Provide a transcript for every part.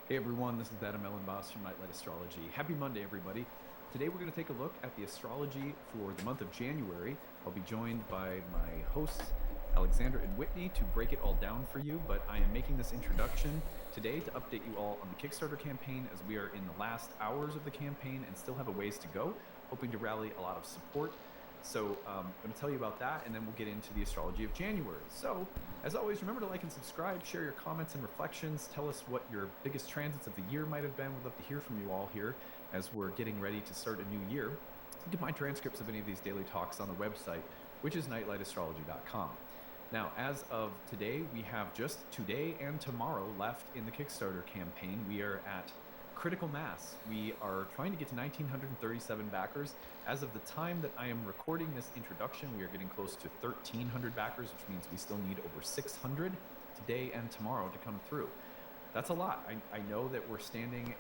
Hey everyone, this is Adam Ellenboss from Nightlight Astrology. Happy Monday, everybody. Today we're going to take a look at the astrology for the month of January. I'll be joined by my hosts, Alexandra and Whitney, to break it all down for you, but I am making this introduction today to update you all on the Kickstarter campaign as we are in the last hours of the campaign and still have a ways to go, hoping to rally a lot of support. So I'm going to tell you about that, and then we'll get into the astrology of January. So, as always, remember to like and subscribe, share your comments and reflections, tell us what your biggest transits of the year might have been. We'd love to hear from you all here as we're getting ready to start a new year. You can find transcripts of any of these daily talks on the website, which is nightlightastrology.com. Now, as of today, we have just today and tomorrow left in the Kickstarter campaign. We are at critical mass. We are trying to get to 1,937 backers. As of the time that I am recording this introduction, we are getting close to 1,300 backers, which means we still need over 600 today and tomorrow to come through. That's a lot. I know that we're standing,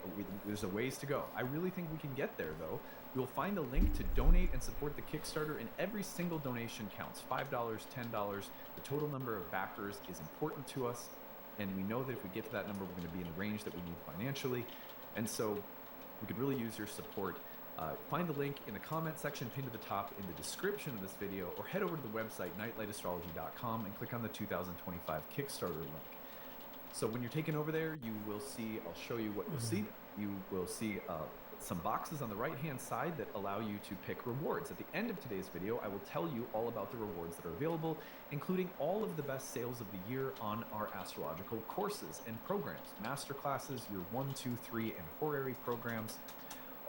there's a ways to go. I really think we can get there, though. You'll find a link to donate and support the Kickstarter, and every single donation counts. $5, $10. The total number of backers is important to us, and we know that if we get to that number, we're going to be in the range that we need financially. And so we could really use your support. Find the link in the comment section pinned to the top in the description of this video, or head over to the website nightlightastrology.com and click on the 2025 Kickstarter link. So when you're taken over there, you will see, I'll show you what you'll see. You will see some boxes on the right-hand side that allow you to pick rewards. At the end of today's video, I will tell you all about the rewards that are available, including all of the best sales of the year on our astrological courses and programs, masterclasses, your 1, 2, 3, and horary programs,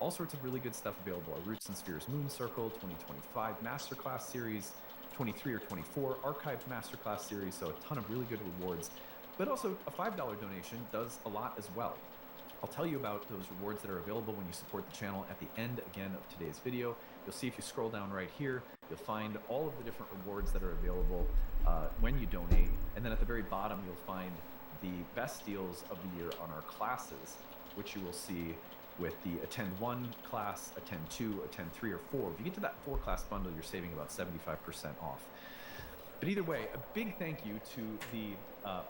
all sorts of really good stuff available. Our Roots and Spheres Moon Circle 2025 Masterclass Series, 23 or 24 Archived Masterclass Series, so a ton of really good rewards. But also a $5 donation does a lot as well. I'll tell you about those rewards that are available when you support the channel at the end, again, of today's video. You'll see if you scroll down right here, you'll find all of the different rewards that are available when you donate. And then at the very bottom, you'll find the best deals of the year on our classes, which you will see with the Attend 1 class, Attend 2, Attend 3, or 4. If you get to that 4-class bundle, you're saving about 75% off. But either way, a big thank you to the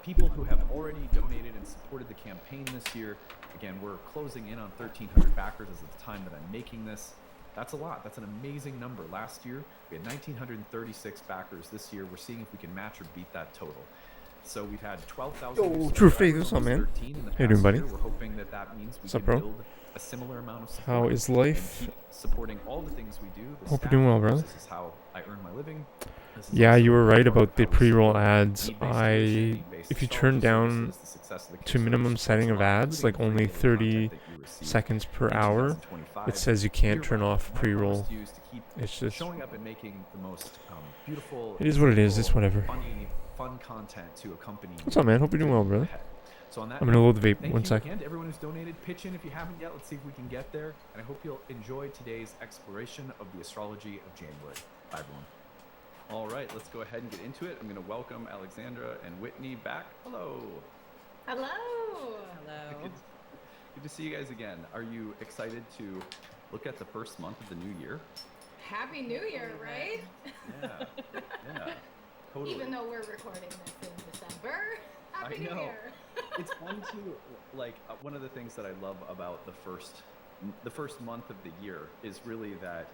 people who have already donated and supported the campaign this year. Again, we're closing in on 1,300 backers as of the time that I'm making this. That's a lot. That's an amazing number. Last year, we had 1,936 backers. This year, we're seeing if we can match or beat that total. So we've had 12,000. True Faith, what's up, man? How you doing, buddy? We're hoping that that means we What's up, can bro? build a similar amount of support. How is life? And keep supporting all the things we do. Hope you're doing well, brother. This is how I earn my living. Yeah, you were right about the pre-roll ads. If you turn down to minimum setting of ads, like only 30 seconds per hour, it says you can't turn off pre-roll. It's just, showing up and making the most beautiful. It is what it is. It's whatever. Fun content to accompany. What's up, man? Hope you're doing well, brother. So on that, I'm gonna load the vape. Thank 1 you sec. again to everyone who's donated. Pitch in if you haven't yet. Let's see if we can get there. And I hope you'll enjoy today's exploration of the astrology of January. Bye, everyone. All right, let's go ahead and get into it. I'm going to welcome Alexandra and Whitney back. Hello. Hello. Hello. Good to see you guys again. Are you excited to look at the first month of the new year? Happy New Year, right? Yeah. Yeah. Totally. Even though we're recording this in December, Happy New Year. It's fun to, like, one of the things that I love about the first month of the year is really that,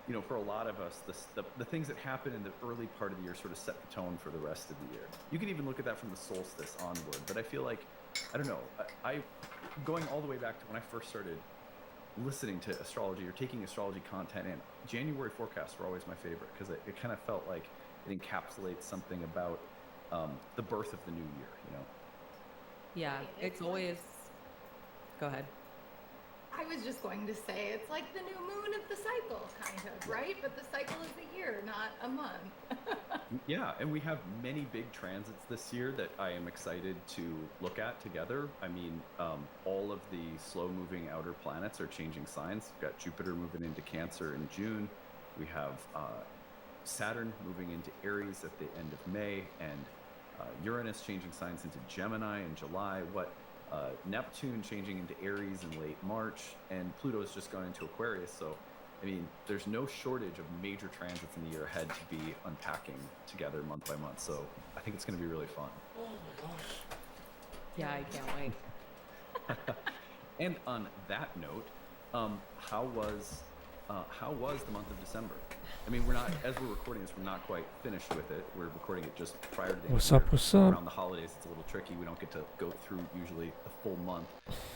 you know, for a lot of us, the things that happen in the early part of the year sort of set the tone for the rest of the year. You can even look at that from the solstice onward, but I feel like, I don't know, I going all the way back to when I first started listening to astrology or taking astrology content in, January forecasts were always my favorite because it kind of felt like it encapsulates something about the birth of the new year, you know? Yeah, it's always. Go ahead. I was just going to say it's like the new moon of the cycle, kind of, right? But the cycle is a year, not a month. Yeah, and we have many big transits this year that I am excited to look at together. I mean, all of the slow-moving outer planets are changing signs. We've got Jupiter moving into Cancer in June. We have Saturn moving into Aries at the end of May, and Uranus changing signs into Gemini in July. Neptune changing into Aries in late March, and Pluto's just gone into Aquarius. So, I mean, there's no shortage of major transits in the year ahead to be unpacking together month by month. So I think it's going to be really fun. Yeah, I can't wait. And on that note, how was the month of December? I mean, we're not, as we're recording this, we're not quite finished with it. We're recording it just prior to the end What's of the up, year. what's up? Around the holidays, it's a little tricky. We don't get to go through usually a full month.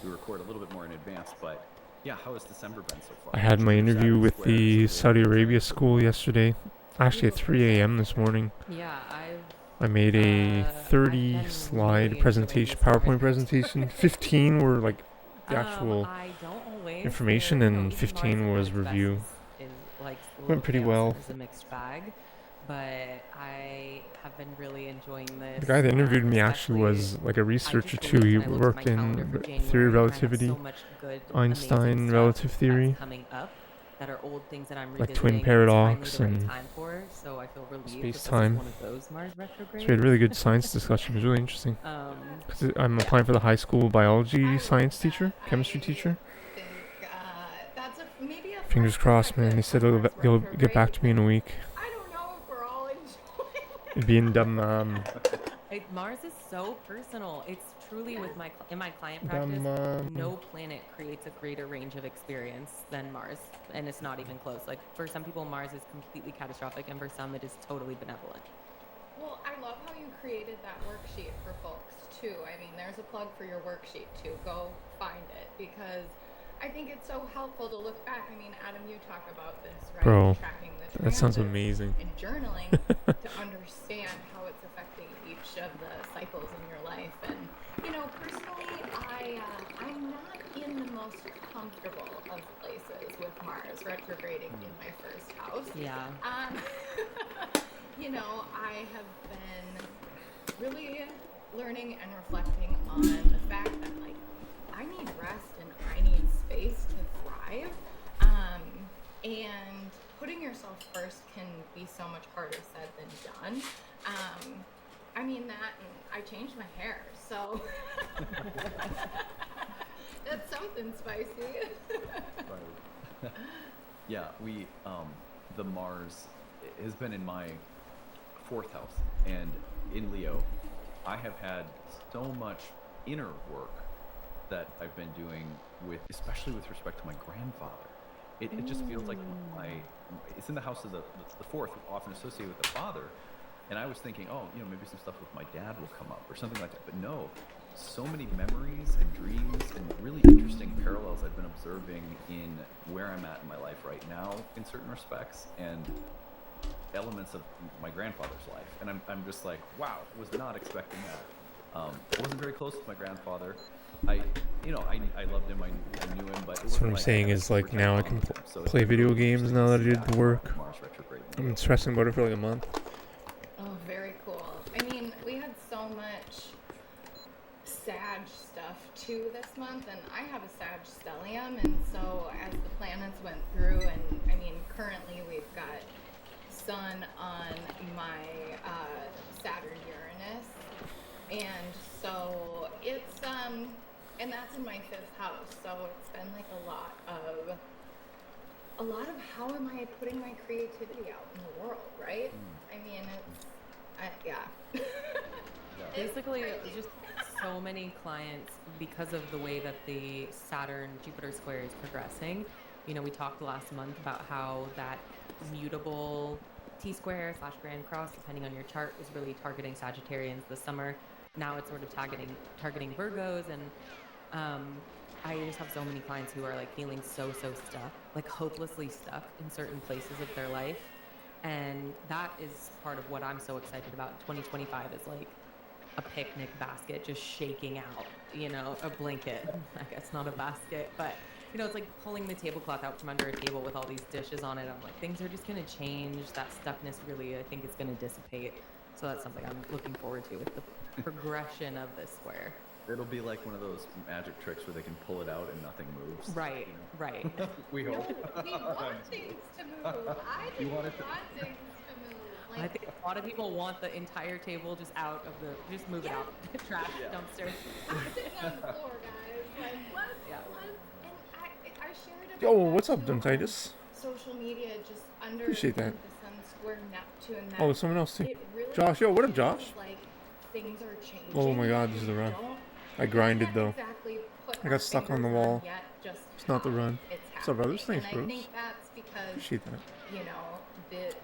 We record a little bit more in advance, but yeah, how has December been so far? I had my interview with the Saudi Arabia school yesterday. Actually at 3 a.m. this morning. Yeah, I made a I've 30 been slide really presentation, enjoying this PowerPoint presentation. 15 were like the actual I don't always information, or, and even 15 Mars was at its best review. is like a Went little pretty chaos well. and is a mixed bag. But I have been really enjoying this. The guy that interviewed me actually especially was like a I researcher just too. believe, He and I looked at my worked calendar for in January, theory of and I have relativity, so much good, Einstein amazing relative stuff theory, that's coming up that are old things that I'm like revisiting. twin And it's finally paradox the right and time for. So I feel relieved that this is space-time. one of those Mars So retrogrades. we had a really good science discussion. It was really interesting. Um, 'Cause I'm applying for the high school biology I love science that. teacher, chemistry I teacher. think that's maybe a Fingers fun crossed, man. They perspective said on Mars he'll get back to me in a week. I don't know if we're all enjoying It'd be in Mars is so personal. It's truly in my client practice, no planet creates a greater range of experience than Mars, and it's not even close. Like for some people, Mars is completely catastrophic, and for some, it is totally benevolent. Well, I love how you created that worksheet for folks too. I mean, there's a plug for your worksheet too. Go find it because I think it's so helpful to look back. I mean, Adam, you talk about this, right? Bro, Tracking the that sounds transits amazing. and journaling to understand how it's affecting each of the cycles in your life. And you know, personally, I'm not in the most comfortable of places with Mars retrograding in my first house. Yeah. You know, I have been really learning and reflecting on the fact that like I need rest and I need space to thrive. And putting yourself first can be so much harder said than done. I mean that, and I changed my hair, so that's something spicy. Right. Yeah, the Mars has been in my 4th house, and in Leo, I have had so much inner work that I've been doing especially with respect to my grandfather. It just feels like it's in the house of the 4th, often associated with the father. And I was thinking, maybe some stuff with my dad will come up or something like that. But no, so many memories and dreams and really interesting parallels I've been observing in where I'm at in my life right now in certain respects and elements of my grandfather's life. And I'm just like, wow, was not expecting that. I wasn't very close with my grandfather. I loved him. I knew him, but That's what I'm saying is like now I can play video games now that I did the work. I've been stressing about it for like a month. Oh, very cool. I mean, we had so much Sag stuff too this month, and I have a Sag stellium, and so as the planets went through, and I mean, currently we've got Sun on my Saturn Uranus, and so it's and that's in my 5th house, so it's been like a lot of how am I putting my creativity out in the world, right? I mean, yeah. Basically, just so many clients, because of the way that the Saturn-Jupiter square is progressing. You know, we talked last month about how that mutable T-square / Grand Cross, depending on your chart, was really targeting Sagittarians this summer. Now it's sort of targeting Virgos, and I just have so many clients who are like feeling so stuck, like hopelessly stuck in certain places of their life. And that is part of what I'm so excited about. 2025 is like a picnic basket just shaking out, a blanket. I guess not a basket, but it's like pulling the tablecloth out from under a table with all these dishes on it. I'm like, things are just going to change. That stuckness really, I think, is going to dissipate. So that's something I'm looking forward to with the progression of this square. It'll be like one of those magic tricks where they can pull it out and nothing moves. Right, right. We hope. We want things to move. I think we want things to move. Like, I think a lot of people want the entire table just out of just move it out. Trash dumpster. I'm sitting on the floor, guys. Like, let's, and I shared Yo, what's up, Titus? Social media just under Appreciate that. the Sun Square Neptune. Oh, there's someone else too. It really Josh, yo, what up, Josh? feels like things are changing. Oh my God, this is the run. Don't I grinded though. Exactly put I our got stuck on the fingers wall. yet just It's not the how run. it's What's up, brothers? happening. Thanks, And I bros. think that's because, Appreciate that. you know, the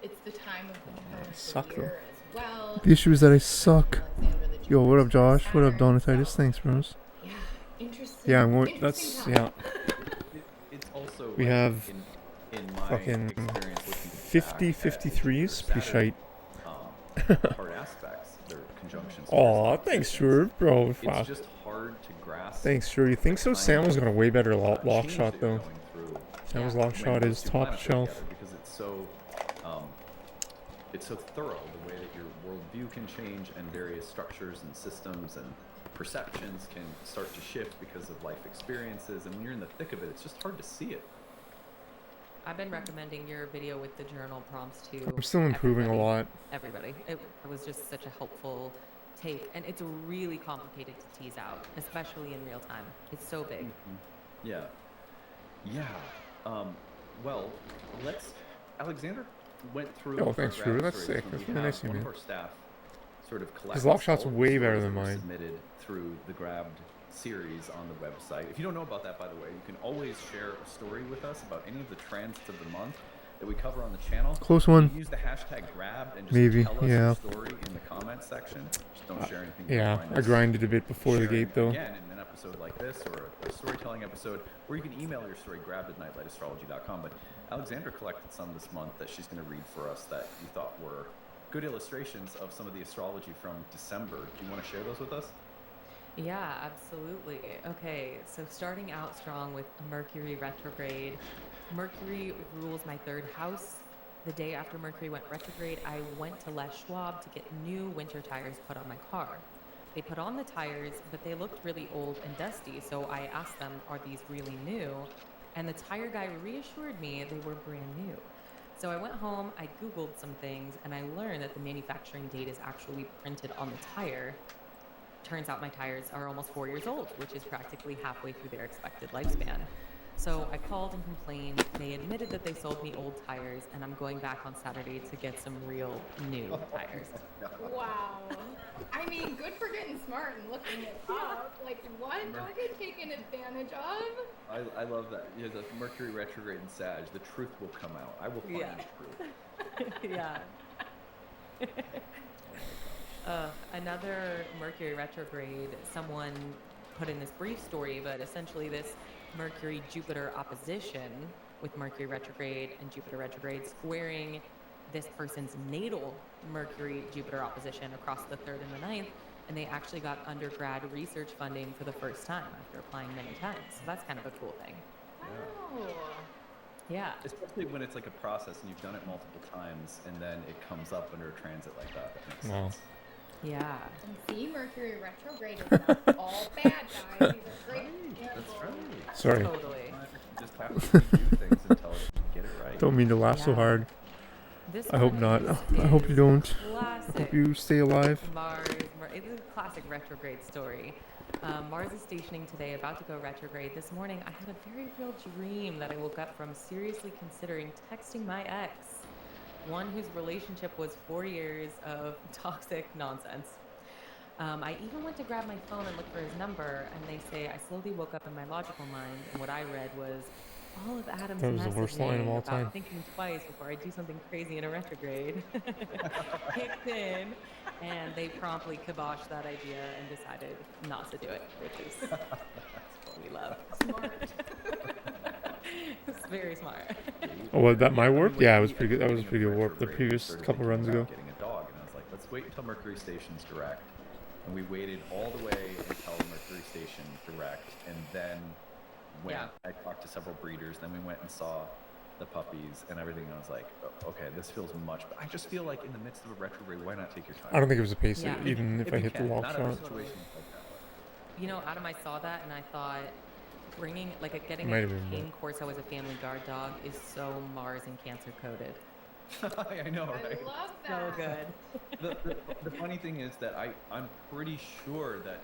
it's the time of the turn of suck, the though. year as well. The issue is that I It's suck. Alexander the Yo, what up, Jupiter Josh? What up, Saturn, Donatitis? so, Thanks, bros. yeah, interesting. Yeah, I'm going. Interesting That's time. It's also We like, have in my fucking experience looking 50 back at 53s. Pretty Saturn, shite. hard aspects, their conjunctions. Aw, thanks, Sure, bro. Wow. It's just hard to grasp. Thanks, Sure. You think so? Sam was got a way better lock shot though. Sam's lock shot is top shelf. Because it's so thorough, the way that your worldview can change and various structures and systems and perceptions can start to shift because of life experiences. And when you're in the thick of it, it's just hard to see it. I've been recommending your video with the journal prompts to I'm still improving a lot. everybody. It was just such a helpful take, and it's really complicated to tease out, especially in real time. It's so big. Yeah. Well, Alexander went through. Oh, thanks, Drew. That's sick. That's really nice of you, one man. of our staff sort of collects His lock shot's all of the way better stories than that were mine. submitted through the grabbed series on the website. If you don't know about that, by the way, you can always share a story with us about any of the trends of the month that we cover on the channel. Close one. Use the hashtag grabbed and just Maybe, tell us yeah. your story in the comments section. Just don't share anything. Yeah, behind I us. grinded a bit before the Sharing gate though. Again, in an episode like this or a storytelling episode, or you can email your story grabbed@nightlightastrology.com. But Alexandra collected some this month that she's going to read for us that you thought were good illustrations of some of the astrology from December. Do you want to share those with us? Yeah, absolutely. Okay, so starting out strong with Mercury retrograde. Mercury rules my third house. The day after Mercury went retrograde, I went to Les Schwab to get new winter tires put on my car. They put on the tires, but they looked really old and dusty, so I asked them, are these really new? And the tire guy reassured me they were brand new. So I went home, I Googled some things, and I learned that the manufacturing date is actually printed on the tire. Turns out my tires are almost 4 years old, which is practically halfway through their expected lifespan. So I called and complained. They admitted that they sold me old tires, and I'm going back on Saturday to get some real new tires. Wow. I mean, good for getting smart and looking it up. Like, what? Don't get taken advantage of. I love that. Yeah, the Mercury retrograde in Sag, the truth will come out. I will find the truth. Yeah. Another Mercury retrograde, someone put in this brief story, but essentially this Mercury-Jupiter opposition with Mercury retrograde and Jupiter retrograde squaring this person's natal Mercury-Jupiter opposition across the 3rd and the 9th, and they actually got undergrad research funding for the first time after applying many times. So that's kind of a cool thing. Oh. Yeah. Especially when it's like a process and you've done it multiple times and then it comes up under a transit like that. That makes Wow. sense. Yeah. And see, Mercury retrograde is not all bad, guys. These are great examples. That's right. Sorry. Totally. You just have to do things until you get it right. Don't mean to laugh so Yeah. hard. This I hope one not. is I hope you don't. Classic. Hope you stay alive. It's a classic retrograde story. Mars is stationing today, about to go retrograde. This morning, I had a very real dream that I woke up from seriously considering texting my ex, one whose relationship was 4 years of toxic nonsense. I even went to grab my phone and look for his number, and they say I slowly woke up in my logical mind, and what I read was all of Adam's That was the worst line of messaging all about time. thinking twice before I do something crazy in a retrograde kicked in, and they promptly kiboshed that idea and decided not to do it, which is what we love. Smart. It's very smart. Oh, was that my warp? Yeah, it was pretty good. That was a Beginning pretty of good warp. The retrograde, previous started couple thinking runs about ago. Getting a dog, and I was like, let's wait until Mercury station's direct. And we waited all the way until Mercury station direct, and then went. Yeah. I talked to several breeders. Then we went and saw the puppies and everything. And I was like, okay, this feels much. But I just feel like in the midst of a retrograde, why not take your time? I don't think it was a pace, Yeah. even if I you hit the can, lock not shot. every situation is like that. You know, Adam, I saw that and I thought getting Might a have been, cane Corso as a family guard dog is so Mars and Cancer coded. I know, right? I love So that. good. The funny thing is that I'm pretty sure that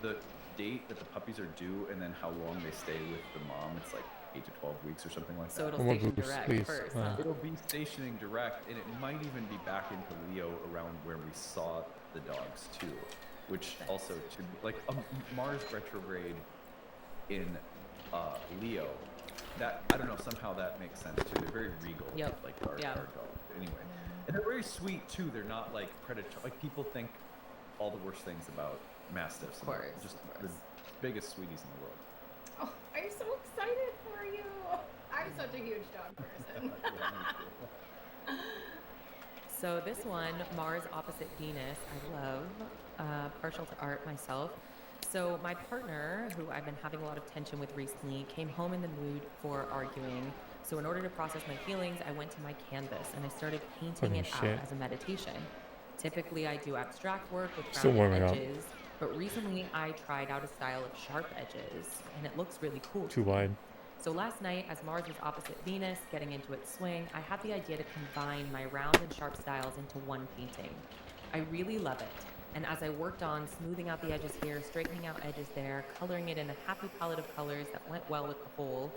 the date that the puppies are due and then how long they stay with the mom, it's like 8 to 12 weeks or something like So that. it'll Oh, station Bruce, direct please. first. It'll be stationing direct, and it might even be back into Leo around where we saw the dogs too. which also like Mars retrograde in Leo. That I don't know, somehow that makes sense too. They're very regal, like guard dog. Anyway, and they're very sweet too. They're not like predatory. Like people think all the worst things about mastiffs. Of course, just the biggest sweeties in the world. Oh, I'm so excited for you. I'm such a huge dog person. So this one, Mars opposite Venus, I love. Partial to art myself. So my partner, who I've been having a lot of tension with recently, came home in the mood for arguing. So in order to process my feelings, I went to my canvas and I started painting it out as a meditation. Typically, I do abstract work with rounded edges, but recently I tried out a style of sharp edges, and it looks really cool. Too wide. So last night, as Mars was opposite Venus, getting into its swing, I had the idea to combine my round and sharp styles into one painting. I really love it. And as I worked on smoothing out the edges here, straightening out edges there, coloring it in a happy palette of colors that went well with the whole,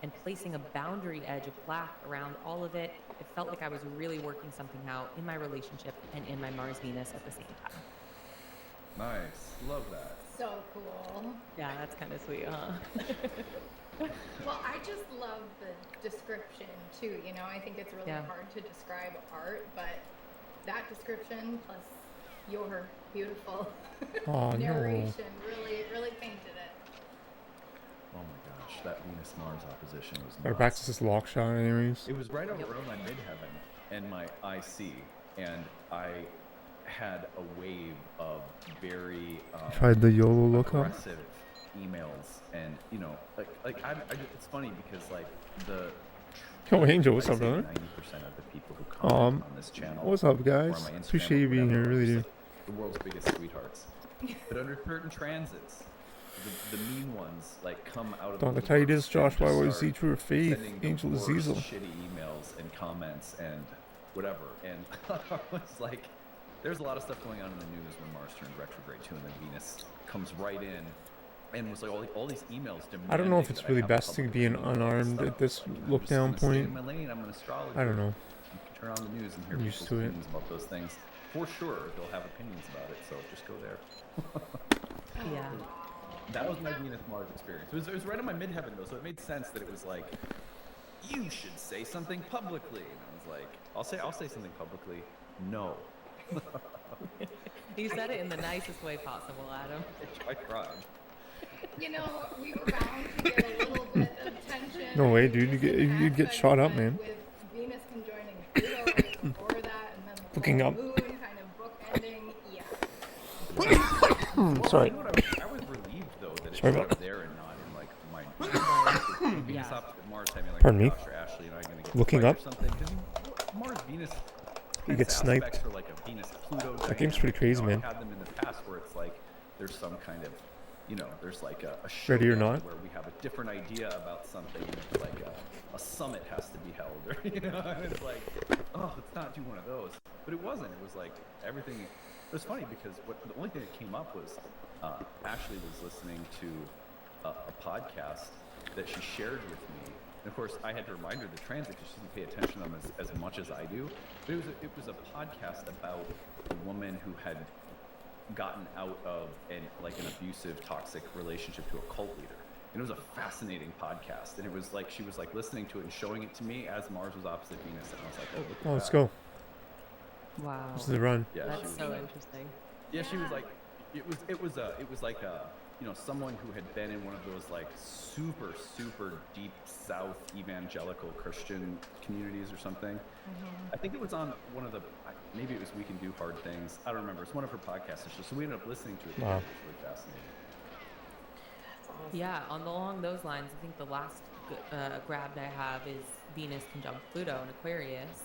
and placing a boundary edge of black around all of it, it felt like I was really working something out in my relationship and in my Mars-Venus at the same time. Nice. Love that. So cool. Yeah, that's kind of sweet, huh? Well, I just love the description too. You know, I think it's really hard to describe art, but that description plus your beautiful narration really painted it. Oh my gosh, that Venus-Mars opposition was nuts. Our back to this lock shot anyways. It was right over my midheaven and my IC, and I had a wave of very tried the YOLO lookup. Aggressive emails, and you know, like I it's funny because like the Angel, what's up, brother? 90% of the people who comment on this channel. What's up, guys? Appreciate you being here, really do. The world's biggest sweethearts. But under certain transits, the mean ones like come out of Don't the tell you this, Josh. Why would you see true faith? Angel Azizel. Shitty emails and comments and whatever. And I was like, there's a lot of stuff going on in the news when Mars turned retrograde too, and then Venus comes right in and was like all these emails. I don't know if it's really best to be an unarmed at this look down point. I'm an astrologer. I don't know. You can turn on the news and hear Used people's to it. opinions about those things. For sure, they'll have opinions about it, so just go there. Yeah. That was my Venus-Mars experience. It was right on my midheaven, though, so it made sense that it was like, you should say something publicly. And I was like, I'll say something publicly. No. You said it in the nicest way possible, Adam. I tried. You know, we were bound to get a little bit of tension. No way, dude. You'd get shot up, man. With Venus conjoining Pluto right before that, and then the Looking up. moon kind of bookending. Yeah. Sorry. You know what, I was relieved, though, that it's right there and not in, like, my Venus opposite Mars having, like, Pardon me? Josh or Ashley and I going to get Looking up? or something. Mars, Venus... You get sniped. For like a Venus-Pluto That game's pretty crazy, man. I've had them in the past where it's like there's some kind of, you know, there's like a Ready or not? where we have a different idea about something, and it's like a summit has to be held, or you know, and it's like, oh, let's not do one of those. But it wasn't. It was like everything. It was funny because the only thing that came up was Ashley was listening to a podcast that she shared with me. And of course, I had to remind her the transit because she didn't pay attention to them as much as I do. But it was a podcast about a woman who had gotten out of an abusive, toxic relationship to a cult leader. And it was a fascinating podcast. And it was like she was like listening to it and showing it to me as Mars was opposite Venus. And I was like, oh, look at Let's that. go. Wow. This is the run. Yeah, That's so interesting. Yeah, she was like, it was like you know, someone who had been in one of those like super deep South evangelical Christian communities or something. Mm-hmm. I think it was on one of the, maybe it was We Can Do Hard Things. I don't remember. It's one of her podcasts. So we ended up listening to it. Wow. It was really fascinating. Yeah, along those lines, I think the last grab that I have is Venus conjunct Pluto in Aquarius.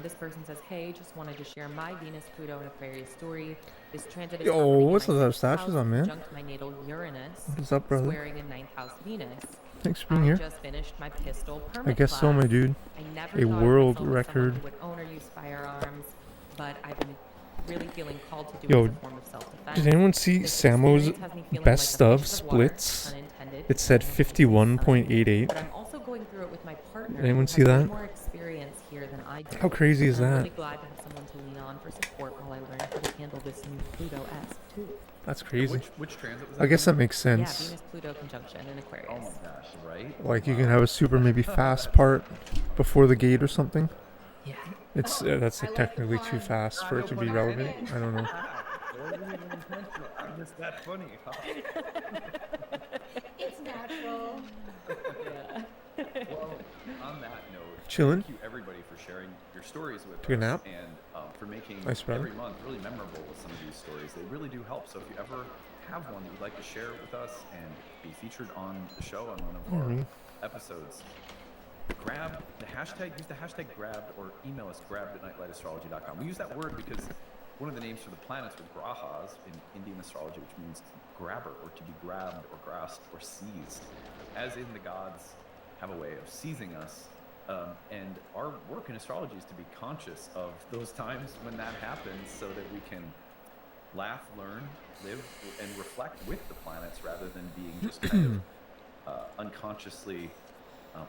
This person says, hey, just wanted to share my Venus, Pluto, and Aquarius story. This transit is what's those statues on, man? Conjunct my natal Uranus. What's up, brother? Squaring in 9th house Venus. Thanks for being here. Just finished my pistol permit I guess so, my dude. I never A thought world of myself as someone record. who would own or use firearms, but I've been really feeling called to do Yo, it as a form of self-defense. Did anyone see This Samo's experience has me feeling best like a of fish of water, splits? unintended, It said and it's something. 51.88. But I'm also going through it with my partner. Anyone who see has way that? more experience here than I do. How crazy is I'm that? really glad to have someone to lean on for support while I learned how to handle this new Pluto-esque too. That's crazy. Which transit was I that? guess that makes Yeah, sense. Venus-Pluto conjunction in Aquarius. Oh my gosh, right? Like you can have a super maybe fast part before the gate or something. Yeah. It's that's I like like the technically too pun. fast for it to be pun. relevant. I don't know. It's that funny. It's natural. Yeah. Well, on that note, Chillin'. thank you everybody for sharing your stories with Took a us nap? and for making Nice, brother. every month really memorable with some of these stories. They really do help. So if you ever have one that you'd like to share with us and be featured on the show on one of our episodes, use the hashtag grabbed or email us grabbed@nightlightastrology.com. We use that word because one of the names for the planets were grahas in Indian astrology, which means grabber or to be grabbed or grasped or seized, as in the gods have a way of seizing us. And our work in astrology is to be conscious of those times when that happens so that we can laugh, learn, live, and reflect with the planets rather than being just kind of unconsciously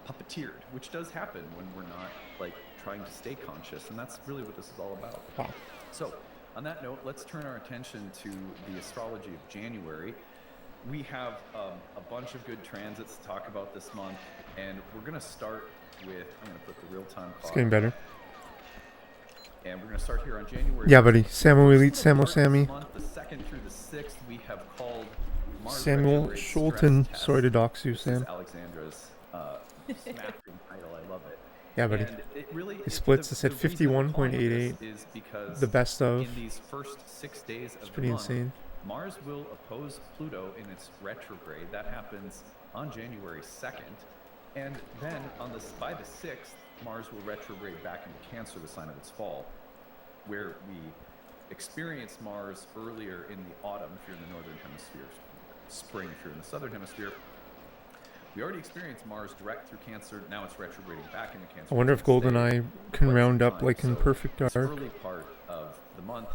puppeteered, which does happen when we're not like trying to stay conscious. And that's really what this is all about. Wow. So on that note, let's turn our attention to the astrology of January. We have a bunch of good transits to talk about this month, and we're going to start with, I'm going to put the real-time clock. It's getting better. And we're going to start here on January. Yeah, buddy. Samo Elite, Samo Sammy. The 2nd through the 6th, we have called Mars Samuel retrograde Scholten. stress Sorry to test. dox you, This is Sam. Alexandra's smacking title. I love it. Yeah, buddy. And it really It splits. It said the reason I'm calling 51.88. this is because The best of. in these first 6 days It's of pretty the month, insane. Mars will oppose Pluto in its retrograde. That happens on January 2nd. And then by the 6th, Mars will retrograde back into Cancer, the sign of its fall, where we experienced Mars earlier in the autumn if you're in the northern hemisphere, spring if you're in the southern hemisphere. We already experienced Mars direct through Cancer. Now it's retrograding back into Cancer. I wonder if It's gonna stay GoldenEye can quite round some up time. like in So Perfect this Dark. early part of the month,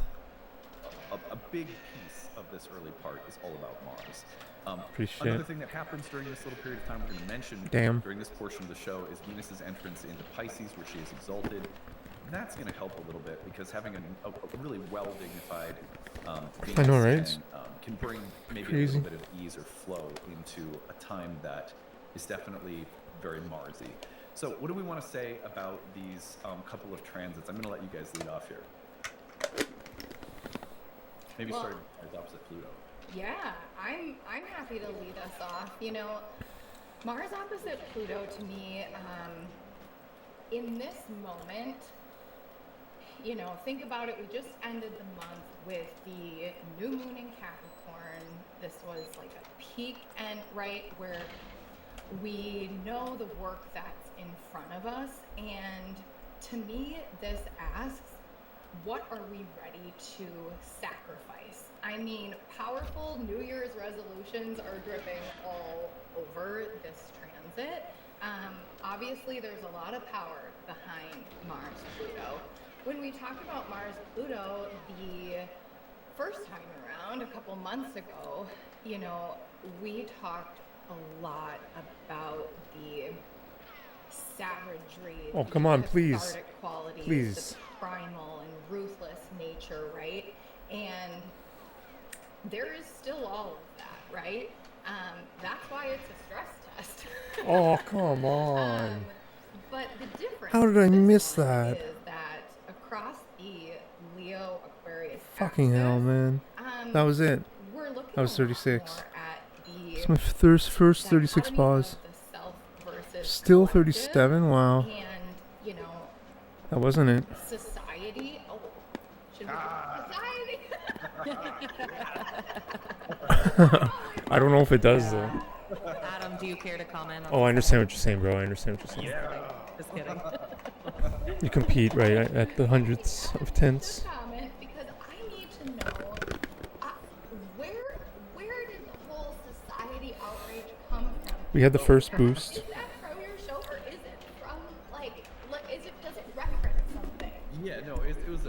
a big piece of this early part is all about Mars. Appreciate Another it. thing that happens during this little period of time we're going to mention during this portion of the show is Venus's entrance into Pisces, where she is exalted. That's going to help a little bit because having a really well dignified Venus I know, right? can bring maybe a Crazy. little bit of ease or flow into a time that is definitely very Marsy. So what do we want to say about these couple of transits? I'm going to let you guys lead off here. Maybe Well, starting with opposite Pluto. Yeah, I'm happy to lead us off. You know, Mars opposite Pluto to me, in this moment, you know, think about it. We just ended the month with the new moon in Capricorn. This was like a peak end, right, where we know the work that's in front of us. And to me, this asks, what are we ready to sacrifice? I mean, powerful New Year's resolutions are dripping all over this transit. Obviously, there's a lot of power behind Mars-Pluto. When we talk about Mars-Pluto, the first time around, a couple months ago, you know, we talked a lot about the savagery. Oh, come on, please. cathartic qualities, Please. the primal and ruthless nature, right? And there is still all of that, right? That's why it's a stress test. Oh, come on. But the difference How did I with this miss one that? is that across the Leo Aquarius Fucking hell, axis, man. That was it. we're looking That was a lot 36. more at the It's my first 36 dichotomy pause. of the self versus Still collective, 37? Wow. and you know, That wasn't it. society. Oh, should we society? I don't know if it does, though. Adam, do you care to comment on Oh, I this? understand what you're saying, bro. I understand what you're saying. Just kidding. You compete, right, at the hundredths of tenths. Comment because I need to know where did the whole society outrage come from? We had the first boost. Is that from your show or is it from does it reference something? Yeah, no, it was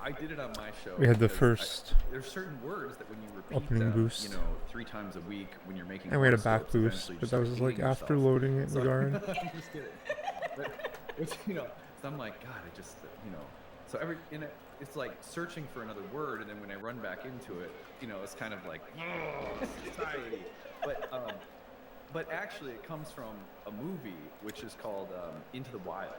I did it on my show. We had the because first there's certain words that when you repeat opening them, boost. you know, 3 times a week when you're making And we had a horoscopes, back boost, eventually you but that start was like hating after yourself. loading it in the So- garden. I'm just kidding. But it's, you know, so I'm like, God, I just, you know, So it's like searching for another word, and then when I run back into it, it's kind of like society. But actually, it comes from a movie which is called Into the Wild,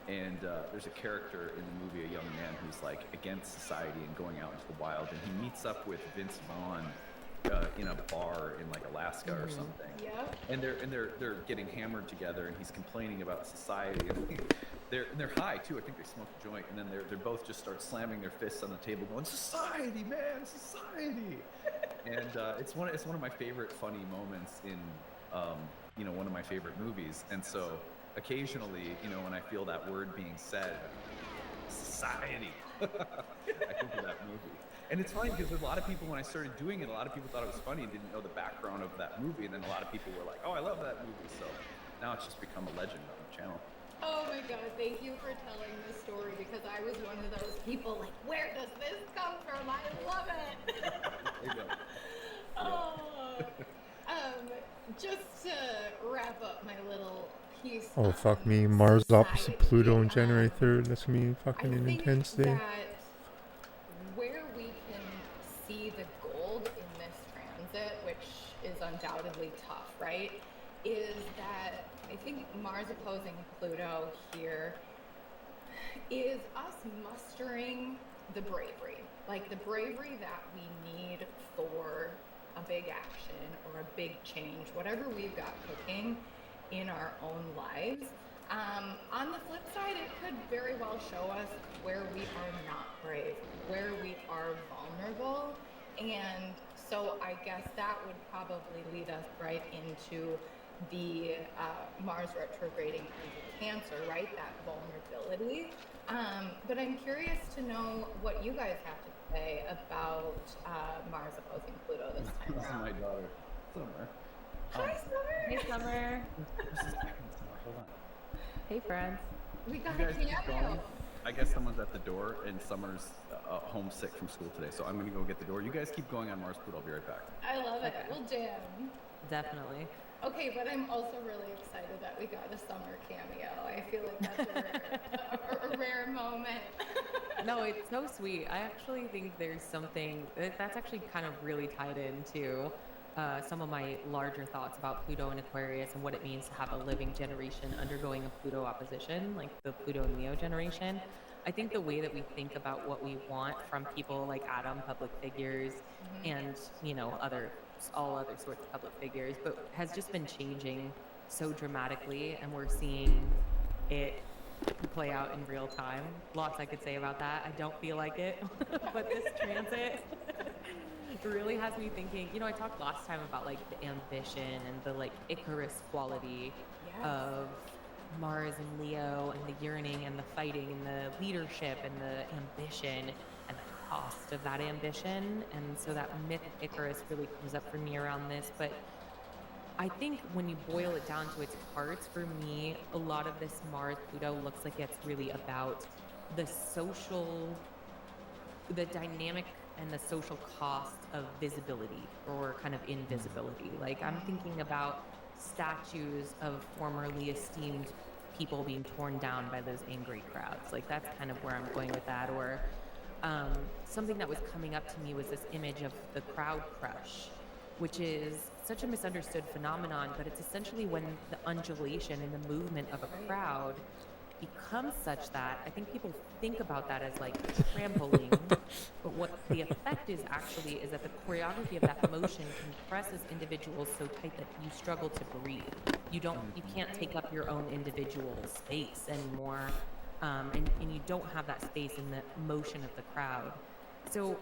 and there's a character in the movie, a young man who's like against society and going out into the wild, and he meets up with Vince Vaughn in a bar in like Alaska or something. Yep. And they're getting hammered together, and he's complaining about society. And they're high too. I think they smoke a joint, and then they're both just start slamming their fists on the table, going, "Society, man, society!" And it's one of my favorite funny moments in one of my favorite movies. And so occasionally, when I feel that word being said, society, I think of that movie. And it's funny because a lot of people, when I started doing it, a lot of people thought it was funny and didn't know the background of that movie. And then a lot of people were like, "Oh, I love that movie." So now it's just become a legend on the channel. Oh my God, thank you for telling this story, because I was one of those people like, where does this come from? I love it. There you go. Just to wrap up my little piece. Oh, fuck me. Mars opposite Pluto on January 3rd. That's gonna be fucking an intense day. That where we can see the gold in this transit, which is undoubtedly tough, right, is that I think Mars opposing Pluto here is us mustering the bravery, like the bravery that we need for a big action or a big change, whatever we've got cooking in our own lives. On the flip side, it could very well show us where we are not brave, where we are vulnerable. And so I guess that would probably lead us right into the Mars retrograding into Cancer, right? That vulnerability. But I'm curious to know what you guys have to say about Mars opposing Pluto this time This is around. my daughter, Summer. Hi, Summer. Hey, Summer. Hold on. Hey, friends. We got You a guys keep cameo. going. I guess someone's at the door, and Summer's homesick from school today, so I'm gonna go get the door. You guys keep going on Mars Pluto. I'll be right back. I love it. Okay. We'll jam. Definitely. Okay, but I'm also really excited that we got a Summer cameo. I feel like that's a rare moment. No, it's so sweet. I actually think there's something that's actually kind of really tied into some of my larger thoughts about Pluto and Aquarius and what it means to have a living generation undergoing a Pluto opposition, like the Pluto and Leo generation. I think the way that we think about what we want from people like Adam, public figures, and all other sorts of public figures, but has just been changing so dramatically, and we're seeing it play out in real time. Lots I could say about that. I don't feel like it, but this transit really has me thinking. I talked last time about like the ambition and the like Icarus quality of Mars and Leo, and the yearning and the fighting and the leadership and the ambition and the cost of that ambition. And so that myth of Icarus really comes up for me around this. But I think when you boil it down to its parts, for me, a lot of this Mars Pluto looks like it's really about the dynamic and the social cost of visibility, or kind of invisibility. Like, I'm thinking about statues of formerly esteemed people being torn down by those angry crowds. Like, that's kind of where I'm going with that. Or something that was coming up to me was this image of the crowd crush, which is such a misunderstood phenomenon, but it's essentially when the undulation and the movement of a crowd becomes such that I think people think about that as like trampoline, but what the effect is actually is that the choreography of that motion compresses individuals so tight that you struggle to breathe. You can't take up your own individual space anymore, and you don't have that space in the motion of the crowd. So,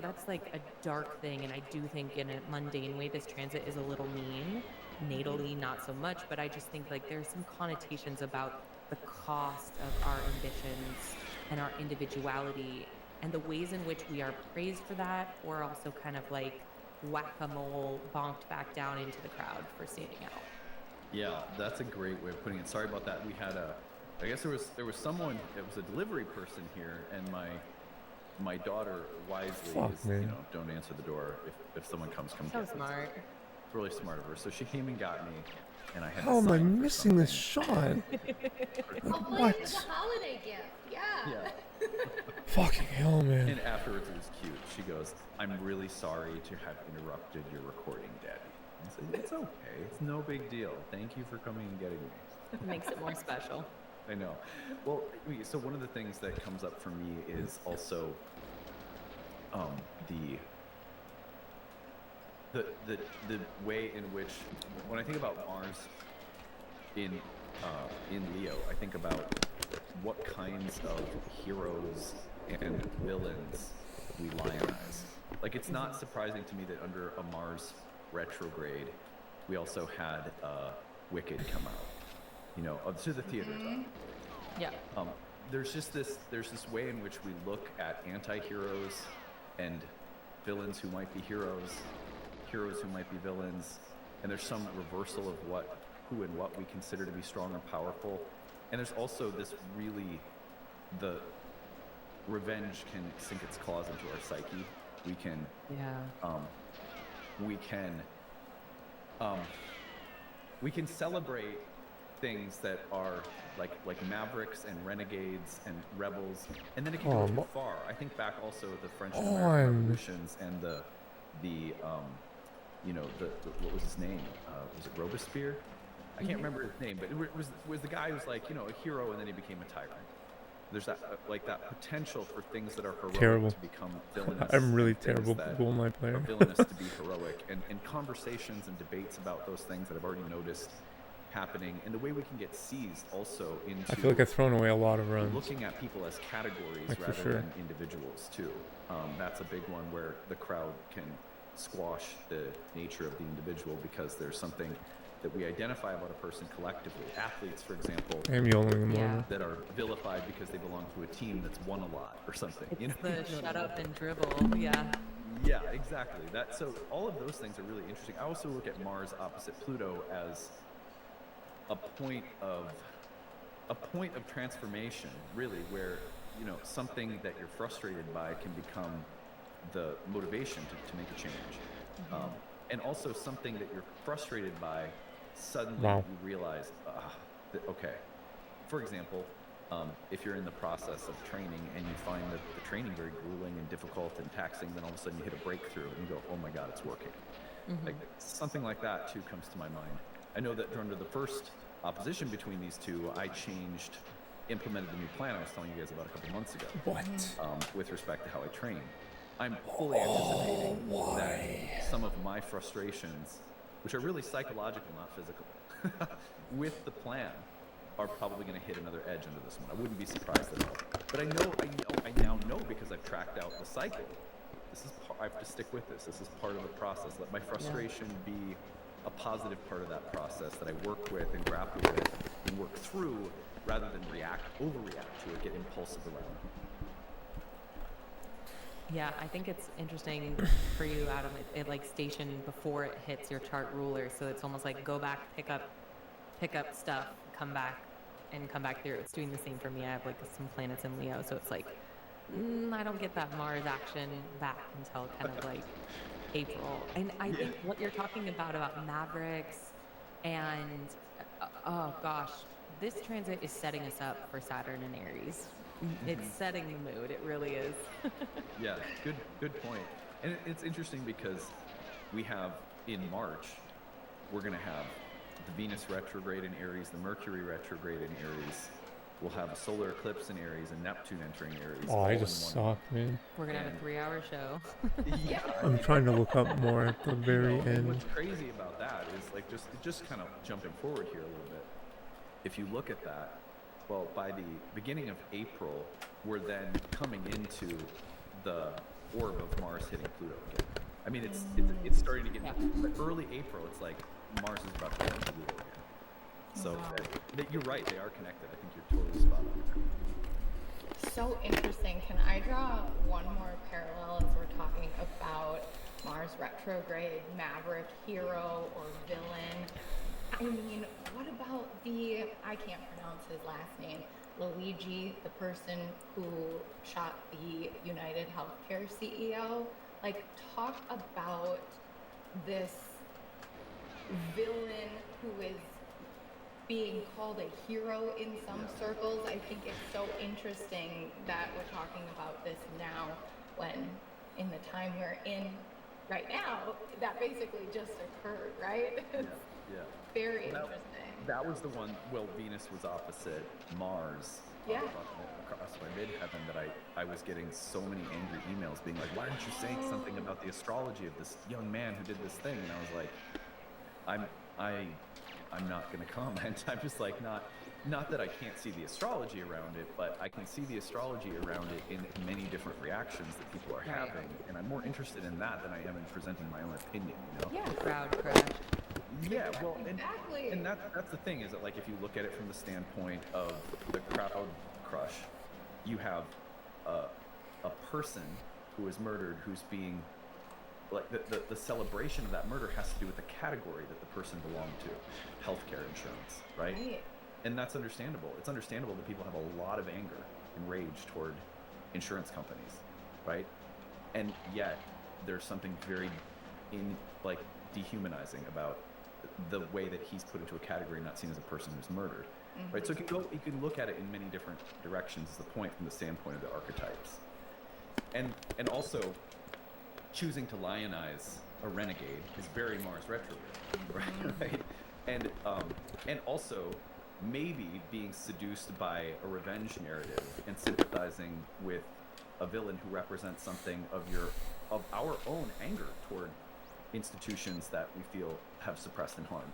that's like a dark thing, and I do think in a mundane way this transit is a little mean. Natally, not so much, but I just think like there's some connotations about the cost of our ambitions and our individuality, and the ways in which we are praised for that, or also kind of like whack-a-mole bonked back down into the crowd for standing out. Yeah, that's a great way of putting it. Sorry about that. We had I guess there was someone, it was a delivery person here, and my daughter wisely don't answer the door if someone come So get smart. It. It's really smart of her. So she came and got me, and I had How am I sign for missing this something. shot? Hopefully What? it's a holiday gift. Yeah. Yeah. Fucking hell, man. And afterwards, it was cute. She goes, "I'm really sorry to have interrupted your recording, Daddy." I said, "It's okay. It's no big deal. Thank you for coming and getting me." It makes it more special. I know. Well, so one of the things that comes up for me is also the way in which, when I think about Mars in Leo, I think about what kinds of heroes and villains we lionize. Like, it's not surprising to me that under a Mars retrograde, we also had Wicked come out. You know, to the theaters. Yeah. There's this way in which we look at anti-heroes and villains who might be heroes who might be villains, and there's some reversal of who and what we consider to be strong and powerful. And there's also this really, the revenge can sink its claws into our psyche. We can we can celebrate things that are like mavericks and renegades and rebels, and then it can go too far. I think back also the French and American revolutions and the what was his name? Was it Robespierre? I can't remember his name, but it was the guy who was like, a hero, and then he became a tyrant. There's that that potential for things that are heroic to become villainous. I'm really terrible GoldenEye player. Villainous to be heroic, and conversations and debates about those things that I've already noticed happening, and the way we can get seized also into. I feel like I've thrown away a lot of runs. Looking at people as categories rather than individuals too. That's a big one where the crowd can squash the nature of the individual because there's something that we identify about a person collectively. Athletes, for example, that are vilified because they belong to a team that's won a lot or something. It's the shut up and dribble. Yeah, exactly. So all of those things are really interesting. I also look at Mars opposite Pluto as a point of transformation, really, where something that you're frustrated by can become the motivation to make a change. And also something that you're frustrated by, suddenly you realize that, okay, for example, if you're in the process of training and you find that the training very grueling and difficult and taxing, then all of a sudden you hit a breakthrough and you go, oh my God, it's working. Like, something like that too comes to my mind. I know that under the first opposition between these two, I implemented the new plan I was telling you guys about a couple months ago. With respect to how I train. I'm fully anticipating that some of my frustrations, which are really psychological, not physical, with the plan, are probably going to hit another edge under this one. I wouldn't be surprised at all. But I now know because I've tracked out the cycle. I have to stick with this. This is part of the process. Let my frustration be a positive part of that process that I work with and grapple with and work through, rather than overreact to it, get impulsive around it. Yeah, I think it's interesting for you, Adam. It like station before it hits your chart ruler, so it's almost like go back, pick up stuff, come back through. It's doing the same for me. I have like some planets in Leo, so it's like I don't get that Mars action back until kind of like April. And I think what you're talking about Mavericks and oh gosh, this transit is setting us up for Saturn and Aries. It's setting the mood. It really is. Yeah, good point. And it's interesting because we have in March, we're going to have the Venus retrograde in Aries, the Mercury retrograde in Aries. We'll have a solar eclipse in Aries and Neptune entering Aries. Oh, I just suck, man. We're going to have a 3-hour show. Yeah. I'm trying to look up more at the very end. What's crazy about that is like just kind of jumping forward here a little bit. If you look at that, well, by the beginning of April, we're then coming into the orb of Mars hitting Pluto again. I mean, it's starting to get, but early April, it's like Mars is about to hit Pluto again. So you're right, they are connected. I think you're totally spot on. So interesting. Can I draw one more parallel as we're talking about Mars retrograde, maverick, hero, or villain? I mean, what about I can't pronounce his last name, Luigi, the person who shot the United Healthcare CEO? Like, talk about this villain who is being called a hero in some circles. I think it's so interesting that we're talking about this now, when in the time we're in right now, that basically just occurred, right? Yeah. Very Well, interesting. that was the one. Well, Venus was opposite Mars. Yeah. Across my midheaven, that I was getting so many angry emails being like, why aren't you saying something about the astrology of this young man who did this thing? And I was like, I'm not going to comment. I'm just like, not that I can't see the astrology around it, but I can see the astrology around it in many different reactions that people are having, and I'm more interested in that than I am in presenting my own opinion. Yeah, crowd crush. Yeah, well, Exactly. and that's the thing, is that, like, if you look at it from the standpoint of the crowd crush, you have a person who is murdered, who's being, like, the celebration of that murder has to do with the category that the person belonged to, healthcare insurance, right? And that's understandable. It's understandable that people have a lot of anger and rage toward insurance companies, right? And yet there's something very dehumanizing about the way that he's put into a category, not seen as a person who's murdered, right? So you can look at it in many different directions. Is the point from the standpoint of the archetypes, and also choosing to lionize a renegade is very Mars retrograde, right? And also maybe being seduced by a revenge narrative and sympathizing with a villain who represents something of our own anger toward institutions that we feel have suppressed and harmed.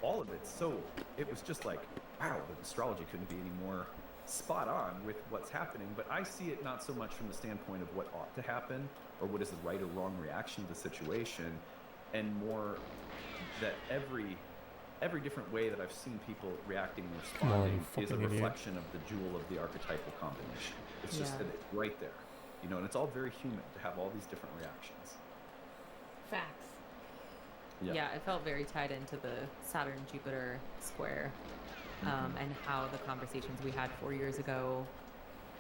All of it. So it was just like, wow, the astrology couldn't be any more spot on with what's happening. But I see it not so much from the standpoint of what ought to happen or what is the right or wrong reaction to the situation, and more that every different way that I've seen people reacting and responding is a reflection of the jewel of the archetypal combination. It's just right there, and it's all very human to have all these different reactions. Facts. Yeah, it felt very tied into the Saturn-Jupiter square, and how the conversations we had 4 years ago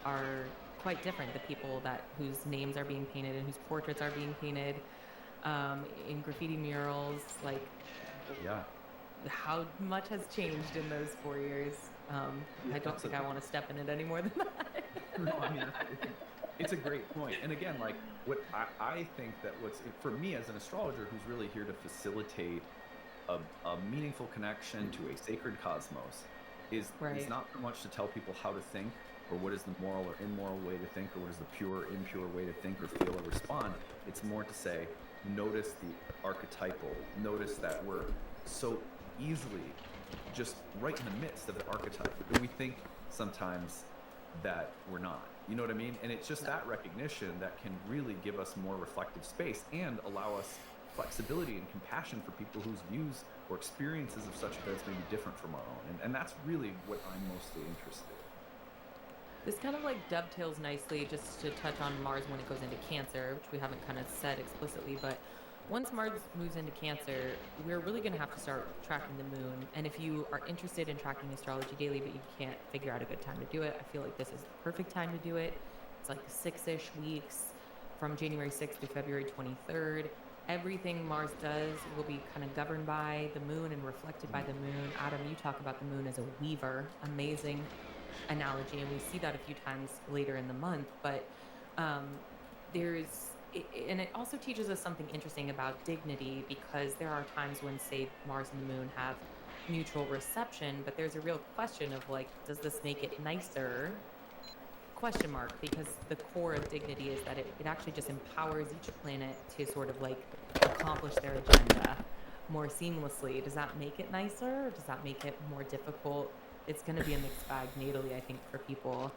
are quite different. The people whose names are being painted and whose portraits are being painted in graffiti murals, like, how much has changed in those 4 years. I don't think I want to step in it any more than that. No, I mean, it's a great point. And again, like, what I think that for me as an astrologer who's really here to facilitate a meaningful connection to a sacred cosmos is not so much to tell people how to think, or what is the moral or immoral way to think, or what is the pure or impure way to think or feel or respond. It's more to say, notice the archetypal, notice that we're so easily just right in the midst of an archetype, and we think sometimes that we're not. You know what I mean? And it's just that recognition that can really give us more reflective space and allow us flexibility and compassion for people whose views or experiences of such events may be different from our own. And that's really what I'm mostly interested in. This kind of like dovetails nicely, just to touch on Mars when it goes into Cancer, which we haven't kind of said explicitly, but once Mars moves into Cancer, we're really going to have to start tracking the moon. And if you are interested in tracking astrology daily, but you can't figure out a good time to do it, I feel like this is the perfect time to do it. It's like 6-ish weeks from January 6th to February 23rd. Everything Mars does will be kind of governed by the moon and reflected by the moon. Adam, you talk about the moon as a weaver. Amazing analogy. And we see that a few times later in the month. But and it also teaches us something interesting about dignity, because there are times when, say, Mars and the moon have mutual reception, but there's a real question of, like, does this make it nicer? Question mark, because the core of dignity is that it actually just empowers each planet to sort of, like, accomplish their agenda more seamlessly. Does that make it nicer, or does that make it more difficult? It's going to be a mixed bag natally, I think, for people.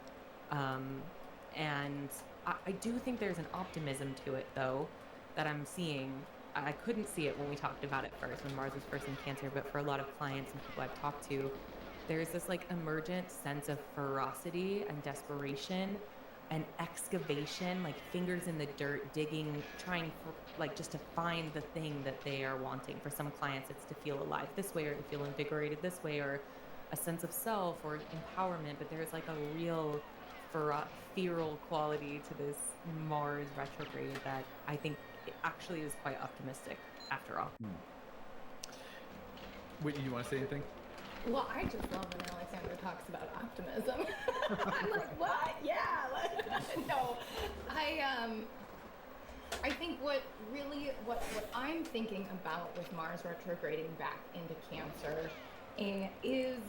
And I do think there's an optimism to it, though, that I'm seeing. I couldn't see it when we talked about it first, when Mars was first in Cancer, but for a lot of clients and people I've talked to, there's this, like, emergent sense of ferocity and desperation and excavation, like fingers in the dirt, digging, trying for, like, just to find the thing that they are wanting. For some clients, it's to feel alive this way, or to feel invigorated this way, or a sense of self or empowerment, but there's, like, a real feral quality to this Mars retrograde that I think it actually is quite optimistic after all. Wait, you want to say anything? Well, I just love when Alexander talks about optimism. I'm like, what? Yeah. No, I think what I'm thinking about with Mars retrograding back into Cancer is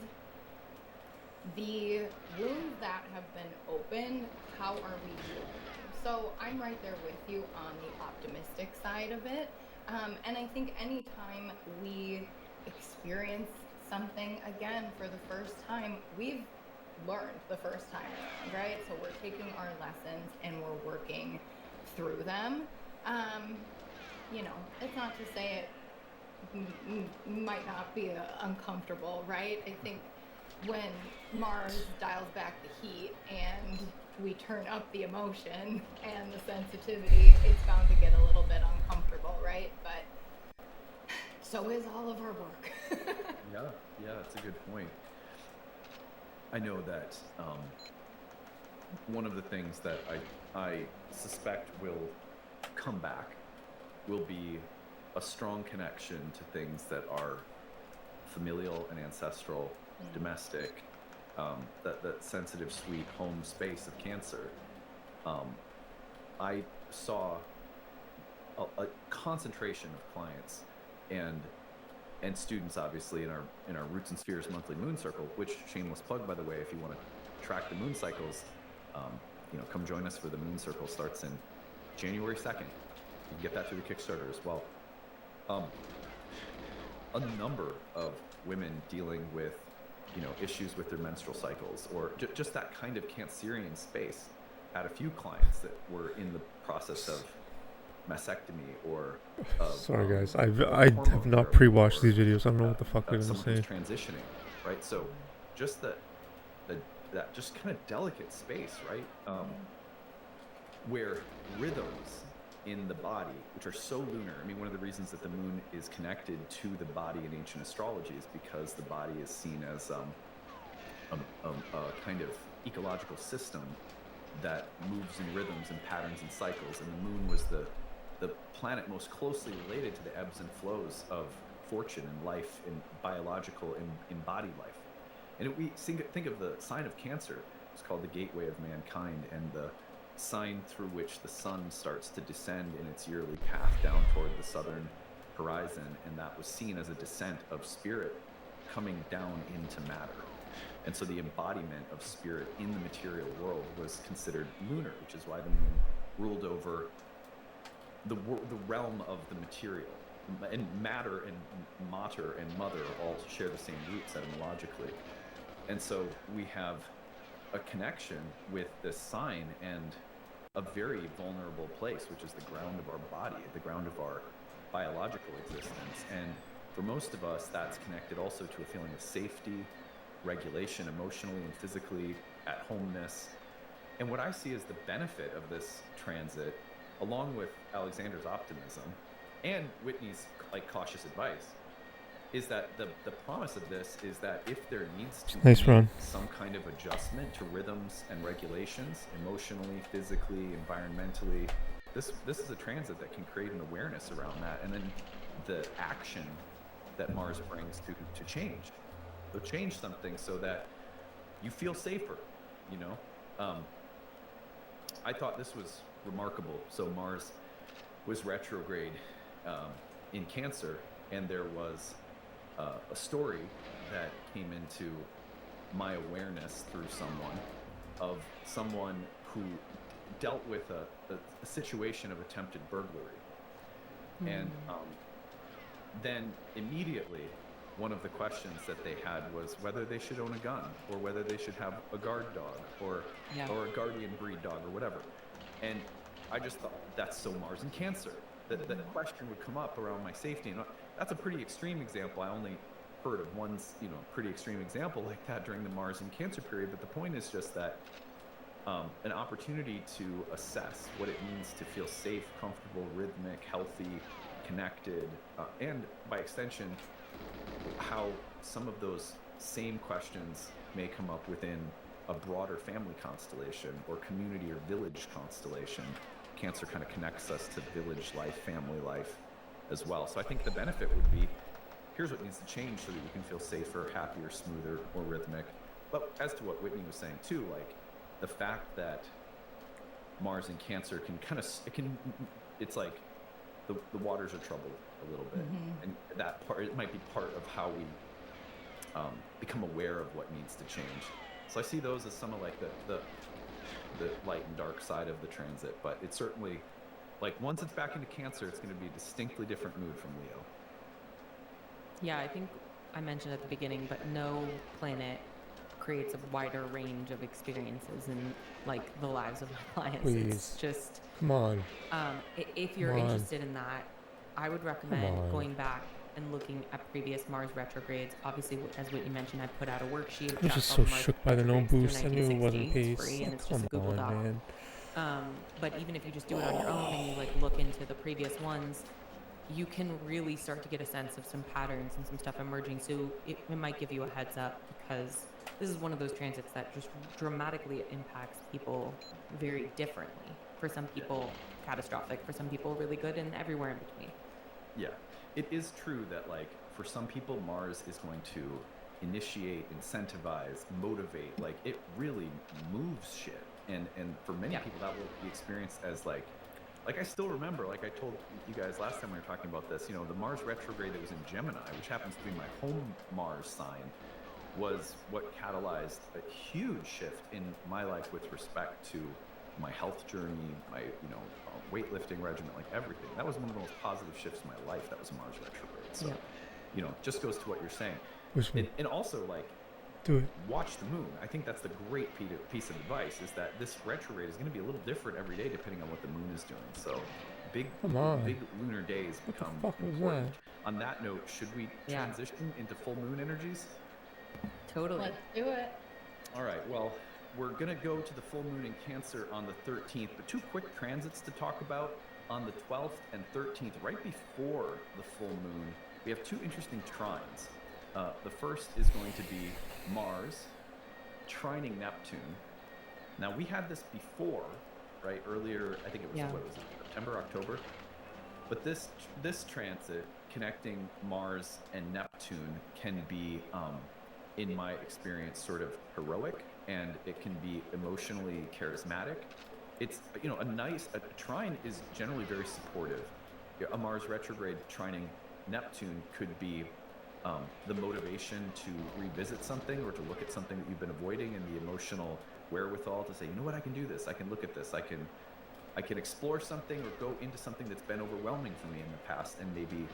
the wounds that have been open. How are we healing them? So I'm right there with you on the optimistic side of it. And I think anytime we experience something again for the first time, we've learned the first time around, right? So we're taking our lessons and we're working through them. It's not to say it might not be uncomfortable, right? I think when Mars dials back the heat and we turn up the emotion and the sensitivity, it's bound to get a little bit uncomfortable, right? But so is all of our work. Yeah, that's a good point. I know that one of the things that I suspect will come back will be a strong connection to things that are familial and ancestral, domestic, that sensitive, sweet home space of Cancer. I saw a concentration of clients and students, obviously, in our Roots and Spheres monthly moon circle, which, shameless plug, by the way, if you want to track the moon cycles, come join us for the moon circle. Starts in January 2nd. You can get that through the Kickstarter as well. A number of women dealing with issues with their menstrual cycles, or just that kind of Cancerian space. Had a few clients that were in the process of mastectomy or sorry guys, I have not pre-watched these videos. I don't know what the fuck they're gonna say. Transitioning, right? So just that just kind of delicate space, right? Where rhythms in the body, which are so lunar. I mean, one of the reasons that the moon is connected to the body in ancient astrology is because the body is seen as a kind of ecological system that moves in rhythms and patterns and cycles, and the moon was the planet most closely related to the ebbs and flows of fortune and life, in biological and body life. And we think of the sign of Cancer. It's called the gateway of mankind, and the sign through which the sun starts to descend in its yearly path down toward the southern horizon, and that was seen as a descent of spirit coming down into matter. And so the embodiment of spirit in the material world was considered lunar, which is why the moon ruled over the realm of the material. And matter and mater and mother all share the same roots etymologically. And so we have a connection with this sign and a very vulnerable place, which is the ground of our body, the ground of our biological existence. And for most of us, that's connected also to a feeling of safety, regulation, emotionally and physically, at homeness. And what I see as the benefit of this transit, along with Alexander's optimism and Whitney's cautious advice, is that the promise of this is that if there needs to be some kind of adjustment to rhythms and regulations, emotionally, physically, environmentally, this is a transit that can create an awareness around that, and then the action that Mars brings to change. So change something so that you feel safer, I thought this was remarkable. So Mars was retrograde in Cancer, and there was a story that came into my awareness through someone who dealt with a situation of attempted burglary. And then immediately one of the questions that they had was whether they should own a gun, or whether they should have a guard dog, or a guardian breed dog, or whatever. And I just thought, that's so Mars and Cancer. That question would come up around my safety, and that's a pretty extreme example. I only heard of one, pretty extreme example like that during the Mars and Cancer period. But the point is just that an opportunity to assess what it means to feel safe, comfortable, rhythmic, healthy, connected, and by extension, how some of those same questions may come up within a broader family constellation or community or village constellation. Cancer kind of connects us to village life, family life as well. So I think the benefit would be here's what needs to change so that you can feel safer, happier, smoother, more rhythmic. But as to what Whitney was saying too, like the fact that Mars in Cancer can kind of, it's like the waters are troubled a little bit, and that part, it might be part of how we become aware of what needs to change. So I see those as some of like the light and dark side of the transit, but it's certainly like once it's back into Cancer, it's going to be a distinctly different mood from Leo. Yeah, I think I mentioned at the beginning, but no planet creates a wider range of experiences in like the lives of our clients. Please. It's just Come on. If you're Come on. interested in that, I would recommend going back and looking at previous Mars retrogrades. Obviously, as Whitney mentioned, I put out a worksheet. I was just so shook by the no boost. I knew it wasn't pace. Free, and it's Come just a Google on, Doc. man. But even if you just do it on your own and you like look into the previous ones, you can really start to get a sense of some patterns and some stuff emerging. So it might give you a heads up, because this is one of those transits that just dramatically impacts people very differently. For some people, catastrophic. For some people, really good, and everywhere in between. Yeah, it is true that like for some people, Mars is going to initiate, incentivize, motivate. Like it really moves shit, and for many people that will be experienced as like I still remember, like I told you guys last time we were talking about this, you know, the Mars retrograde that was in Gemini, which happens to be my home Mars sign, was what catalyzed a huge shift in my life with respect to my health journey, my, you know, weightlifting regimen, like everything. That was one of the most positive shifts in my life. That was Mars retrograde. So, you know, just goes to what you're saying. And also, like, do it. Watch the moon. I think that's the great piece of advice, is that this retrograde is going to be a little different every day depending on what the moon is doing. So big lunar days become important. On that note, should we transition into full moon energies? Totally. Let's do it. All right. Well, we're going to go to the full moon in Cancer on the 13th, but two quick transits to talk about on the 12th and 13th. Right before the full moon, we have two interesting trines. The first is going to be Mars trining Neptune. Now, we had this before, right? Earlier, I think it was, what was it, September, October? But this transit connecting Mars and Neptune can be, in my experience, sort of heroic, and it can be emotionally charismatic. It's, you know, a trine is generally very supportive. A Mars retrograde trining Neptune could be the motivation to revisit something or to look at something that you've been avoiding, and the emotional wherewithal to say, you know what, I can do this. I can look at this. I can explore something or go into something that's been overwhelming for me in the past, and maybe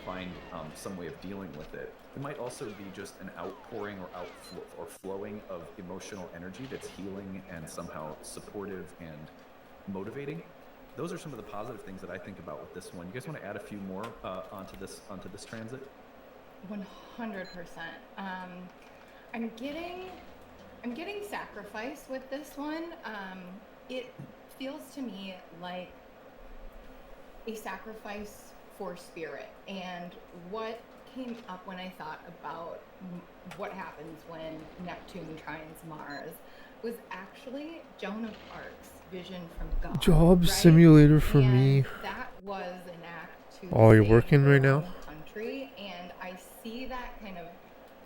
find some way of dealing with it. It might also be just an outpouring or flowing of emotional energy that's healing and somehow supportive and motivating. Those are some of the positive things that I think about with this one. You guys want to add a few more onto this transit? 100%. I'm getting sacrifice with this one. It feels to me like a sacrifice for spirit. And what came up when I thought about what happens when Neptune trines Mars was actually Joan of Arc's vision from God. Job simulator for me. That was an act to you're save working her right now? own country, and I see that kind of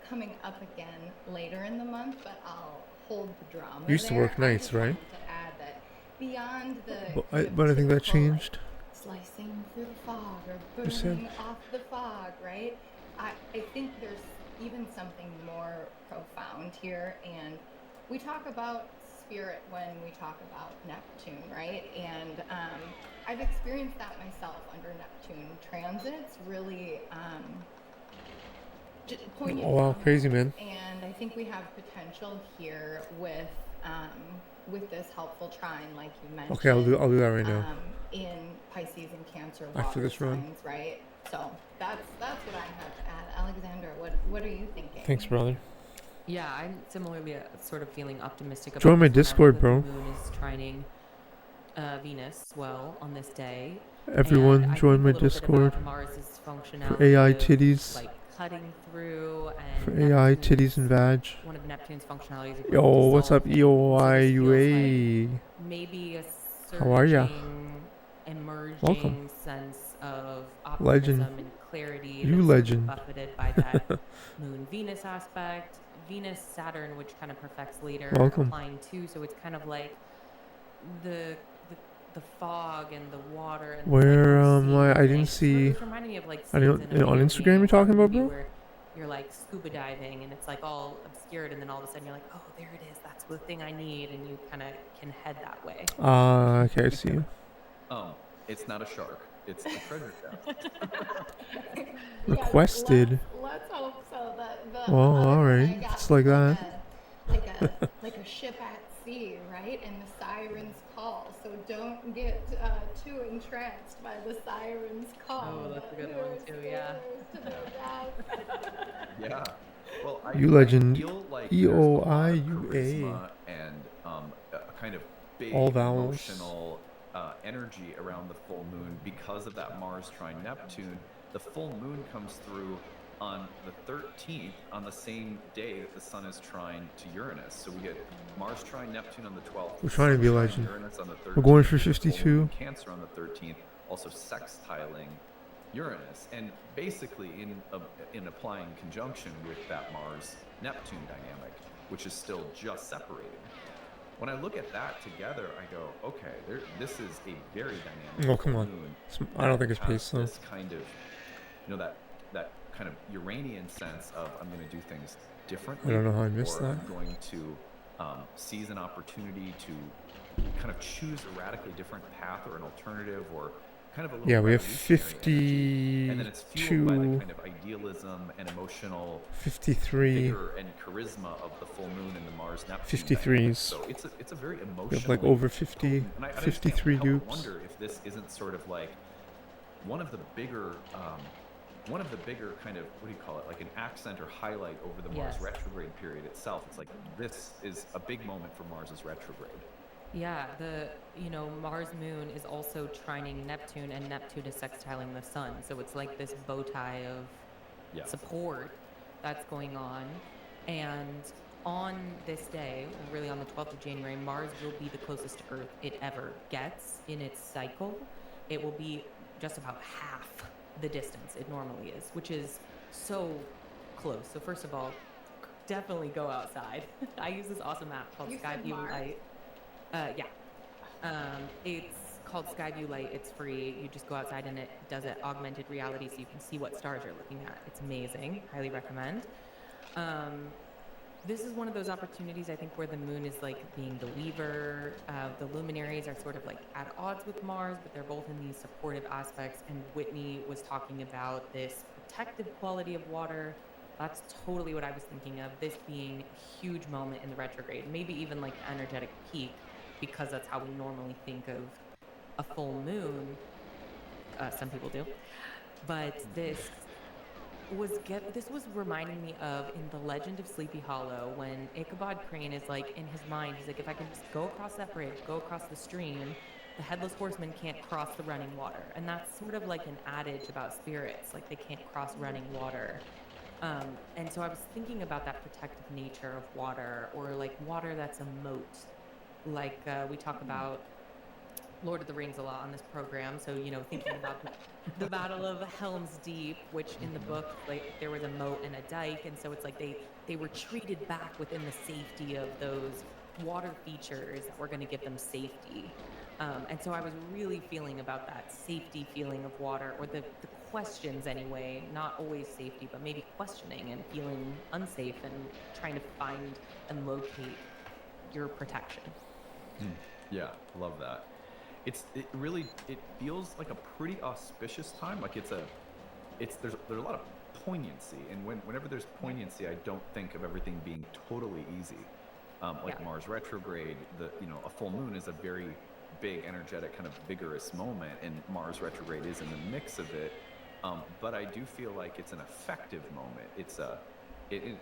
coming up again later in the month, but I'll hold the drama. You used to work nights, right? To add that beyond the But I think that changed. Like, slicing through the fog or burning off the fog, right? I think there's even something more profound here, and we talk about spirit when we talk about Neptune, right? And I've experienced that myself under Neptune transits, really poignant. Oh wow, crazy, man. And I think we have potential here with this helpful trine, like you mentioned. Okay, I'll do that right now. In Pisces and Cancer after this run, signs, right? So that's what I have to add. Alexander, what are you thinking? Thanks, brother. Yeah, I'm similarly sort of feeling optimistic about join my Discord, bro. The moon is trining Venus well on this day. Everyone join my Discord Mars's for AI titties. Like cutting through and for AI titties and vag. One of Neptune's functionalities. Yo, what's up, EOIUA? Maybe a how are ya? emerging Welcome. sense of Legend. optimism and clarity You that's legend. buffeted by that Moon Venus aspect, Venus Saturn, which kind of perfects later, Welcome. applying too. So it's kind of like the the fog and the water and Where like I didn't see. It's reminding me of like I scenes don't in a on video Instagram. game You're or a talking about, movie bro? where you're like scuba diving and it's like all obscured, and then all of a sudden you're like, oh, there it is. That's the thing I need, and you kind of can head that way. Okay, I see you. It's not a shark. It's a treasure chest. Requested. Let's hope so. The Well, other all one right. I got It's like that. like a ship at sea, right? And the sirens call. So don't get too entranced by the sirens call. Oh, that's a good one too. Yeah. Yeah. Well, You legend. feel like EOIUA. charisma and a kind of big All vowels. emotional energy around the full moon because of that Mars trine Neptune. The full moon comes through on the 13th, on the same day that the sun is trine to Uranus. So we get Mars trine Neptune on the 12th. We're trying to be a Sun trine legend. Uranus on the 13th. We're going for full moon 52. in Cancer on the 13th, also sextiling Uranus, and basically in applying conjunction with that Mars Neptune dynamic, which is still just separated. When I look at that together, I go, okay, this is a very dynamic. Oh, come on. moon I don't think it's that has paced though. this kind of, that kind of Uranian sense of I'm going to do things differently. I don't know how I missed or that. I'm going to seize an opportunity to kind of choose a radically different path or an alternative or kind of a little Yeah, we have revolutionary energy. And then it's fueled by the 52, kind of idealism and emotional 53. vigor and charisma of the full moon and the Mars Neptune 53s. dynamic. So it's a very emotional. We have like over 50, and I just can't 53 help but dupes. wonder if this isn't sort of like one of the bigger kind of, what do you call it, like an accent or highlight over the Mars Yes. retrograde period itself. It's like this is a big moment for Mars's retrograde. Yeah, Mars moon is also trining Neptune, and Neptune is sextiling the sun. So it's like this bow tie of support that's going on. And on this day, really on the 12th of January, Mars will be the closest to Earth it ever gets in its cycle. It will be just about half the distance it normally is, which is so close. So first of all, definitely go outside. I use this awesome app called Skyview Light. It's called Skyview Light. It's free. You just go outside and it does it augmented reality, so you can see what stars you're looking at. It's amazing. Highly recommend. This is one of those opportunities, I think, where the moon is like being the weaver. The luminaries are sort of like at odds with Mars, but they're both in these supportive aspects. And Whitney was talking about this protective quality of water. That's totally what I was thinking of, this being a huge moment in the retrograde, maybe even like the energetic peak, because that's how we normally think of a full moon. Some people do. But this was reminding me of in the Legend of Sleepy Hollow, when Ichabod Crane is like, in his mind, he's like, if I can just go across that bridge, go across the stream, the headless horseman can't cross the running water. And that's sort of like an adage about spirits, like they can't cross running water. And so I was thinking about that protective nature of water, or like water that's a moat. Like we talk about Lord of the Rings a lot on this program. So, thinking about the Battle of Helm's Deep, which in the book, like there was a moat and a dike. And so it's like they were treated back within the safety of those water features that were going to give them safety. And so I was really feeling about that safety feeling of water, or the questions anyway, not always safety, but maybe questioning and feeling unsafe and trying to find and locate your protection. Yeah, love that. It feels like a pretty auspicious time. Like there's a lot of poignancy, and whenever there's poignancy, I don't think of everything being totally easy. Mars retrograde, a full moon is a very big, energetic, kind of vigorous moment, and Mars retrograde is in the mix of it. But I do feel like it's an effective moment. It's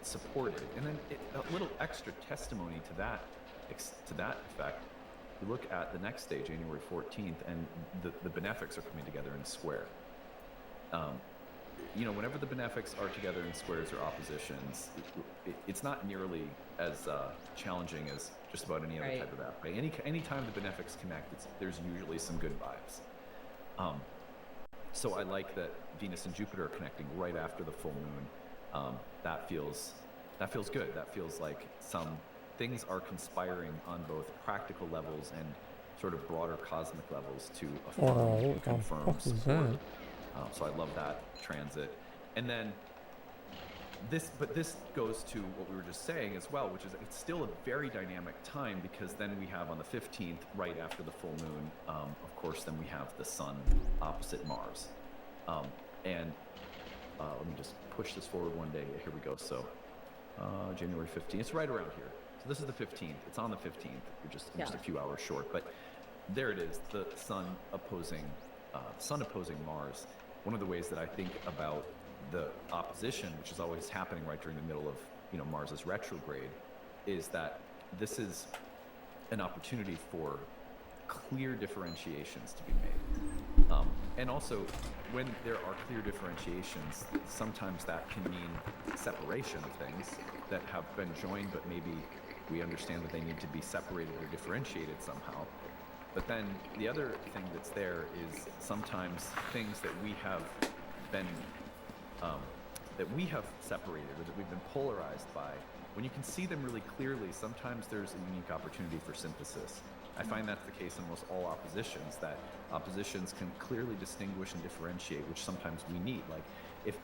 supported, and then a little extra testimony to that effect. You look at the next day, January 14th, and the benefics are coming together in square. Whenever the benefics are together in squares or oppositions, it's not nearly as challenging as just about any other type of app. Right? Any time the benefics connect, there's usually some good vibes. So I like that Venus and Jupiter are connecting right after the full moon. That feels good. That feels like some things are conspiring on both practical levels and sort of broader cosmic levels to affirm and confirm support. So I love that transit. And then this goes to what we were just saying as well, which is it's still a very dynamic time, because then we have on the 15th, right after the full moon, of course, then we have the sun opposite Mars. Let me just push this forward one day. Here we go. So January 15th, it's right around here. So this is the 15th. It's on the 15th. We're just a few hours short, but there it is. The sun opposing Mars. One of the ways that I think about the opposition, which is always happening right during the middle of Mars's retrograde, is that this is an opportunity for clear differentiations to be made. And also, when there are clear differentiations, sometimes that can mean separation of things that have been joined, but maybe we understand that they need to be separated or differentiated somehow. But then the other thing that's there is sometimes things that we have been separated, or that we've been polarized by, when you can see them really clearly, sometimes there's a unique opportunity for synthesis. I find that's the case in almost all oppositions, that oppositions can clearly distinguish and differentiate, which sometimes we need. Like, if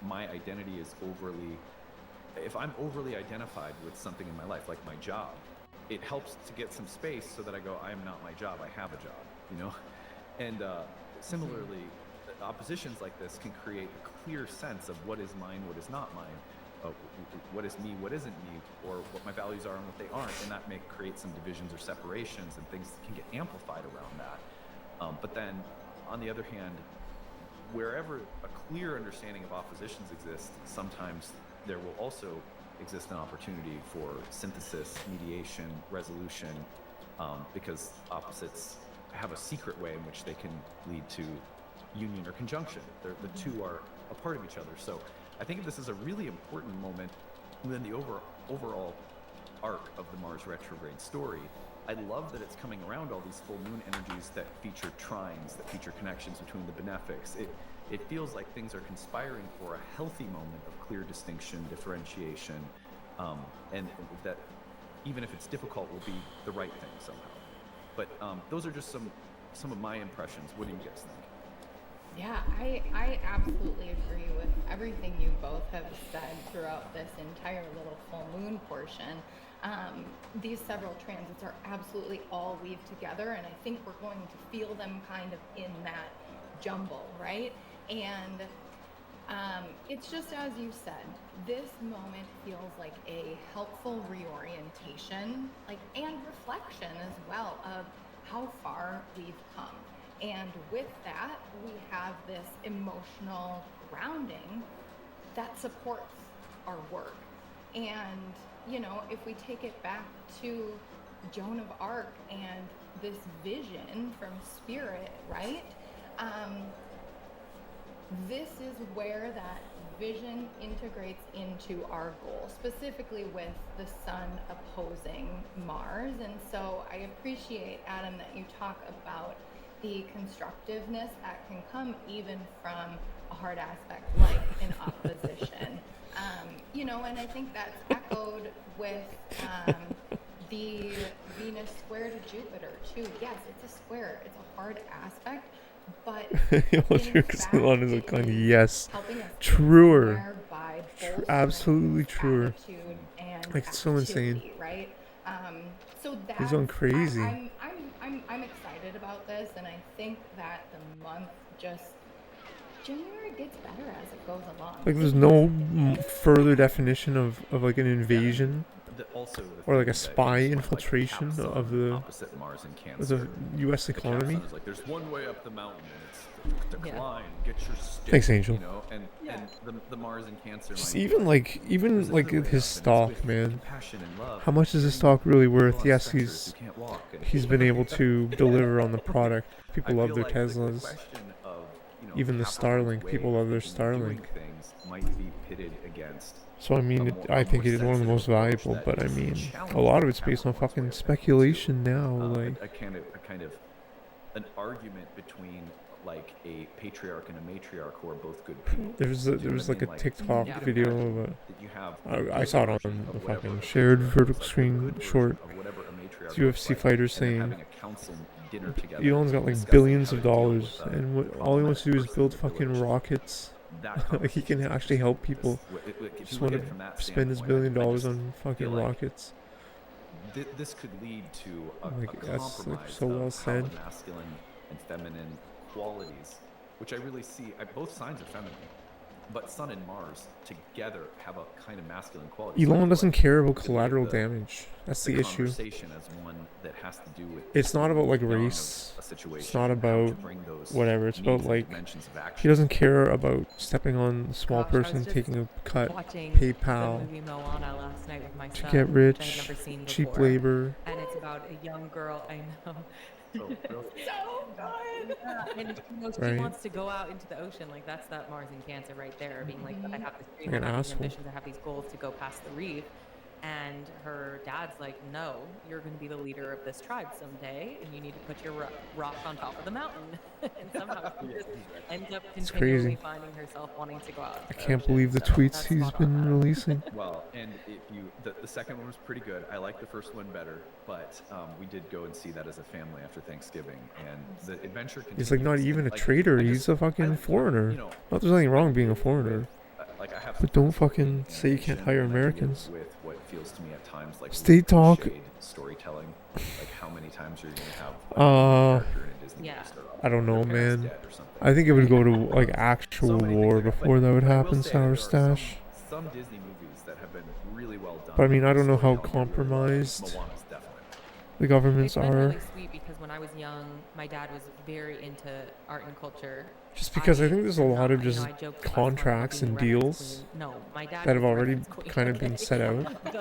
I'm overly identified with something in my life, like my job, it helps to get some space so that I go, I am not my job, I have a job, And similarly, oppositions like this can create a clear sense of what is mine, what is not mine, what is me, what isn't me, or what my values are and what they aren't, and that may create some divisions or separations, and things can get amplified around that. But then, on the other hand, wherever a clear understanding of oppositions exists, sometimes there will also exist an opportunity for synthesis, mediation, resolution, because opposites have a secret way in which they can lead to union or conjunction. The two are a part of each other. So I think this is a really important moment within the overall arc of the Mars retrograde story. I love that it's coming around all these full moon energies that feature trines, that feature connections between the benefics. It feels like things are conspiring for a healthy moment of clear distinction, differentiation, and that even if it's difficult, will be the right thing somehow. But those are just some of my impressions. What do you guys think? Yeah, I absolutely agree with everything you both have said throughout this entire little full moon portion. These several transits are absolutely all weaved together, and I think we're going to feel them kind of in that jumble, right? And it's just as you said, this moment feels like a helpful reorientation, and reflection as well of how far we've come. And with that, we have this emotional grounding that supports our work. And, if we take it back to Joan of Arc and this vision from Spirit, right? This is where that vision integrates into our goal, specifically with the sun opposing Mars. And so I appreciate, Adam, that you talk about the constructiveness that can come even from a hard aspect like an opposition. And I think that's echoed with the Venus square to Jupiter too. Yes, it's a square, it's a hard aspect, but yes, truer, absolutely truer. It's so insane, right? So that's, he's going crazy. I'm excited about this, and I think that the month January gets better as it goes along. There's no further definition of an invasion, or a spy infiltration of the U.S. economy. There's one way up the mountain, and it's decline. Get your stick. Thanks, Angel. And the Mars and Cancer. Just even his stock, man. How much is his stock really worth? Yes, he's been able to deliver on the product. People love their Teslas. Even the Starlink, people love their Starlink. So I think it is one of the most valuable, but a lot of it's based on fucking speculation now. A kind of an argument between like a patriarch and a matriarch who are both good people. There was like a TikTok you could video imagine of that you have I saw it version on of the whatever fucking a shared patriarch vertical looks like, a screen good version short. of whatever a matriarch It's UFC looks like, fighters and then saying having a council dinner together, Elon's got like discussing billions how of to deal dollars, with, and the all he wants to do is problematic build person in the fucking village. rockets. That Like he can conversation is actually help interesting. people. If Just you want look to at it from that spend his standpoint, $1 billion I just on fucking feel like rockets. this could lead to a Like, that's, like, compromise so well of how said. the masculine and feminine qualities, which I really see, both signs are feminine, but Sun and Mars together have a kind of masculine quality. So I Elon feel doesn't like care about we could look at collateral damage. That's the issue. conversation as one that has to do with It's not about like young of race. a situation, It's not and how to about bring those whatever. It's about needs and like dimensions of action. he doesn't care about stepping on the small Gosh, I was person, just taking a cut, watching the PayPal, movie Moana last night with my to son, get which I had rich, never seen cheap before. labor. And it's about a young girl. I know. So, really, So good. Yeah, and she Right. wants to go out into the ocean. Like that's that Mars and Cancer right there, being like, I have this dream, Like I an have these asshole. ambitions, I have these goals to go past the reef. And her dad's like, no, you're going to be the leader of this tribe someday, and you need to put your rock on top of the mountain. And somehow she just ends up It's continually crazy. finding herself wanting to go out. I into can't ocean. believe the So tweets that's he's spot on. been releasing. well, and if you, the second one was pretty good. I like the first one better, but we did go and see that as a family after Thanksgiving, and the adventure continues. He's like not even a And, like, traitor. I He's just- a fucking foreigner. You know, Not there's nothing wrong being a foreigner. like I have But don't fucking say you can't hire Americans. With what feels to me at times like State really talk. cliched storytelling, like how many times you're gonna have character in a Disney Yeah. movie start off I don't know, with their parents man. dead or something. I think it would go to like actual So many war things like before that would but I will happen, say Sour there are Stash. some Disney movies that have been really well done. But I mean, I don't know how Storytelling really well. compromised Moana's definitely. the governments It's been are. really sweet because when I was young, my dad was very into art and culture. Just because I think there's a lot of you know, just I joked last month about contracts being and the reference deals queen. No, my dad that have was the already reference queen, kind of been okay? set out. But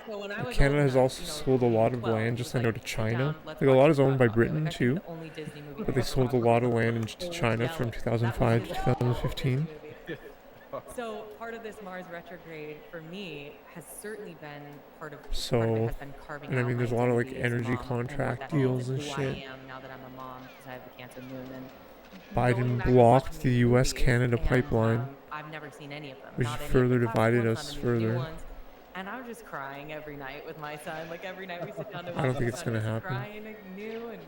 so when I was Canada old has enough, also you know, sold a lot of 12, land, it just was I know, like, to sit China. down, let's Like a watch lot is the owned by Godfather. Britain Like, I think too, the only Disney movie but they that sold a was lot of owned land was to Old China from Yeller. 2005 to That was his 2015. movie. So part of this Mars retrograde for me has certainly been part of it So, has been carving and I out mean, my there's a lot of like identity as a energy mom and what contract that means deals and and who shit. I am now that I'm a mom because I have the Cancer moon and Biden going back and blocked watching the these US-Canada movies, pipeline, and, I've never seen any of them. which not any of further the classic divided ones, us not any of the new further. ones. And I'm just crying every night with my son. Like every night we sit down to I watch don't think this, it's I'm gonna just happen. crying anew and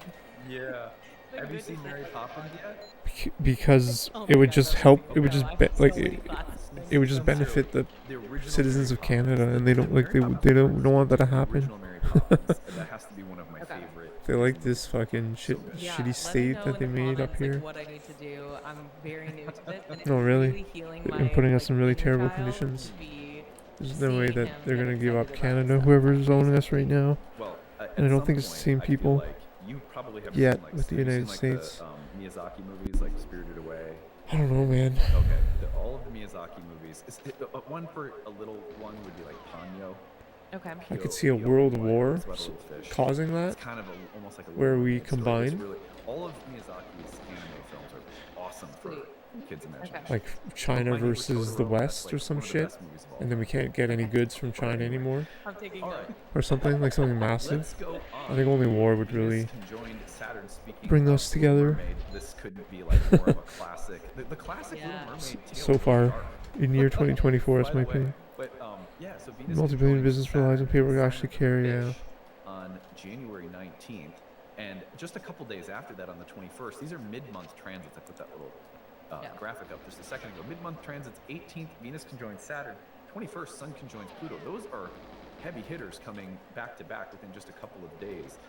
Yeah. like, Have you good seen to Mary see. Poppins yet? Because Oh it my would God, just that help. musical It would girl. just I be, have like so many it, classes. it would just So, benefit the the original citizens Mary of Canada, Poppins, and they don't like Mary they don't Poppins, want that to the happen. original Mary Poppins, that has to be one of my Okay. favorite. They like Disney this fucking shit, So good. Yeah, shitty let me state know that they in the made up comments, here. like, what I need to do. I'm very new to this, and it's No, really. really healing my And putting us like, in really inner terrible child conditions. to be There's no way seeing that him they're get gonna give up excited about Canada, stuff. whoever's owning us right now. Well, And I don't think it's the same people Like you probably have yet seen, like, with the have you United seen, like, States. The, Miyazaki movies like Spirited Away. I don't know, man. Okay, all of the Miyazaki movies. One for a little one would be like Ponyo. Okay. I could see a world war It's about a little fish. causing that. It's kind of almost like a where little we mermaid story. It's combine. really, all of Miyazaki's anime films are awesome for Sweet. kids' imagination. Like China My Neighbor versus the Totoro, West that's, or like, some one of the shit, best movies of all and then we can't get any goods from China anymore, I'm taking All notes. right, or something like something massive. let's go on. I think only war would Venus really conjoined Saturn. Speaking bring of us Little together. Mermaid, this could be like more of a classic. The classic Yeah. Little Mermaid tale So of far, dark. in year 2024, By that's the my way. opinion. But yeah, so Venus Multi-billion conjoined business relies on Saturn paper and to actually Saturn carry, yeah. Fish on January 19th, and just a couple days after that, on the 21st. These are mid-month transits. I put that little Yeah. graphic up just a second ago. Mid-month transits: 18th, Venus conjoins Saturn. 21st, Sun conjoins Pluto. Those are heavy hitters coming back to back within just a couple of days.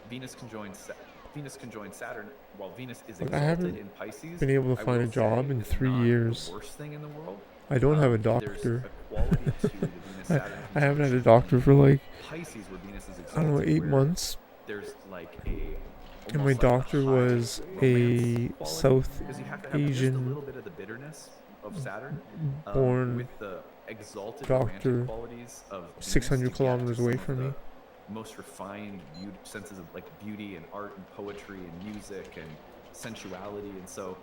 Venus conjoins Saturn, while Venus is Look, I exalted haven't in Pisces. been able to I find will a job say in it's 3 not years. The worst thing in the world. I don't have a There's doctor. a quality to the Venus-Saturn I haven't had a conjunction doctor for like, Pisces, where Venus is I don't know, exalted, 8 where months. There's like a And my almost like doctor high was a romance quality, South because you have to have just a Asian little bit of the bitterness of Saturn, born with the exalted doctor romantic qualities of Venus 600 to get kilometers to away some of from me. the most refined senses of like beauty and art and poetry and music and sensuality. And so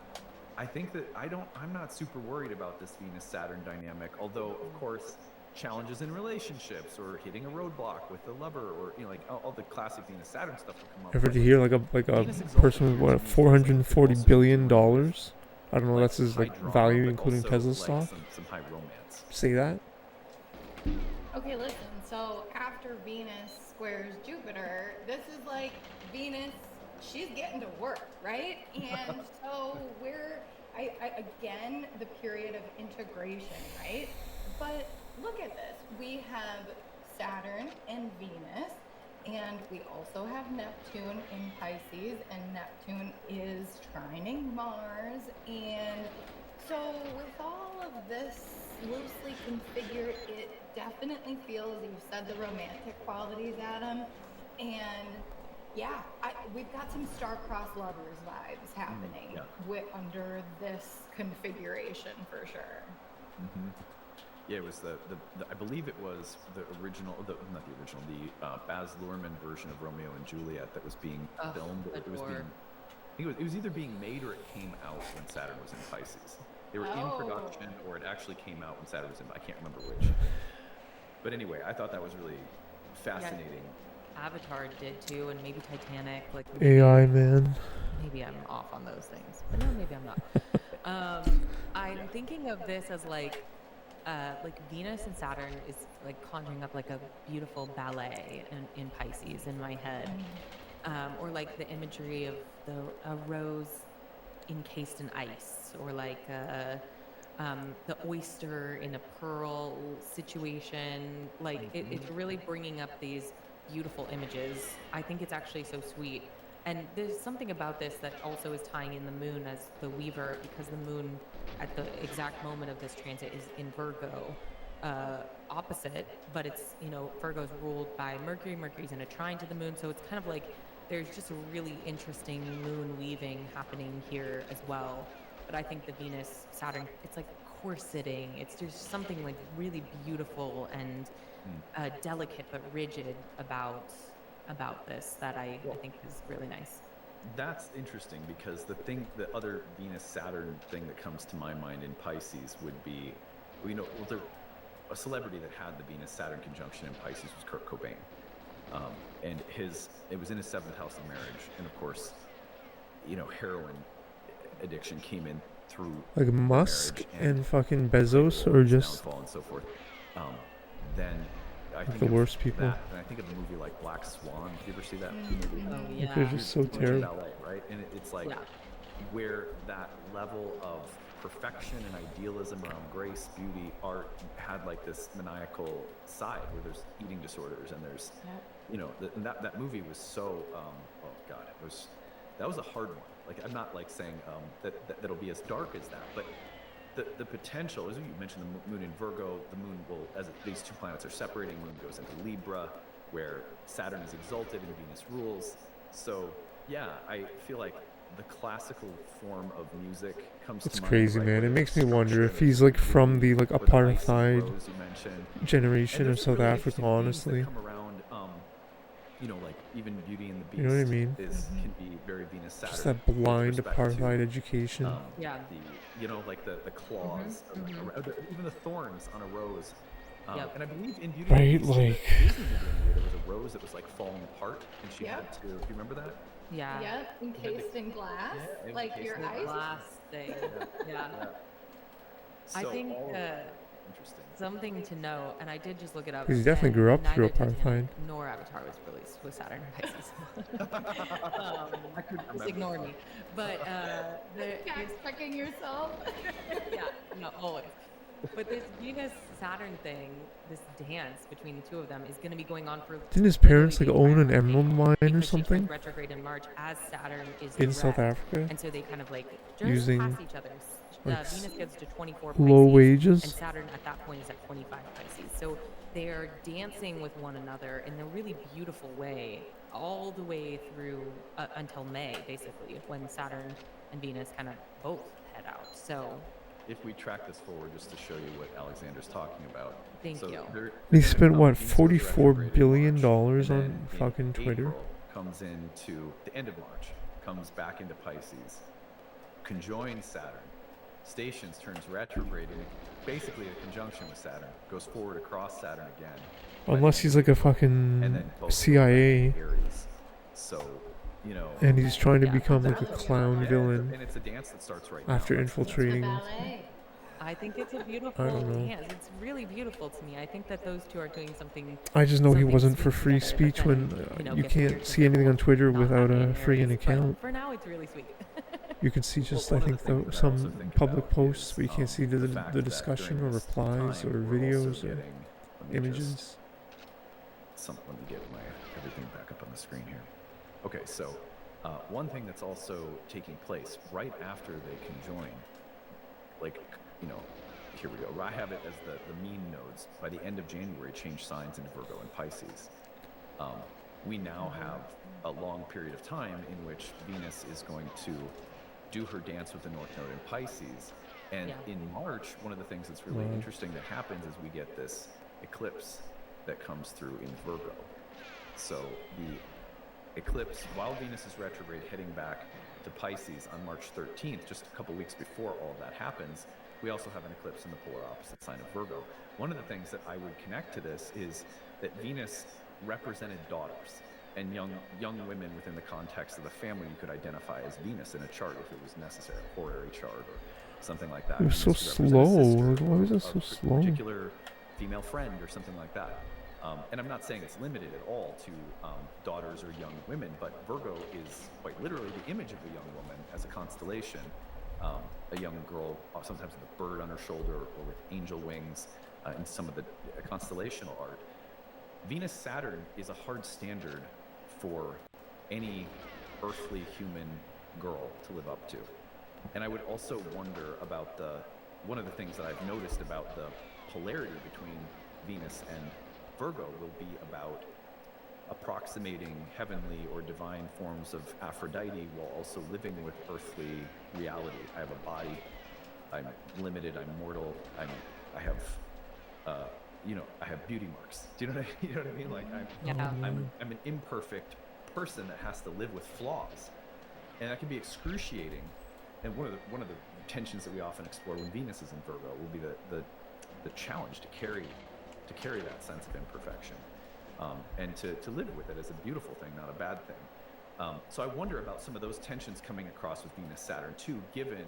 I think that I'm not super worried about this Venus Saturn dynamic, although of course challenges in relationships or hitting a roadblock with a lover, or like all the classic Venus Saturn stuff will come up. Ever but, to hear like a Venus exalted person with here what, to me feels like it could $440 also billion bring dollars? I don't know. That's his high like drama, value, but including also, Tesla like, stock. some high romance. Say that. Okay, listen. So after Venus squares Jupiter, this is like Venus. She's getting to work, right? And so again, the period of integration, right? But look at this. We have Saturn and Venus, and we also have Neptune in Pisces, and Neptune is trining Mars. And so with all of this loosely configured, it definitely feels, you said the romantic qualities, Adam, and yeah, we've got some star-crossed lovers vibes happening under this configuration for sure. Mm-hmm. Yeah, it was the I believe it was the original, not the original, the Baz Luhrmann version of Romeo and Juliet that was being filmed. It was being, I think it was either being made or it came out when Saturn was in Pisces. They were in production, or it actually came out when Saturn was in. I can't remember which. But anyway, I thought that was really fascinating. Yeah, Avatar did too, and maybe Titanic. Like AI, man. Maybe I'm off on those things, but no, maybe I'm not. I'm thinking of this as like Venus and Saturn is like conjuring up like a beautiful ballet in Pisces in my head, or like the imagery of a rose encased in ice, or like the oyster in a pearl situation. Like it's really bringing up these beautiful images. I think it's actually so sweet. And there's something about this that also is tying in the moon as the weaver, because the moon at the exact moment of this transit is in Virgo, opposite, but it's, Virgo's ruled by Mercury. Mercury's in a trine to the moon. So it's kind of like there's just a really interesting moon weaving happening here as well. But I think the Venus Saturn, it's like corseting. There's something like really beautiful and delicate but rigid about this that I think is really nice. That's interesting, because the other Venus Saturn thing that comes to my mind in Pisces would be, a celebrity that had the Venus Saturn conjunction in Pisces was Kurt Cobain, and it was in his 7th house of marriage, and of course, heroin addiction came in through like Musk and fucking Bezos, or just downfall and so forth. Then I think the worst people. That, and I think of a movie like Black Swan. Did you ever see that movie? Oh yeah. They're just so terrible. Ballet, right? And it's like where that level of perfection and idealism around grace, beauty, art had like this maniacal side where there's eating disorders, and there's, and that movie was so, that was a hard one. Like, I'm not like saying that'll be as dark as that, but the potential, as you mentioned, the moon in Virgo, the moon will, these two planets are separating, moon goes into Libra, where Saturn is exalted and Venus rules. So yeah, I feel like the classical form of music comes it's to crazy, mind, man. It makes me wonder if he's like from the like apartheid generation of South Africa, honestly. Like even Beauty and the Beast, You know what I mean? Can be very Venus Saturn. Just that blind apartheid education. Like the claws, even the thorns on a rose. And I believe in Beauty right, and the Beast, like there was a rose that was like falling apart, and she had to. Do you remember that? Yeah. Yep, encased in glass, like your eyes. Glass thing. Yeah. So I think interesting. Something to know, and I did just look it up. Because he definitely grew up through neither apartheid. Titanic nor Avatar was released with Saturn and Pisces. Just ignore me. But Checking yourself. yeah, no, always. But this Venus-Saturn thing, this dance between the two of them, is going to be going on for. Didn't his parents like own an emerald mine or something? Retrograde in March as Saturn is in direct, South Africa, and so they kind of like just using pass each other. like Venus gets to 24 low Pisces, wages. and Saturn at that point is at 25 Pisces. So they are dancing with one another in a really beautiful way, all the way through until May, basically, when Saturn and Venus kind of both head out. So if we track this forward, just to show you what Alexander's talking about. Thank you. They spent what, $44 billion on fucking Twitter? April comes into the end of March, comes back into Pisces, conjoins Saturn, stations turns retrograde in basically a conjunction with Saturn, goes forward across Saturn again. Unless he's like a and fucking then both CIA, Aries. So, you know, and he's trying to Yeah, become that's like a really clown yeah, villain and it's a dance that starts right after now. It's a infiltrating. ballet. I think it's a I beautiful don't know. dance. It's really beautiful to me. I think that those two are doing something I just know he something wasn't for sweet free together, but speech then, when you know, you gets weird can't 'cause see they're anything on both Twitter not without happy a in friggin' Aries, but account. for now, it's really sweet. You can see just, I Well, one of think, the things that I also some think public about posts, is, but you can't see the fact the that discussion during or this replies time, or we're also videos or getting, let me images. just, let me get my everything back up on the screen here. Okay, so one thing that's also taking place right after they conjoin, like, you know, here we go. I have it as the mean nodes by the end of January change signs into Virgo and Pisces. We now have a long period of time in which Venus is going to do her dance with the North Node in Pisces. And Yeah. in March, one of the things that's really interesting that happens is we get this eclipse that comes through in Virgo. So the eclipse, while Venus is retrograde heading back to Pisces on March 13th, just a couple weeks before all that happens, we also have an eclipse in the polar opposite sign of Virgo. One of the things that I would connect to this is that Venus represented daughters and young women within the context of the family. You could identify as Venus in a chart if it was necessary, a horary chart or something like that. It was so Venus could represent a slow. sister Like, why was or it so a slow? particular female friend or something like that. And I'm not saying it's limited at all to daughters or young women, but Virgo is quite literally the image of a young woman as a constellation. A young girl, sometimes with a bird on her shoulder or with angel wings in some of the constellational art. Venus-Saturn is a hard standard for any earthly human girl to live up to. And I would also wonder about one of the things that I've noticed about the polarity between Venus and Virgo will be about approximating heavenly or divine forms of Aphrodite while also living with earthly reality. I have a body, I'm limited, I'm mortal, I have I have beauty marks. Do you know what I mean? Like I'm an imperfect person that has to live with flaws, and that can be excruciating. And one of the tensions that we often explore when Venus is in Virgo will be the challenge to carry that sense of imperfection, and to live with it as a beautiful thing, not a bad thing. So I wonder about some of those tensions coming across with Venus-Saturn too, given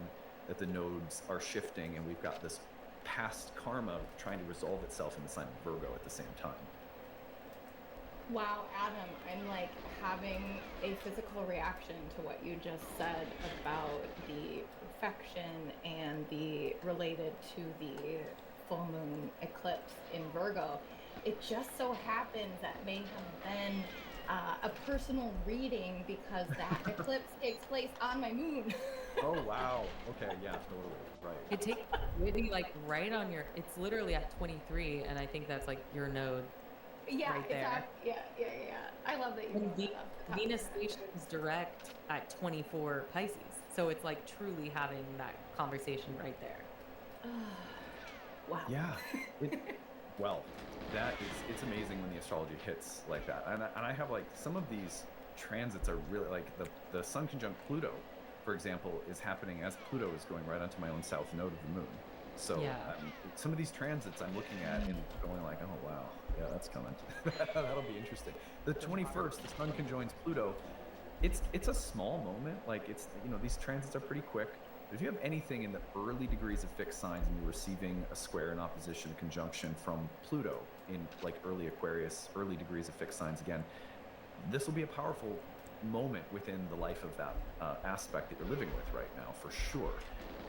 that the nodes are shifting and we've got this past karma trying to resolve itself in the sign of Virgo at the same time. Wow, Adam, I'm like having a physical reaction to what you just said about the perfection and the related to the full moon eclipse in Virgo. It just so happens that may have been a personal reading because that eclipse takes place on my moon. Oh wow. Okay, yeah, totally. Right. It takes really like right on your. It's literally at 23, and I think that's like your node. Yeah, right there. yeah. I love that you And brought that up. Venus stations direct at 24 Pisces, so it's like truly having that conversation right there. Wow. Yeah. Well, it's amazing when the astrology hits like that. And I have like some of these transits are really like the Sun conjunct Pluto, for example, is happening as Pluto is going right onto my own south node of the moon. So some of these transits I'm looking at and going like, oh wow, yeah, that's coming. That'll be interesting. The 21st, the Sun conjoins Pluto. It's a small moment. Like it's, these transits are pretty quick. If you have anything in the early degrees of fixed signs and you're receiving a square, an opposition, a conjunction from Pluto in like early Aquarius, early degrees of fixed signs again, this will be a powerful moment within the life of that aspect that you're living with right now, for sure.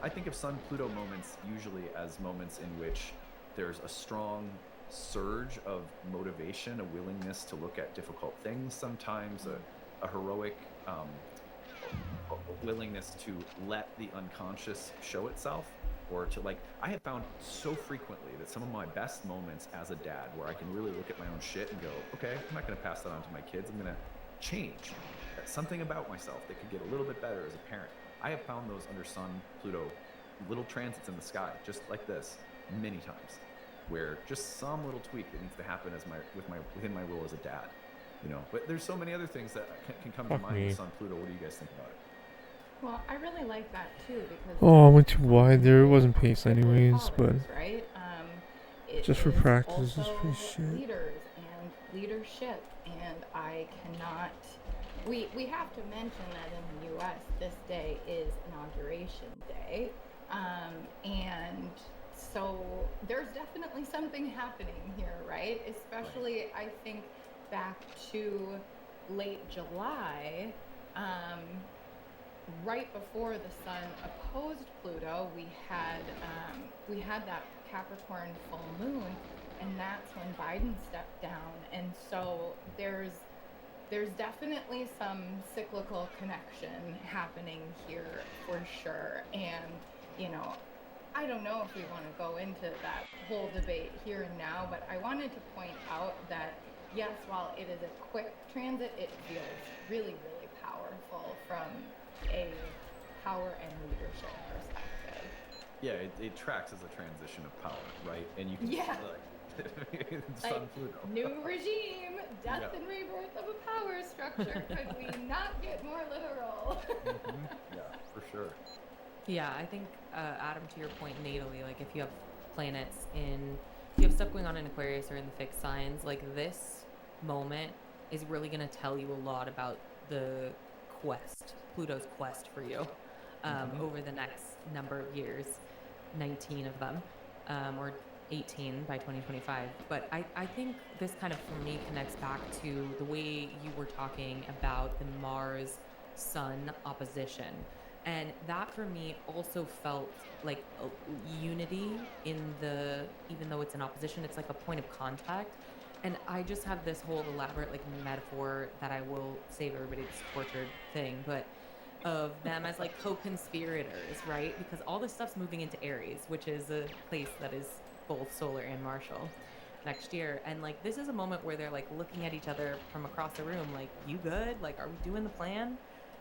I think of Sun-Pluto moments usually as moments in which there's a strong surge of motivation, a willingness to look at difficult things, sometimes a heroic willingness to let the unconscious show itself, or to I have found so frequently that some of my best moments as a dad where I can really look at my own shit and go, okay, I'm not going to pass that on to my kids, I'm going to change something about myself that could get a little bit better as a parent. I have found those under Sun, Pluto, little transits in the sky, just like this, many times, where just some little tweak that needs to happen within my role as a dad. But there's so many other things that can come to mind with Sun, Pluto. What do you guys think about it? Well, I really like that too because Oh, I went it's too wide there. It really wasn't pace effectively anyways, but powers, right? It just for is practice, it's pretty also shit. leaders and leadership, and I cannot. We have to mention that in the U.S. this day is Inauguration Day, and so there's definitely something happening here, right? Especially, I think back to late July. Um, right before the sun opposed Pluto, we had that Capricorn full moon, and that's when Biden stepped down. And so there's definitely some cyclical connection happening here for sure. And you know, I don't know if we want to go into that whole debate here and now, but I wanted to point out that yes, while it is a quick transit, it feels really, really powerful from a power and leadership perspective. Yeah, it tracks as a transition of power, right? And you can Yeah. Sun Like, Pluto. new regime, death Yeah. and rebirth of a power structure. Could we not get more literal? Yeah, for sure. Yeah, I think Adam, to your point, natally, like if you have planets in, if you have stuff going on in Aquarius or in the fixed signs, like this moment is really going to tell you a lot about the quest, Pluto's quest for you, over the next number of years, 19 of them, or 18 by 2025. But I think this kind of, for me, connects back to the way you were talking about the Mars Sun opposition. And that for me also felt like a unity in the, even though it's an opposition, it's like a point of contact. And I just have this whole elaborate like metaphor that I will save everybody this tortured thing, but of them as like co-conspirators, right? Because all this stuff's moving into Aries, which is a place that is both solar and martial next year. And like this is a moment where they're like looking at each other from across the room, like, you good? Like, are we doing the plan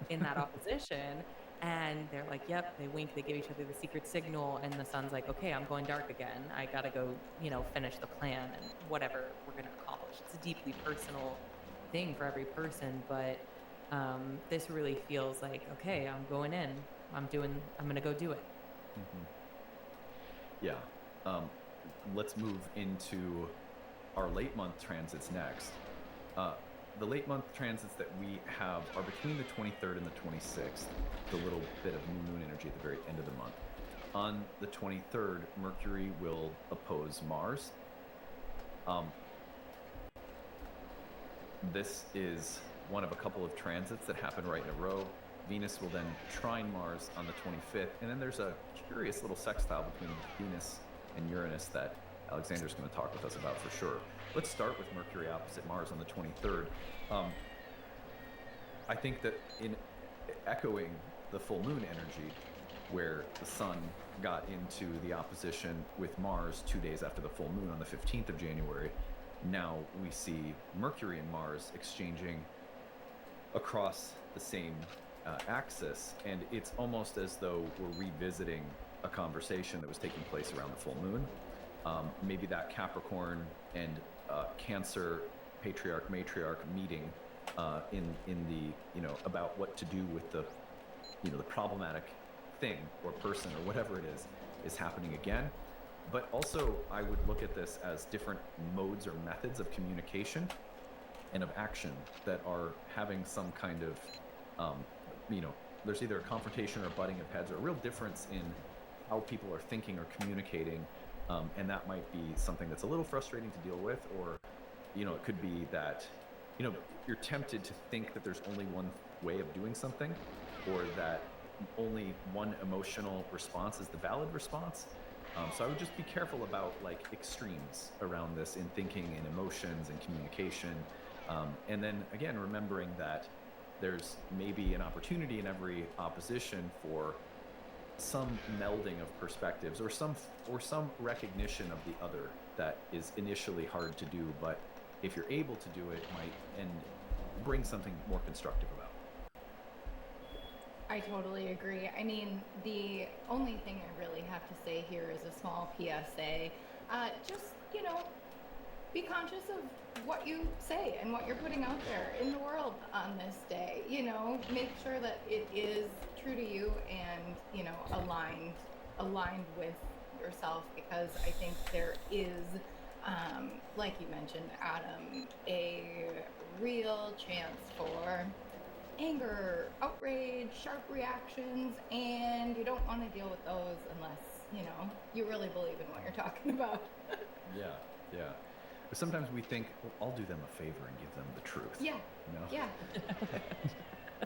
in that opposition? And they're like, yep, they wink, they give each other the secret signal, and the sun's like, okay, I'm going dark again. I gotta go, finish the plan and whatever we're gonna accomplish. It's a deeply personal thing for every person, but this really feels like, okay, I'm going in. I'm gonna go do it. Yeah. Let's move into our late month transits next. The late month transits that we have are between the 23rd and the 26th, the little bit of new moon energy at the very end of the month. On the 23rd, Mercury will oppose Mars. This is one of a couple of transits that happen right in a row. Venus will then trine Mars on the 25th, and then there's a curious little sextile between Venus and Uranus that Alexander's going to talk with us about for sure. Let's start with Mercury opposite Mars on the 23rd. I think that in echoing the full moon energy, where the sun got into the opposition with Mars 2 days after the full moon on the 15th of January, now we see Mercury and Mars exchanging across the same axis, and it's almost as though we're revisiting a conversation that was taking place around the full moon. Maybe that Capricorn and Cancer patriarch matriarch meeting in the about what to do with the the problematic thing or person or whatever it is happening again. But also I would look at this as different modes or methods of communication and of action that are having some kind of there's either a confrontation or a butting of heads or a real difference in how people are thinking or communicating, and that might be something that's a little frustrating to deal with, or it could be that you're tempted to think that there's only one way of doing something, or that only one emotional response is the valid response. So I would just be careful about like extremes around this in thinking and emotions and communication, and then again remembering that there's maybe an opportunity in every opposition for some melding of perspectives or some recognition of the other that is initially hard to do, but if you're able to do it might bring something more constructive about. I totally agree. I mean, the only thing I really have to say here is a small PSA. Just, be conscious of what you say and what you're putting out there in the world on this day. make sure that it is true to you and, aligned with yourself, because I think there is, like you mentioned, Adam, a real chance for anger, outrage, sharp reactions, and you don't want to deal with those unless, you really believe in what you're talking about. Yeah, yeah. But sometimes we think, well, I'll do them a favor and give them the truth. Yeah. Yeah.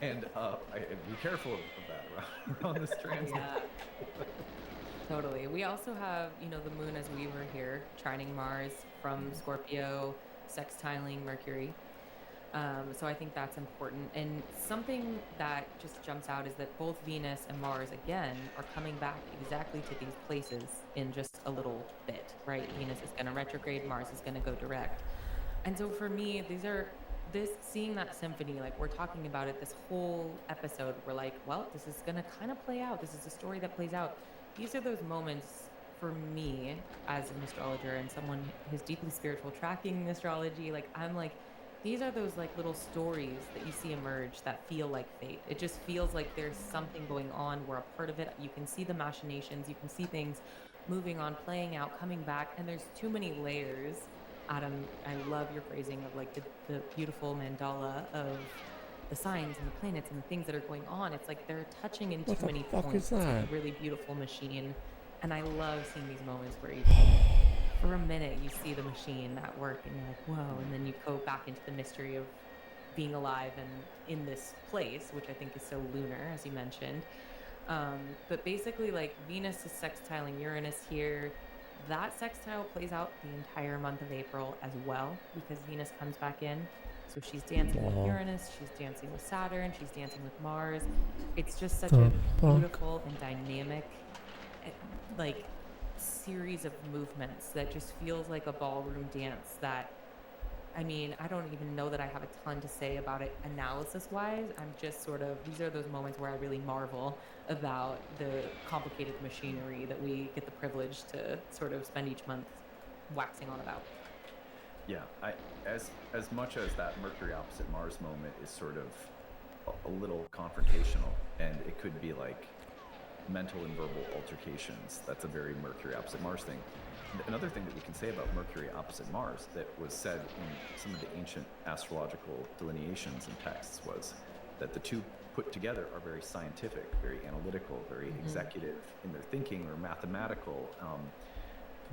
And be careful of that around this transit. Yeah. Totally. We also have, the moon as we were here, trining Mars from Scorpio, sextiling Mercury. So I think that's important. And something that just jumps out is that both Venus and Mars, again, are coming back exactly to these places in just a little bit, right? Venus is going to retrograde, Mars is going to go direct. And so for me, seeing that symphony, like we're talking about it, this whole episode, we're like, well, this is going to kind of play out. This is a story that plays out. These are those moments for me as an astrologer and someone who's deeply spiritual, tracking astrology. Like, I'm like, these are those like little stories that you see emerge that feel like fate. It just feels like there's something going on. We're a part of it. You can see the machinations. You can see things moving on, playing out, coming back. And there's too many layers. Adam, I love your phrasing of like the beautiful mandala of the signs and the planets and the things that are going on. It's like they're touching in too many points. It's like a really beautiful machine. And I love seeing these moments where you for a minute you see the machine at work and you're like, whoa, and then you go back into the mystery of being alive and in this place, which I think is so lunar, as you mentioned. But basically, like, Venus is sextiling Uranus here. That sextile plays out the entire month of April as well, because Venus comes back in. So she's dancing with Uranus, she's dancing with Saturn, she's dancing with Mars. It's just such a beautiful and dynamic, like, series of movements that just feels like a ballroom dance that, I mean, I don't even know that I have a ton to say about it analysis-wise. I'm just sort of, these are those moments where I really marvel about the complicated machinery that we get the privilege to sort of spend each month waxing on about. Yeah, as much as that Mercury opposite Mars moment is sort of a little confrontational, and it could be like mental and verbal altercations. That's a very Mercury opposite Mars thing. Another thing that we can say about Mercury opposite Mars that was said in some of the ancient astrological delineations and texts was that the two put together are very scientific, very analytical, very executive in their thinking, or mathematical.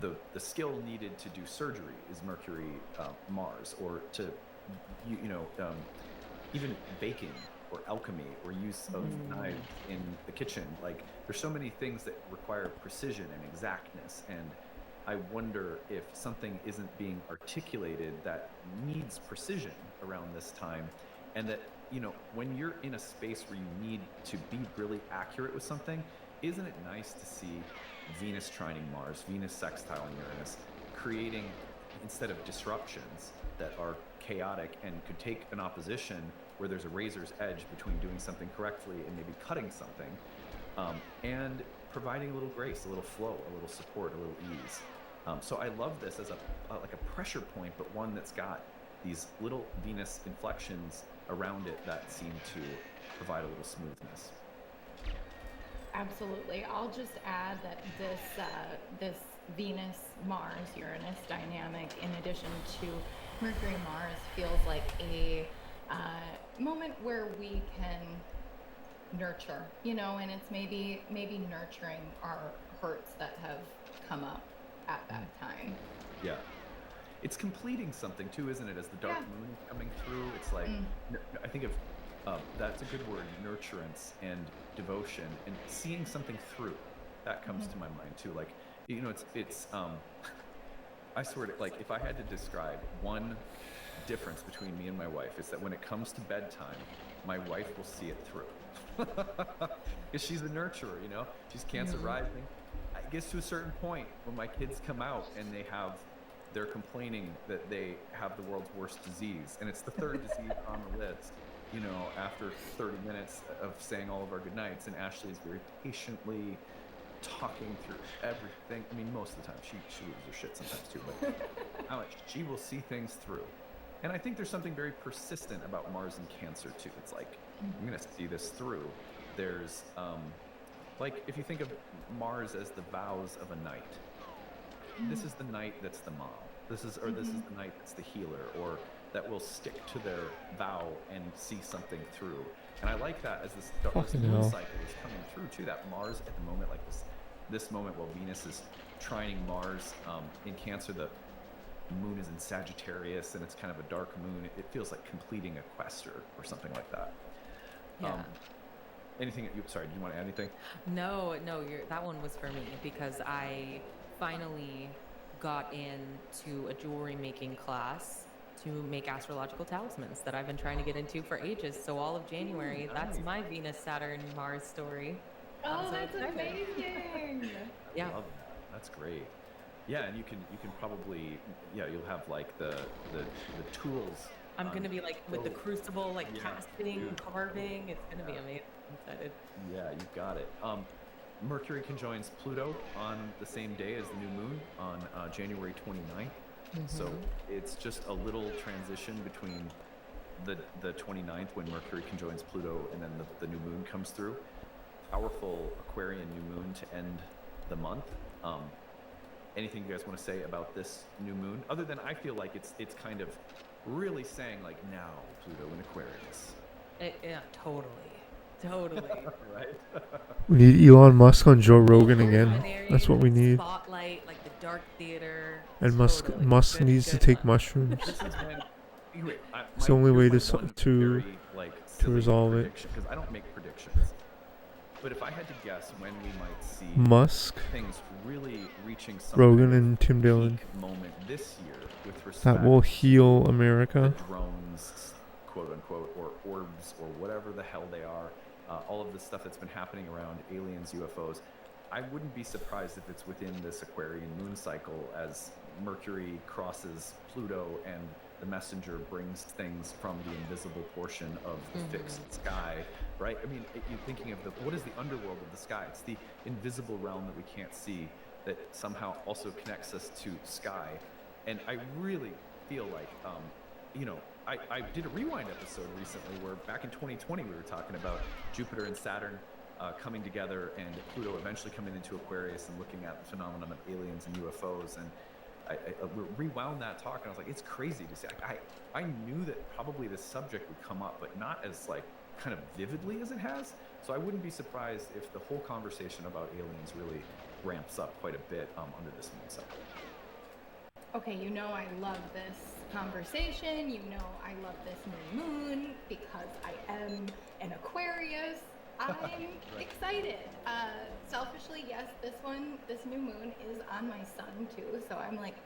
The skill needed to do surgery is Mercury Mars, or to even baking or alchemy or use of knives in the kitchen. Like, there's so many things that require precision and exactness, and I wonder if something isn't being articulated that needs precision around this time, and that, when you're in a space where you need to be really accurate with something, isn't it nice to see Venus trining Mars, Venus sextiling Uranus, creating, instead of disruptions that are chaotic and could take an opposition where there's a razor's edge between doing something correctly and maybe cutting something, and providing a little grace, a little flow, a little support, a little ease. So I love this as like a pressure point, but one that's got these little Venus inflections around it that seem to provide a little smoothness. Absolutely. I'll just add that this Venus-Mars-Uranus dynamic, in addition to Mercury-Mars, feels like a moment where we can nurture, and it's maybe nurturing our hurts that have come up at that time. Yeah. It's completing something too, isn't it? As the dark moon is coming through, it's like, I think of, that's a good word, nurturance and devotion, and seeing something through. That comes to my mind too. Like, it's I sort of, like, if I had to describe one difference between me and my wife, is that when it comes to bedtime, my wife will see it through. Because she's a nurturer, she's Cancer rising. It gets to a certain point when my kids come out and they're complaining that they have the world's worst disease, and it's the third disease on the list, after 30 minutes of saying all of our goodnights, and Ashley is very patiently talking through everything. I mean, most of the time she loses her shit sometimes too, but she will see things through. And I think there's something very persistent about Mars in Cancer too. It's like, I'm going to see this through. There's, like, if you think of Mars as the vows of a knight, this is the knight that's the mom. This is the knight that's the healer, or that will stick to their vow and see something through. And I like that as this moon cycle is coming through too. That Mars at the moment, like this moment while Venus is trining Mars in Cancer, the moon is in Sagittarius and it's kind of a dark moon. It feels like completing a quest or something like that. Yeah. Anything? Sorry, do you want to add anything? No, that one was for me because I finally got into a jewelry making class to make astrological talismans that I've been trying to get into for ages. So all of January, that's my Venus, Saturn, Mars story. Oh, that's amazing. Yeah. I love that. That's great. Yeah, and you can probably, you'll have like the tools. I'm gonna be like with the crucible, like casting, carving. It's gonna be amazing. I'm excited. Yeah, you got it. Mercury conjoins Pluto on the same day as the new moon on January 29th. So it's just a little transition between the 29th when Mercury conjoins Pluto and then the new moon comes through. Powerful Aquarian new moon to end the month. Anything you guys want to say about this new moon? Other than I feel like it's kind of really saying like now Pluto in Aquarius. Yeah, totally. Right? We need Elon Musk on Joe Rogan again. That's what we need. Spotlight, like the dark theater. And Musk needs to take mushrooms. This is when, it's the only way to resolve it. Because I don't make predictions. But if I had to guess when we might see Musk, things really reaching some Rogan, and Tim Dillon moment this year with respect that will heal America. to drones, quote unquote, or orbs, or whatever the hell they are, all of the stuff that's been happening around aliens, UFOs, I wouldn't be surprised if it's within this Aquarian moon cycle as Mercury crosses Pluto and the messenger brings things from the invisible portion of the fixed sky, right? I mean, you're thinking of what is the underworld of the sky? It's the invisible realm that we can't see that somehow also connects us to sky. And I really feel like, I did a rewind episode recently where back in 2020 we were talking about Jupiter and Saturn coming together and Pluto eventually coming into Aquarius and looking at the phenomenon of aliens and UFOs. And I rewound that talk and I was like, it's crazy to see. I knew that probably this subject would come up, but not as like kind of vividly as it has. So I wouldn't be surprised if the whole conversation about aliens really ramps up quite a bit under this moon cycle. Okay, I love this conversation. I love this new moon because I am an Aquarius. I'm excited. Selfishly, yes, this new moon is on my sun too. So I'm like,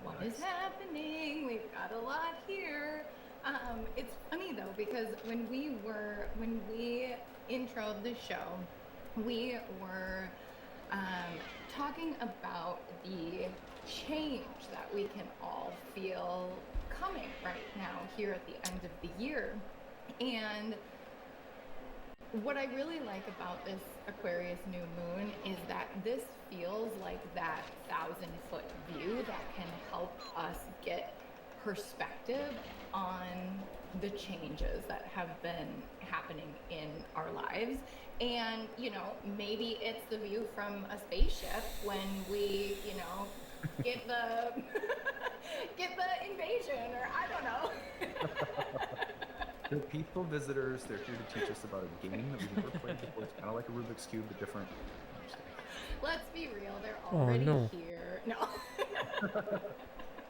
what is happening? We've got a lot here. It's funny though, because when we introed the show, we were talking about the change that we can all feel coming right now here at the end of the year. And what I really like about this Aquarius new moon is that this feels like that 1,000-foot view that can help us get perspective on the changes that have been happening in our lives. And, maybe it's the view from a spaceship when we, get the invasion, or I don't know. They're peaceful visitors. They're here to teach us about a game that we've never played before. It's kind of like a Rubik's Cube, but different. Let's be real. They're already here. No.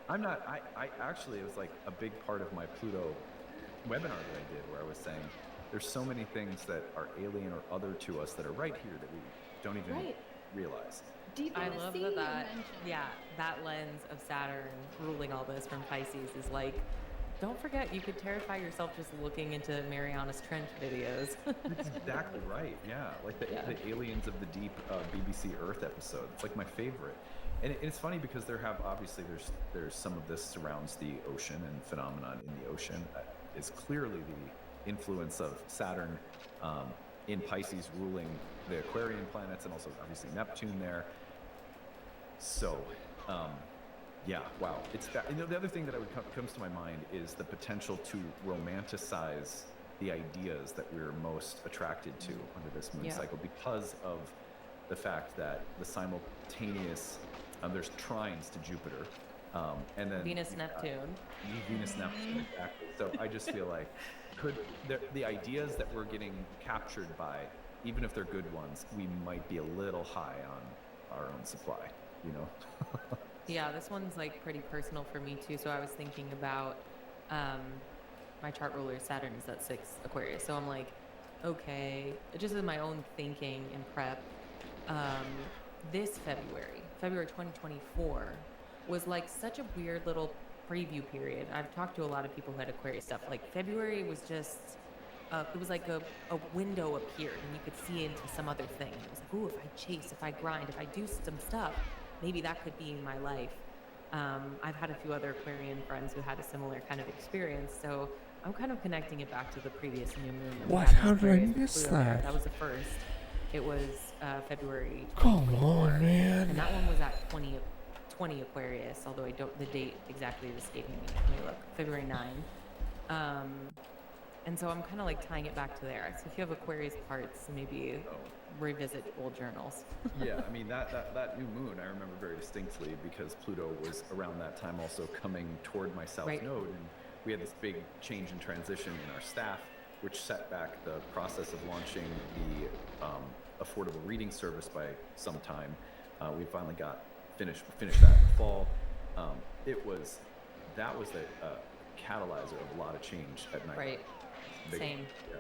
I'm not. I actually, it was like a big part of my Pluto webinar that I did where I was saying there's so many things that are alien or other to us that are right here that we don't even realize. I love that lens of Saturn ruling all this from Pisces is like, don't forget, you could terrify yourself just looking into Mariana's Trench videos. That's exactly right. Yeah, like the Aliens of the Deep BBC Earth episode. It's like my favorite. And it's funny because obviously there's some of this surrounds the ocean and phenomenon in the ocean. Is clearly the influence of Saturn in Pisces ruling the Aquarian planets and also obviously Neptune there. So, Yeah, wow. It's that. The other thing that comes to my mind is the potential to romanticize the ideas that we're most attracted to under this moon cycle because of the fact that the simultaneous there's trines to Jupiter, and then Venus Neptune. Venus Neptune, exactly. So I just feel like the ideas that we're getting captured by, even if they're good ones, we might be a little high on our own supply, you know. Yeah, this one's like pretty personal for me too. So I was thinking about my chart ruler Saturn is at 6 Aquarius. So I'm like, okay, just in my own thinking and prep, this February 2024, was like such a weird little preview period. I've talked to a lot of people who had Aquarius stuff. Like February was just, it was like a window appeared and you could see into some other thing. And it was like, ooh, if I chase, if I grind, if I do some stuff, maybe that could be my life. I've had a few other Aquarian friends who had a similar kind of experience. So I'm kind of connecting it back to the previous new moon. What? How did I miss that? That was the first. It was February. Come on, man. And that one was at 20 Aquarius, although I don't, the date exactly is escaping me. Let me look. February 9. And so I'm kind of like tying it back to there. So if you have Aquarius parts, maybe revisit old journals. Yeah, I mean that new moon I remember very distinctly because Pluto was around that time also coming toward my south node, and we had this big change and transition in our staff, which set back the process of launching the affordable reading service by some time. We finally got finished that in the fall. That was the catalyzer of a lot of change at night. Right. Same. Yeah.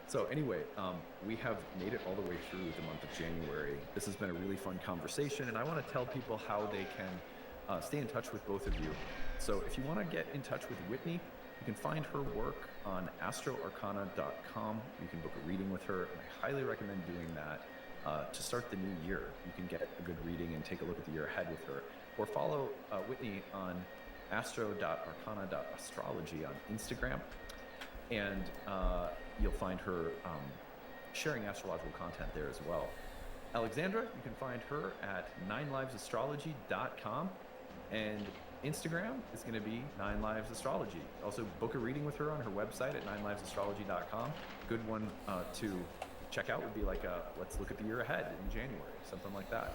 So anyway, we have made it all the way through the month of January. This has been a really fun conversation, and I want to tell people how they can stay in touch with both of you. So if you want to get in touch with Whitney, you can find her work on astroarcana.com. You can book a reading with her, and I highly recommend doing that to start the new year. You can get a good reading and take a look at the year ahead with her. Or follow Whitney on astro.arcana.astrology on Instagram, and you'll find her sharing astrological content there as well. Alexandra, you can find her at 9livesastrology.com, and Instagram is going to be 9livesastrology. Also, book a reading with her on her website at 9livesastrology.com. Good one to check out would be like let's look at the year ahead in January, something like that.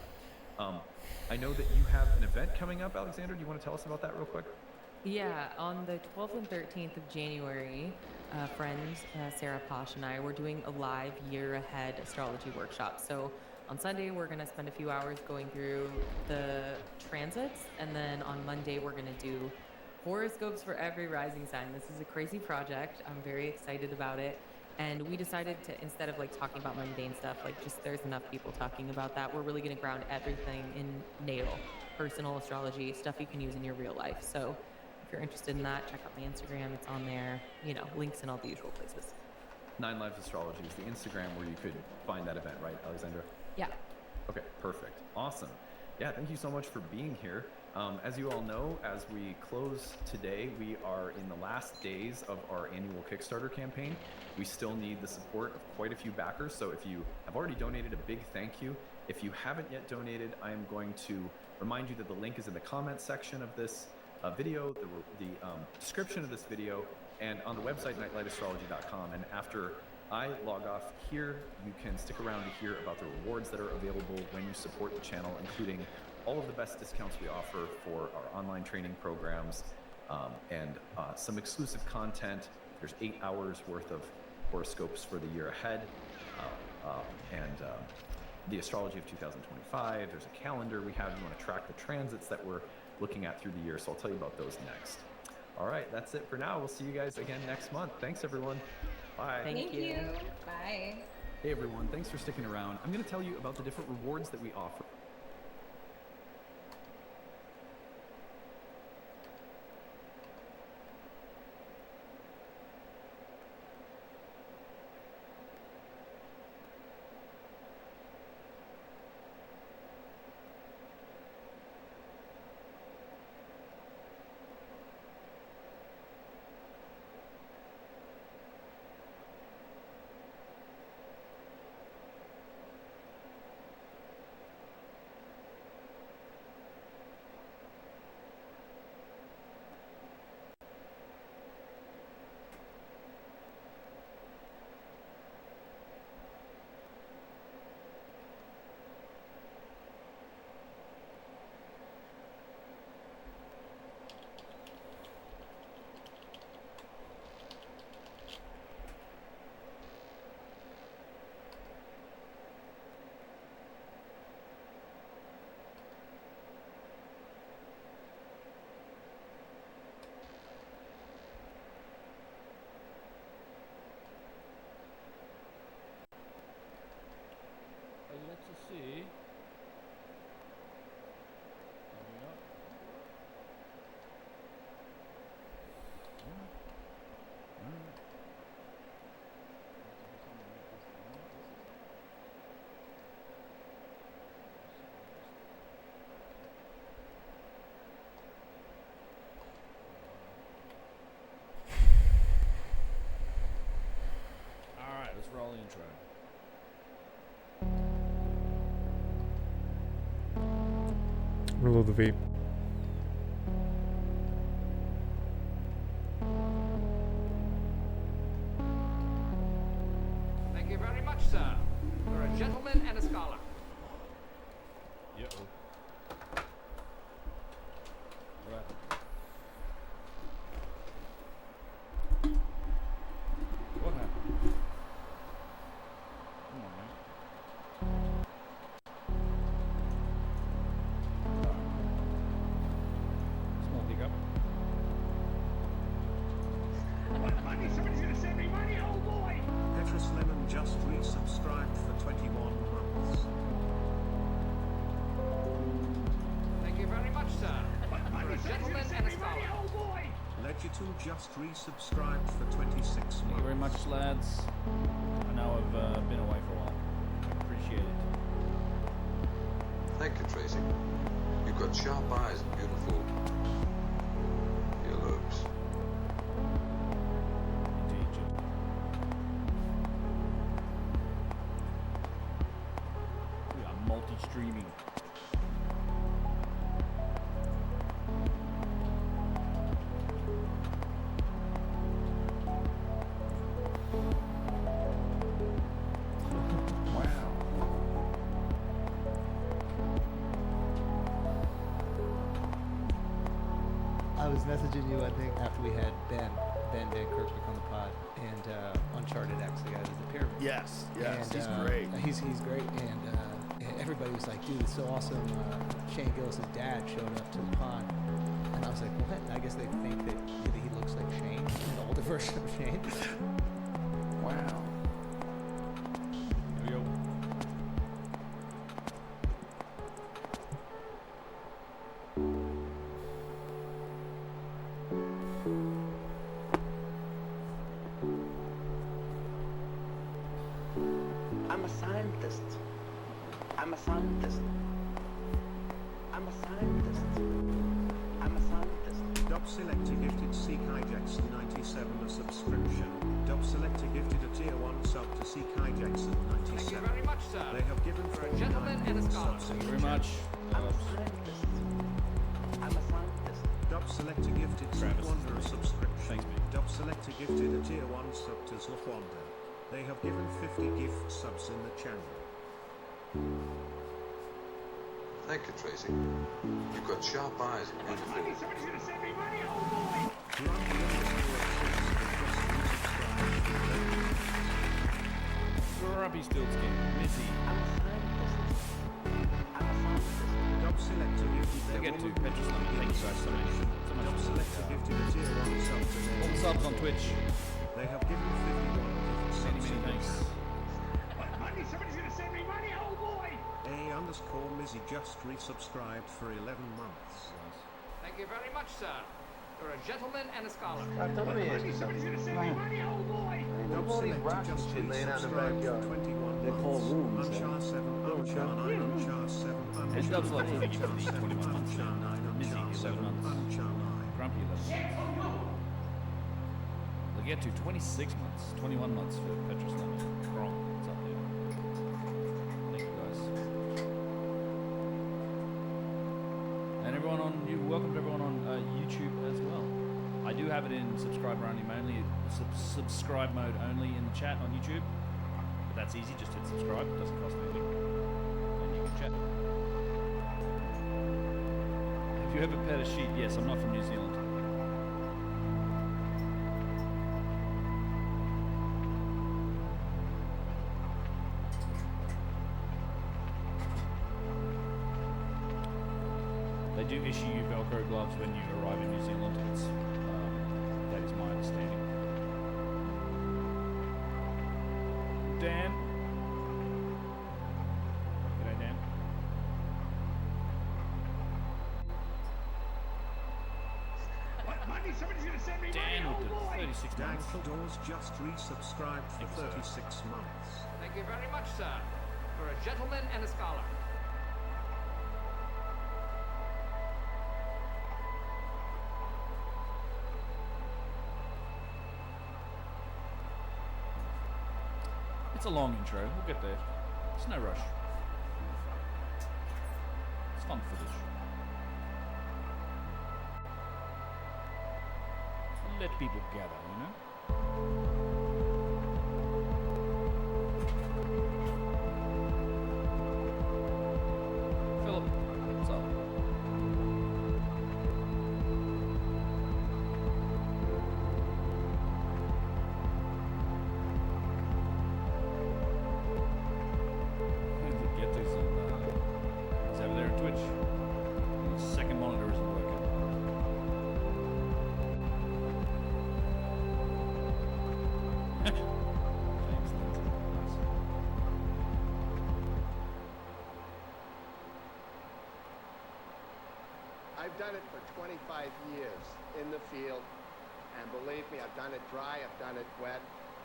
I know that you have an event coming up, Alexandra. Do you want to tell us about that real quick? Yeah, on the 12th and 13th of January, friends Sarah Posh and I were doing a live year ahead astrology workshop. So on Sunday, we're going to spend a few hours going through the transits. And then on Monday, we're going to do horoscopes for every rising sign. This is a crazy project. I'm very excited about it. And we decided to, instead of like talking about mundane stuff, like just there's enough people talking about that, we're really going to ground everything in natal, personal astrology, stuff you can use in your real life. So if you're interested in that, check out my Instagram. It's on there, links in all the usual places. 9 Lives Astrology is the Instagram where you could find that event, right, Alexandra? Yeah. Okay, perfect. Awesome. Yeah, thank you so much for being here. As you all know, as we close today, we are in the last days of our annual Kickstarter campaign. We still need the support of quite a few backers, so if you have already donated, a big thank you. If you haven't yet donated, I am going to remind you that the link is in the comments section of this video, the description of this video, and on the website, nightlightastrology.com. And after I log off here, you can stick around to hear about the rewards that are available when you support the channel, including all of the best discounts we offer for our online training programs, and some exclusive content. There's 8 hours worth of horoscopes for the year ahead, and the astrology of 2025. There's a calendar we have. You want to track the transits that we're looking at through the year, so I'll tell you about those next. All right, that's it for now. We'll see you guys again next month. Thanks, everyone. Bye. Thank you. Bye. Hey, everyone. Thanks for sticking around. I'm going to tell you about the different rewards that we offer. to see. Coming up. Alright, let's roll the intro. Reload the vape. Thank you very much, sir. You're a gentleman and a scholar. Uh-oh. Right. What happened? Come on, mate. Small hiccup. Money, somebody's gonna send me money, old boy! Petrus Lemon just resubscribed for 21 months. Thank you very much, sir. You're a gentleman and a scholar. Old boy! Legitul just resubscribed for 26 months. Thank you very much, lads. I know I've been away for a while. I appreciate it. Thank you, Tracy. You've got sharp eyes and beautiful earlobes. Indeed, Jim. We are multi-streaming. Wow. I was messaging you, I think, after we had Ben Van Kirkwick on the pod, and Uncharted X, the guy who's the pyramid. Yes, yes, And, he's great. He's great, and everybody was like, dude, it's so awesome. Shane Gillis' dad showed up to the pod, and I was like, what? And I guess they think that he looks like Shane, an older version of Shane. Wow. Here we go. I'm a scientist. I'm a scientist. I'm a scientist. I'm a scientist. Dub Selector gifted Seek Gyges 97 a subscription. Dub Selector gifted a tier 1 sub to Seek Gyges at Thank you 97. very much, sir. They have given You're a 49 gentleman and a scholar. subs in Thank you the very much. I'm a scientist. I'm a scientist. Dub Selector gifted Travis. Zwanda a subscription. Thanks, mate. Dub Selector gifted a tier 1 sub to Zwanda. They have given 50 gift subs in the channel. Thank you, Tracy. You've got sharp eyes and beautiful. Money, somebody's gonna send me money, old boy! Grumpy Stiltskin. Missy. I'm a scientist. I'm a scientist. Dub Selector gifted their Get to woman Petrus Lemon. Thank you guys so much. So much Dub for Selector gifted a tier 1 sub to all the their subs on Twitch. They have given 51 gift subs Many in the thanks. channel. Money, somebody's gonna send me money, old boy! A_Mizzy just resubscribed for 11 months. Thank you very much, sir. You're a gentleman and a scholar. Money, Somebody's gonna send me money, old boy! Dub Selector just resubscribed for 21 months. Unchar 7, Unchar 9, Unchar 7, And Dub Unchar Selector, 9, thank you for the Unchar 7, 21 months. Unchar 9, Mizzy, Unchar 7, 11 months. Unchar 9. Grumpy 11 months. We'll get to 26 months. 21 months for Petrus Lemon. Wrong. What's up, dude? Thank you, guys. And everyone on welcome to everyone on YouTube as well. I do have it in subscriber subscribe mode only in the chat on YouTube. But that's easy, just hit subscribe, it doesn't cost anything. And you can chat. Have you ever pet a sheep? Yes, I'm not from New Zealand. They do issue you Velcro gloves when you arrive in New Zealand. That is my understanding. Dan. G'day, 36 Dag months. Doors just resubscribed for 36 months. Thank you very much, sir. For a gentleman and a scholar. It's a long intro. We'll get there. It's no rush. It's fun footage. Let people gather, you know? Philip, what's up? Get to some, he's over there on Twitch. His second monitor isn't working. I've done it for 25 years in the field, and believe me, I've done it dry, I've done it wet,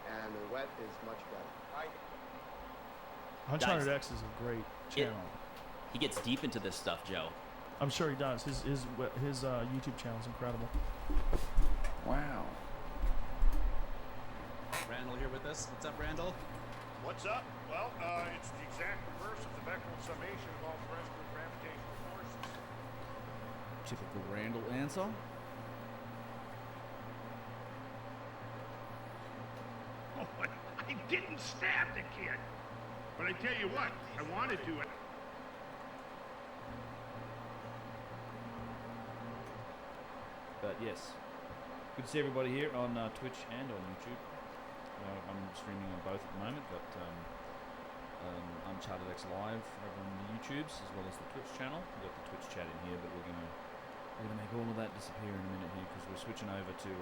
and the wet is much better. Uncharted X is a great channel. He gets deep into this stuff, Joe. I'm sure he does. His YouTube channel is incredible. Wow. Randall here with us. What's up, Randall? What's up? Well, it's the exact reverse of the Bechdel summation of all terrestrial gravitational forces. Typical Randall answer. Oh, I didn't stab the kid. But I tell you what, I wanted to. But yes, good to see everybody here on Twitch and on YouTube. I'm streaming on both at the moment. Got Uncharted X Live over on the YouTubes as well as the Twitch channel. We've got the Twitch chat in here, but we're gonna make all of that disappear in a minute here because we're switching over to.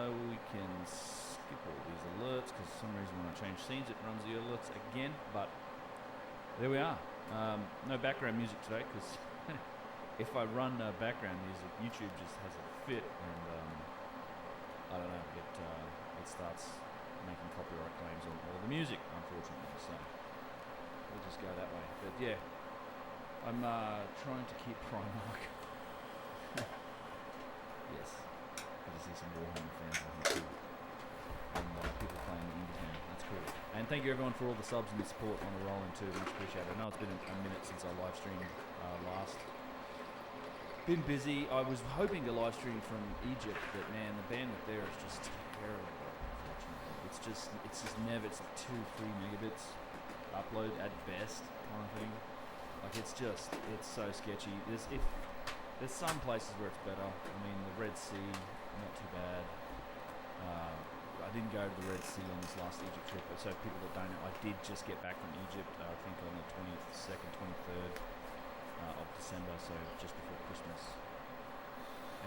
We can skip all these alerts because for some reason when I change scenes it runs the alerts again. But there we are. No background music today because if I run background music, YouTube just has a fit and I don't know. It starts making copyright claims on all the music, unfortunately. So we'll just go that way. But yeah, I'm trying to keep Primark. Yes. Good to see some Warhammer fans on here too. And people playing the indie game. That's cool. And thank you everyone for all the subs and the support on the rolling too. Much appreciated. I know it's been a minute since I live streamed last. Been busy. I was hoping to live stream from Egypt, but man, the bandwidth there is just terrible. Unfortunately, it's just never. It's like 2-3 megabits upload at best, kind of thing. Like it's so sketchy. There's some places where it's better. I mean, the Red Sea, not too bad. I didn't go to the Red Sea on this last Egypt trip, but so people that don't know, I did just get back from Egypt. I think on the 22nd, 23rd. Of December, so just before Christmas.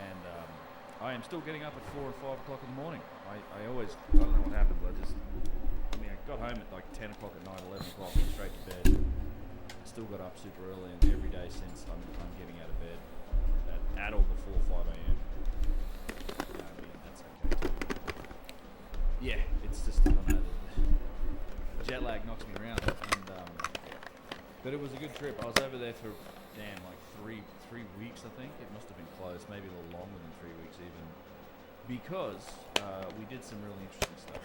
And I am still getting up at 4 or 5 o'clock in the morning. I don't know what happened, but I got home at like 10 o'clock at night, 11 o'clock, went straight to bed. I still got up super early, and every day since I'm getting out of bed at or before 5 a.m. You know, I mean, that's okay too. Yeah, it's just, I don't know, the jet lag knocks me around. And, but it was a good trip. I was over there for like three weeks, I think. It must have been close, maybe a little longer than 3 weeks even, because we did some really interesting stuff.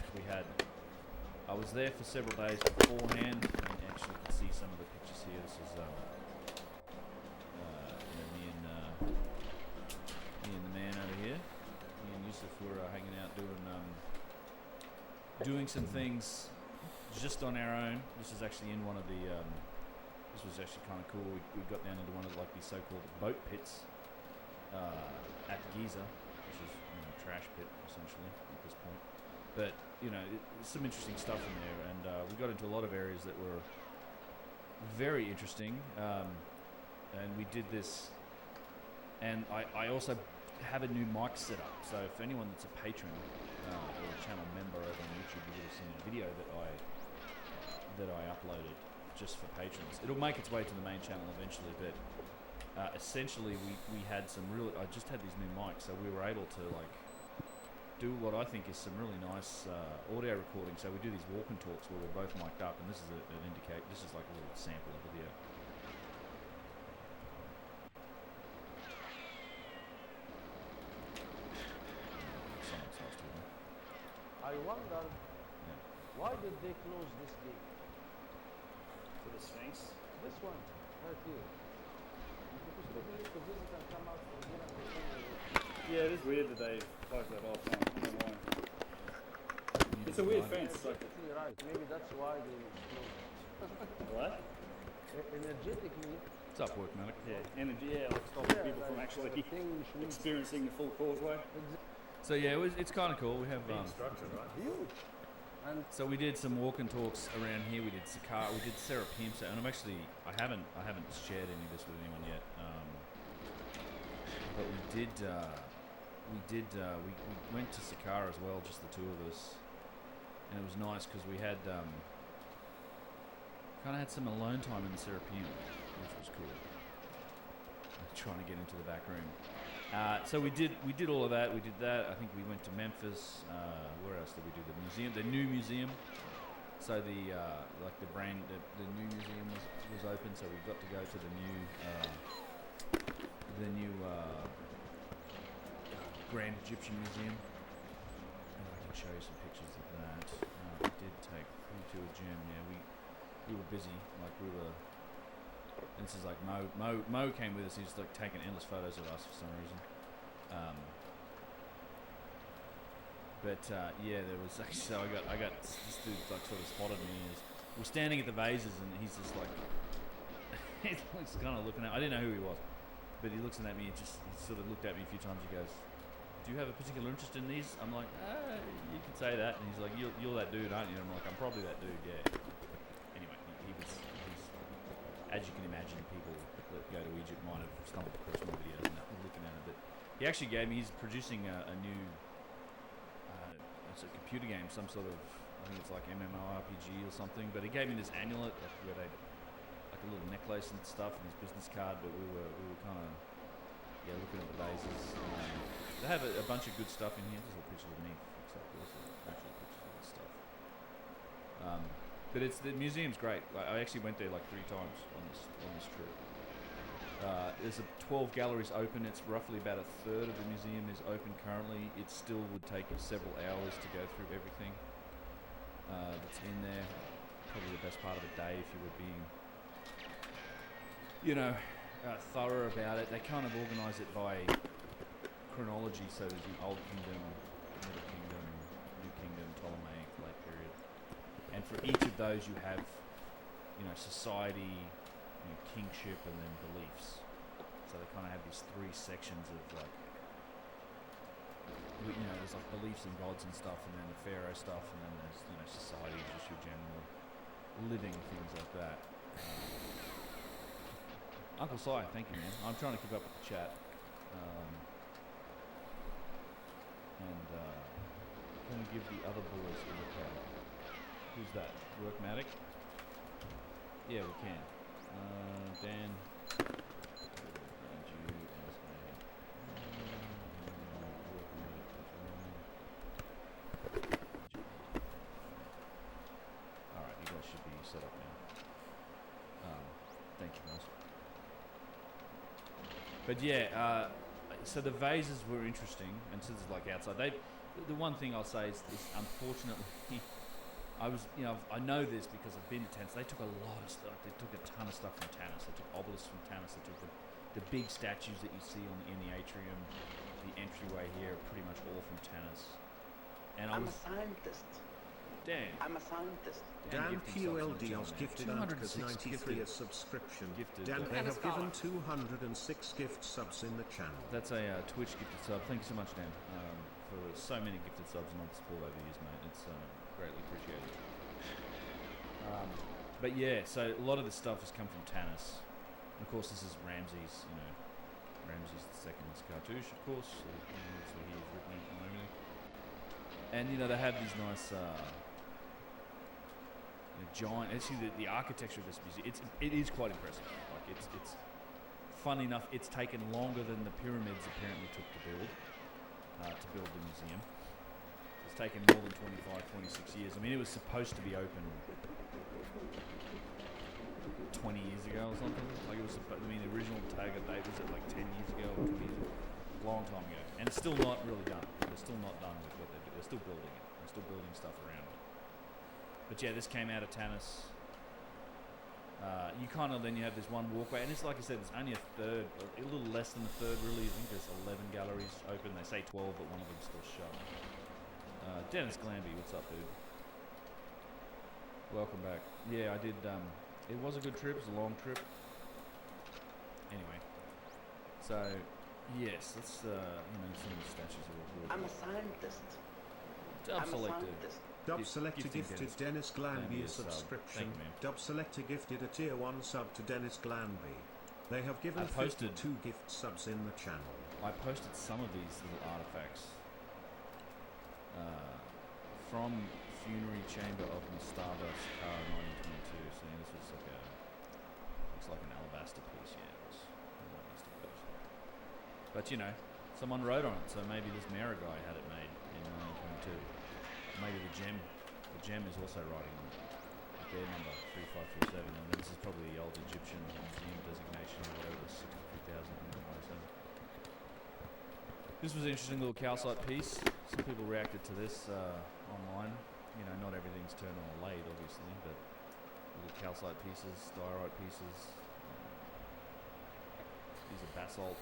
I was there for several days beforehand, and actually could see some of the pictures here. This is me and the man over here. Me and Yusuf were hanging out doing some things just on our own. This is actually in one of the. This was actually kind of cool. We got down into one of like these so-called boat pits at Gyges, which is a trash pit essentially at this point. But some interesting stuff in there, and we got into a lot of areas that were very interesting. And we did this, and I also have a new mic set up. So if anyone that's a patron or a channel member over on YouTube, you would have seen a video that I uploaded just for patrons. It'll make its way to the main channel eventually, but essentially we had some really. I just had these new mics, so we were able to like do what I think is some really nice audio recording. So we do these walk and talks where we're both mic'd up, and this is an indicate. This is like a little sample of it here. Someone starts talking. I wonder why did they close this gate? For the Sphinx? This one, right here. Because people used to visit and come out from here and they Yeah, it is weird that they closed that off. I don't know why. It's a weird fence. Like, right. Maybe that's why they closed. what? Energetically. What's up, Workmanic? Yeah, energy. Yeah, like stopping people from actually experiencing the full causeway. So yeah, it's kind of cool. We have structure, right? Huge. And so we did some walk and talks around here. We did Sakara, we did Serapimsa, and I haven't shared any of this with anyone yet. But we went to Sakara as well, just the two of us, and it was nice because we had kind of had some alone time in the Serapim, which was cool. Trying to get into the back room. So we did all of that. We did that. I think we went to Memphis. Where else did we do? The museum, the new museum. So the new museum was open. So we got to go to the new Grand Egyptian Museum. And I can show you some pictures of that. We did take to a gym. Yeah, we were busy. Like we were. And this is like Mo came with us. He's like taking endless photos of us for some reason. Yeah, there was actually. So I got this dude like sort of spotted me. We're standing at the vases, and he's just like he's kind of looking at. I didn't know who he was, but he looks at me. He sort of looked at me a few times. He goes, "Do you have a particular interest in these?" I'm like, "You could say that." And he's like, "You're that dude, aren't you?" And I'm like, "I'm probably that dude, yeah." Anyway, he's as you can imagine, people that go to Egypt might have stumbled across my videos and looking at it. But he actually gave me. He's producing a new. It's a computer game, some sort of. I think it's like MMORPG or something. But he gave me this amulet, where they like a little necklace and stuff, and his business card. But we were kind of looking at the vases. They have a bunch of good stuff in here. There's a picture of me. Actual pictures of this stuff. But the museum's great. I actually went there like 3 times on this trip. There's 12 galleries open. It's roughly about a third of the museum is open currently. It still would take you several hours to go through everything that's in there. Probably the best part of the day if you were being, thorough about it. They kind of organise it by chronology. So there's the Old Kingdom, Middle Kingdom, New Kingdom, Ptolemaic, late period. And for each of those you have, society, kingship, and then beliefs. So they kind of have these 3 sections of like, there's like beliefs in gods and stuff, and then the pharaoh stuff, and then there's society, just your general living things like that. Uncle Si, thank you, man. I'm trying to keep up with the chat. And going to give the other boys a look at it. Who's that? Workmatic? Yeah, we can. Dan. Alright, you guys should be set up now. Thank you, guys. But yeah, so the vases were interesting, and since it's like outside, the one thing I'll say is unfortunately, I know this because I've been to Tanis. They took a lot of stuff. They took a ton of stuff from Tanis. They took obelisks from Tanis. They took the big statues that you see in the atrium, the entryway here, are pretty much all from Tanis. And I'm a scientist. Dan. I'm a scientist. Dan QLD's gifted Antcas 93 a subscription. Dan, they have given 206 gift subs in the channel. That's a Twitch gifted sub. Thank you so much, Dan, for so many gifted subs and all the support over the years, mate. It's greatly appreciated. But yeah, so a lot of this stuff has come from Tanis. And of course, this is Ramses, Ramses II's cartouche, of course. So he's written it on everything. And they have these nice giant. Actually, the architecture of this museum, it is quite impressive. Like it's Fun enough, it's taken longer than the pyramids apparently took to build the museum. It's taken more than 25, 26 years. I mean, it was supposed to be open 20 years ago or something. Like, it was I mean, the original target date was at like 10 years ago or 20 years ago. Long time ago. And it's still not really done. They're still not done with what they do. They're still building it. They're still building stuff around it. But yeah, this came out of Tanis. You kind of, then you have this one walkway, and it's like I said, it's only a little less than a third really. I think there's 11 galleries open. They say 12, but one of them's still shut. Dennis Glanby, what's up, dude? Welcome back. Yeah, I did, it was a good trip. It was a long trip. Anyway, so, yes, let's, some of the statues are all I'm a scientist. Dub selected. Dub Selector gifted Dennis Glanby a subscription. Dub Selector gifted a tier 1 sub to Dennis Glanby. They have given 52 gift subs in the channel. I posted some of these little artifacts from Funerary Chamber of Stardust car 1922. So this was like looks like an alabaster piece, yeah. It was an alabaster piece. But someone wrote on it, so maybe this Mara guy had it made in 1922. Maybe the gem is also writing on it. Their number 3547, and this is probably the old Egyptian museum designation or whatever, 63,000. This was an interesting little calcite piece. Some people reacted to this online. Not everything's turned on a lathe, obviously, but little calcite pieces, diorite pieces. These are basalt,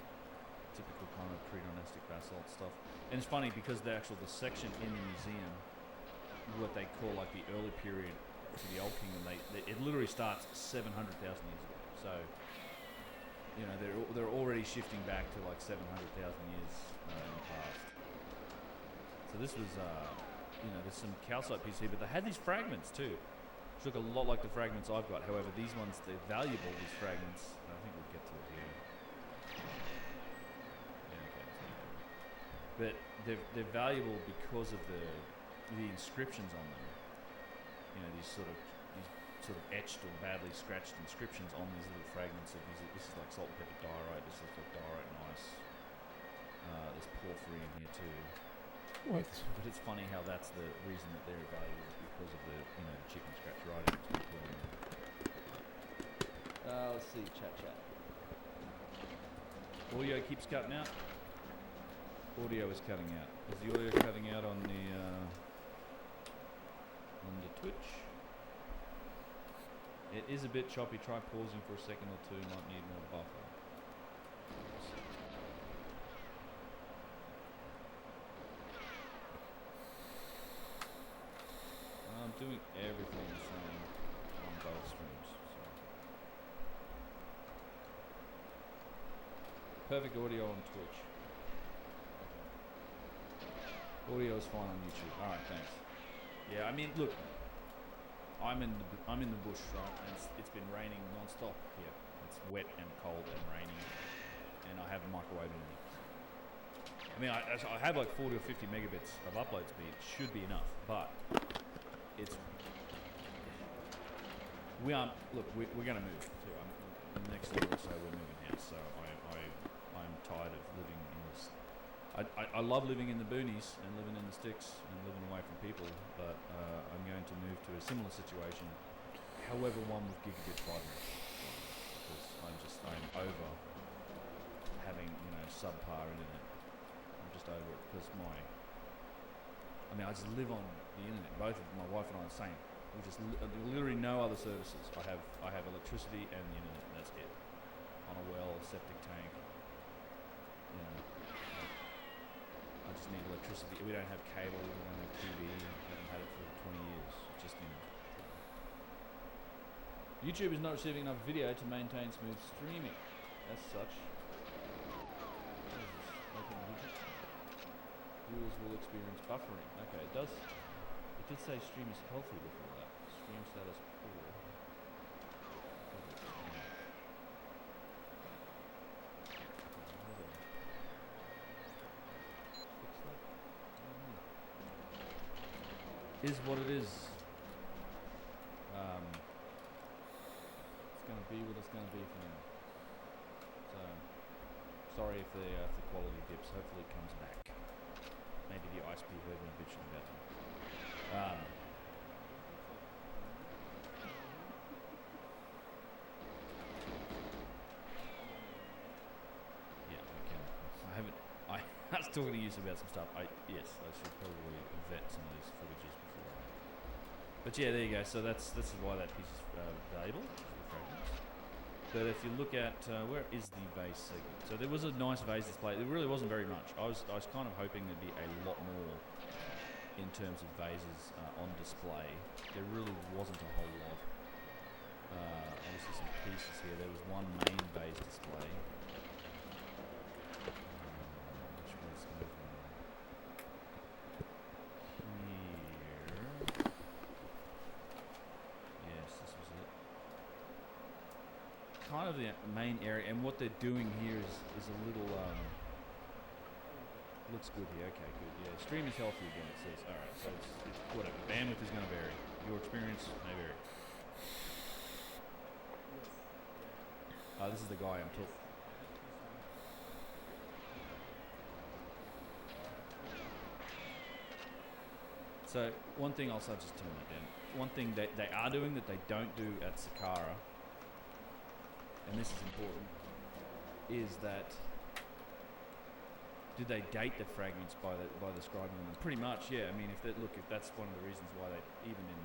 typical kind of pre-dynastic basalt stuff. And it's funny because the section in the museum, what they call like the early period to the Old Kingdom, it literally starts 700,000 years ago. So, they're already shifting back to like 700,000 years in the past. So this was, there's some calcite pieces here, but they had these fragments too, which look a lot like the fragments I've got. However, these ones, they're valuable, these fragments. I think we'll get to it here. Yeah, okay. But they're valuable because of the inscriptions on them. These sort of etched or badly scratched inscriptions on these little fragments of these. This is like salt and pepper diorite. This is like diorite and ice. There's porphyry in here too. What? But it's funny how that's the reason that they're valuable, is because of the chicken scratch writing that's been put on them. Let's see, chat. Audio keeps cutting out. Audio is cutting out. Is the audio cutting out on the Twitch? It is a bit choppy. Try pausing for a second or two. Might need more buffer. I'm doing everything the same on both streams. So. Perfect audio on Twitch. Audio is fine on YouTube. All right, thanks. Yeah, I mean, look, I'm in the bush, right? And it's been raining non-stop here. It's wet and cold and raining, and I have a microwave in it. I mean, I have like 40 or 50 megabits of upload speed. Should be enough, but we're going to move too. In the next year or so, we're moving house. So I'm tired of living in this. I love living in the boonies and living in the sticks and living away from people, but I'm going to move to a similar situation, however, one with gigabit fiber, because I'm over having subpar internet. I'm just over it because I just live on the internet. Both of my wife and I are the same. We just literally no other services. I have electricity and the internet. That's it. On a well, septic tank. I just need electricity. We don't have cable. We don't have TV. We haven't had it for 20 years. Just YouTube is not receiving enough video to maintain smooth streaming. As such, viewers will experience buffering. Okay, it does. It did say stream is healthy before that. Stream status poor. Is what it is. It's going to be what it's going to be for now. So Sorry if the quality dips. Hopefully it comes back. Maybe the ISP heard me bitching about them. Yeah, we can. I was talking to you about some stuff. Yes, I should probably vet some of these footages before. But yeah, there you go. So this is why that piece is valuable. Fragments. But if you look at where is the vase segment? So there was a nice vase display. There really wasn't very much. I was kind of hoping there'd be a lot more in terms of vases on display. There really wasn't a whole lot. Obviously some pieces here. There was one main vase display. Which was over here. Yes, this was it. Kind of the main area, and what they're doing here is a little looks good here. Okay, good. Yeah, stream is healthy again. It says. All right, so it's whatever. Bandwidth is going to vary. Your experience may vary. This is the guy I'm talking. So one thing I'll just turn that down. One thing that they are doing that they don't do at Sakara, and this is important, is that did they date the fragments by describing them? Pretty much, yeah. I mean, if that's one of the reasons why they, even in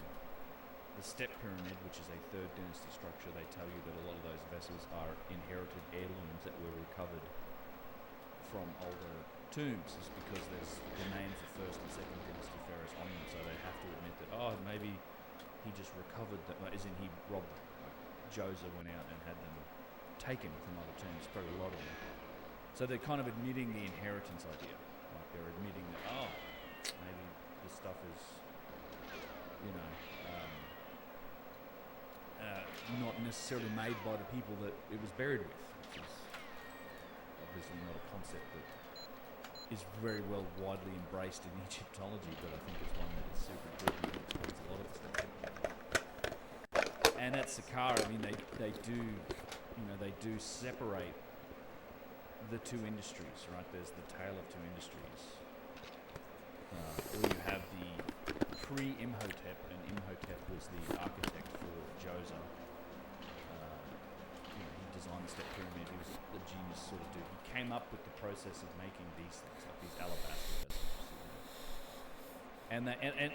the step pyramid, which is a third dynasty structure, they tell you that a lot of those vessels are inherited heirlooms that were recovered from older tombs, is because there's the names of first and second dynasty pharaohs on them, so they have to admit that, maybe he just recovered them, as in he robbed them. Like Joseph went out and had them taken from other tombs, probably a lot of them. So they're kind of admitting the inheritance idea. Like they're admitting that, maybe this stuff is, not necessarily made by the people that it was buried with, which is obviously not a concept that is very well widely embraced in Egyptology, but I think it's one that is super important and explains a lot of the stuff. And at Saqqara, I mean, they do separate the two industries, right? There's the tale of two industries. Or you have the pre-Imhotep, and Imhotep was the architect for Djoser. He designed the step pyramid. He was the genius sort of dude. He came up with the process of making these things, like these alabaster vessels. And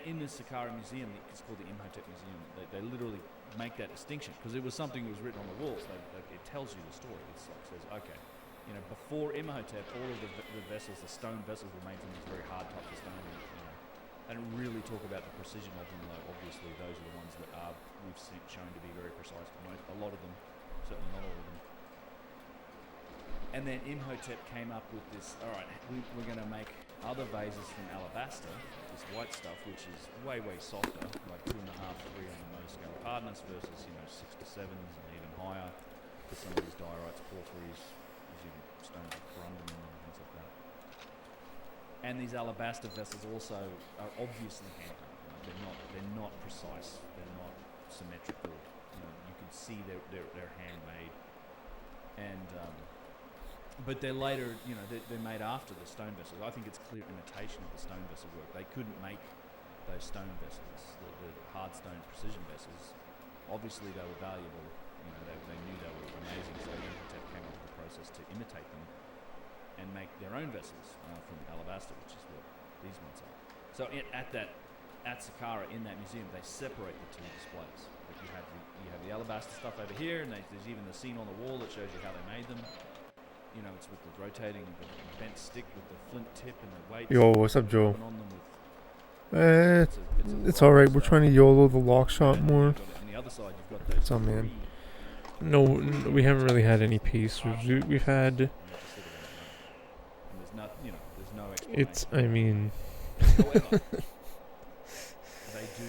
in the Saqqara Museum, it's called the Imhotep Museum, they literally make that distinction, because it was something that was written on the walls. It tells you the story. It's like, says, okay, before Imhotep, all of the vessels, the stone vessels, were made from these very hard types of stone. And really talk about the precision of them, though. Obviously, those are the ones that we've shown to be very precise. A lot of them, certainly not all of them. And then Imhotep came up with this, all right, we're going to make other vases from alabaster, this white stuff, which is way, way softer, like 2.5 to 3 on the motor scale of hardness versus, 6 to 7s and even higher for some of these diorites, porphyries, using stones like corundum and things like that. And these alabaster vessels also are obviously handmade. They're not precise. They're not symmetrical. You can see they're handmade. And but they're later, they're made after the stone vessels. I think it's clear imitation of the stone vessel work. They couldn't make those stone vessels, the hard stone precision vessels. Obviously, they were valuable. They knew they were amazing. So Imhotep came up with a process to imitate them and make their own vessels from alabaster, which is what these ones are. So at Saqqara, in that museum, they separate the two displays. Like you have the alabaster stuff over here, and there's even the scene on the wall that shows you how they made them. It's with the rotating, the bent stick with the flint tip and the weights. Yo, what's up, Joe? It's alright. We're trying to YOLO the lock shot more. On the other side, you've got those. What's up, man? No, we haven't really had any pacers. We've had. There's no It's, I mean. However, they do.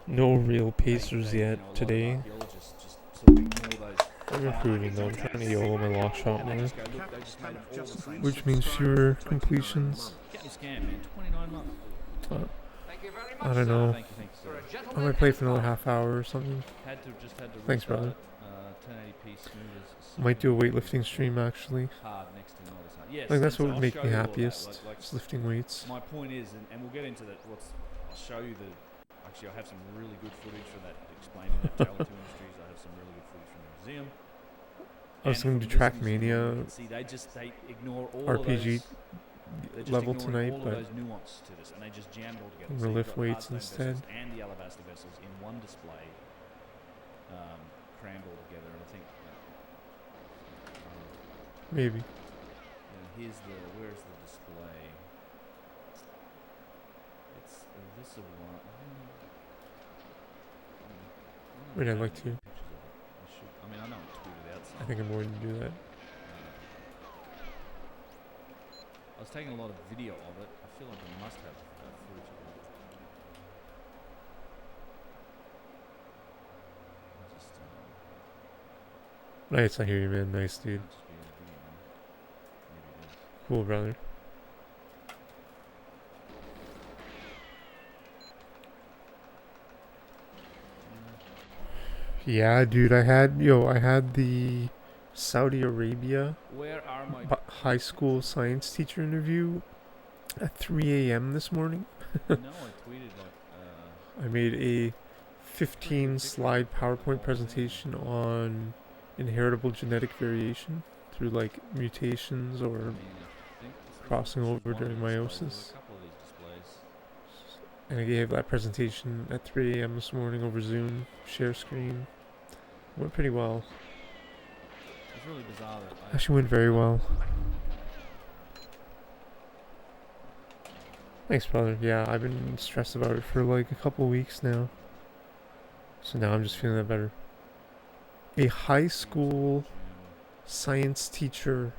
No real pacers yet today. I'm improving though. I'm trying to YOLO my lock shot more. Which means fewer completions. I don't know. I might play for another half hour or something. Thanks, brother. 1080p smooth. Might do a weightlifting stream actually. Hard next to not as hard. Yes, Like that's and what so would make I'll me show you all that, happiest. like Just lifting weights. my point is, and we'll get into that. I'll show you the. Actually, I have some really good footage for that explaining that Tail 2 Industries. I have some really good footage from the museum. I was going to do Trackmania See, they ignore all RPG of those, level tonight, all but of those nuance to this, and they just jammed it all together. I'm So gonna you've lift got weights hardstone instead. vessels and the alabaster vessels in one display, crammed all together. And I think maybe. Here's where's the display? It's this is one. Wait, I'd like to. I mean, I know it's tweeted out. I think I'm going to do that. I was taking a lot of video of it. I feel like I must have footage of it. Nice, I hear you, man. Nice, dude. Cool, brother. Yeah, dude, I had the Saudi Arabia Where are my high school science teacher interview at 3 a.m. this morning. No, I tweeted like. I made a 15 slide PowerPoint presentation on inheritable genetic variation through like mutations or crossing over during meiosis. And I gave that presentation at 3 a.m. this morning over Zoom, share screen. Went pretty well. It's really bizarre that Actually went very well. Thanks, brother. Yeah, I've been stressed about it for like a couple weeks now. So now I'm just feeling that better. A high school science teacher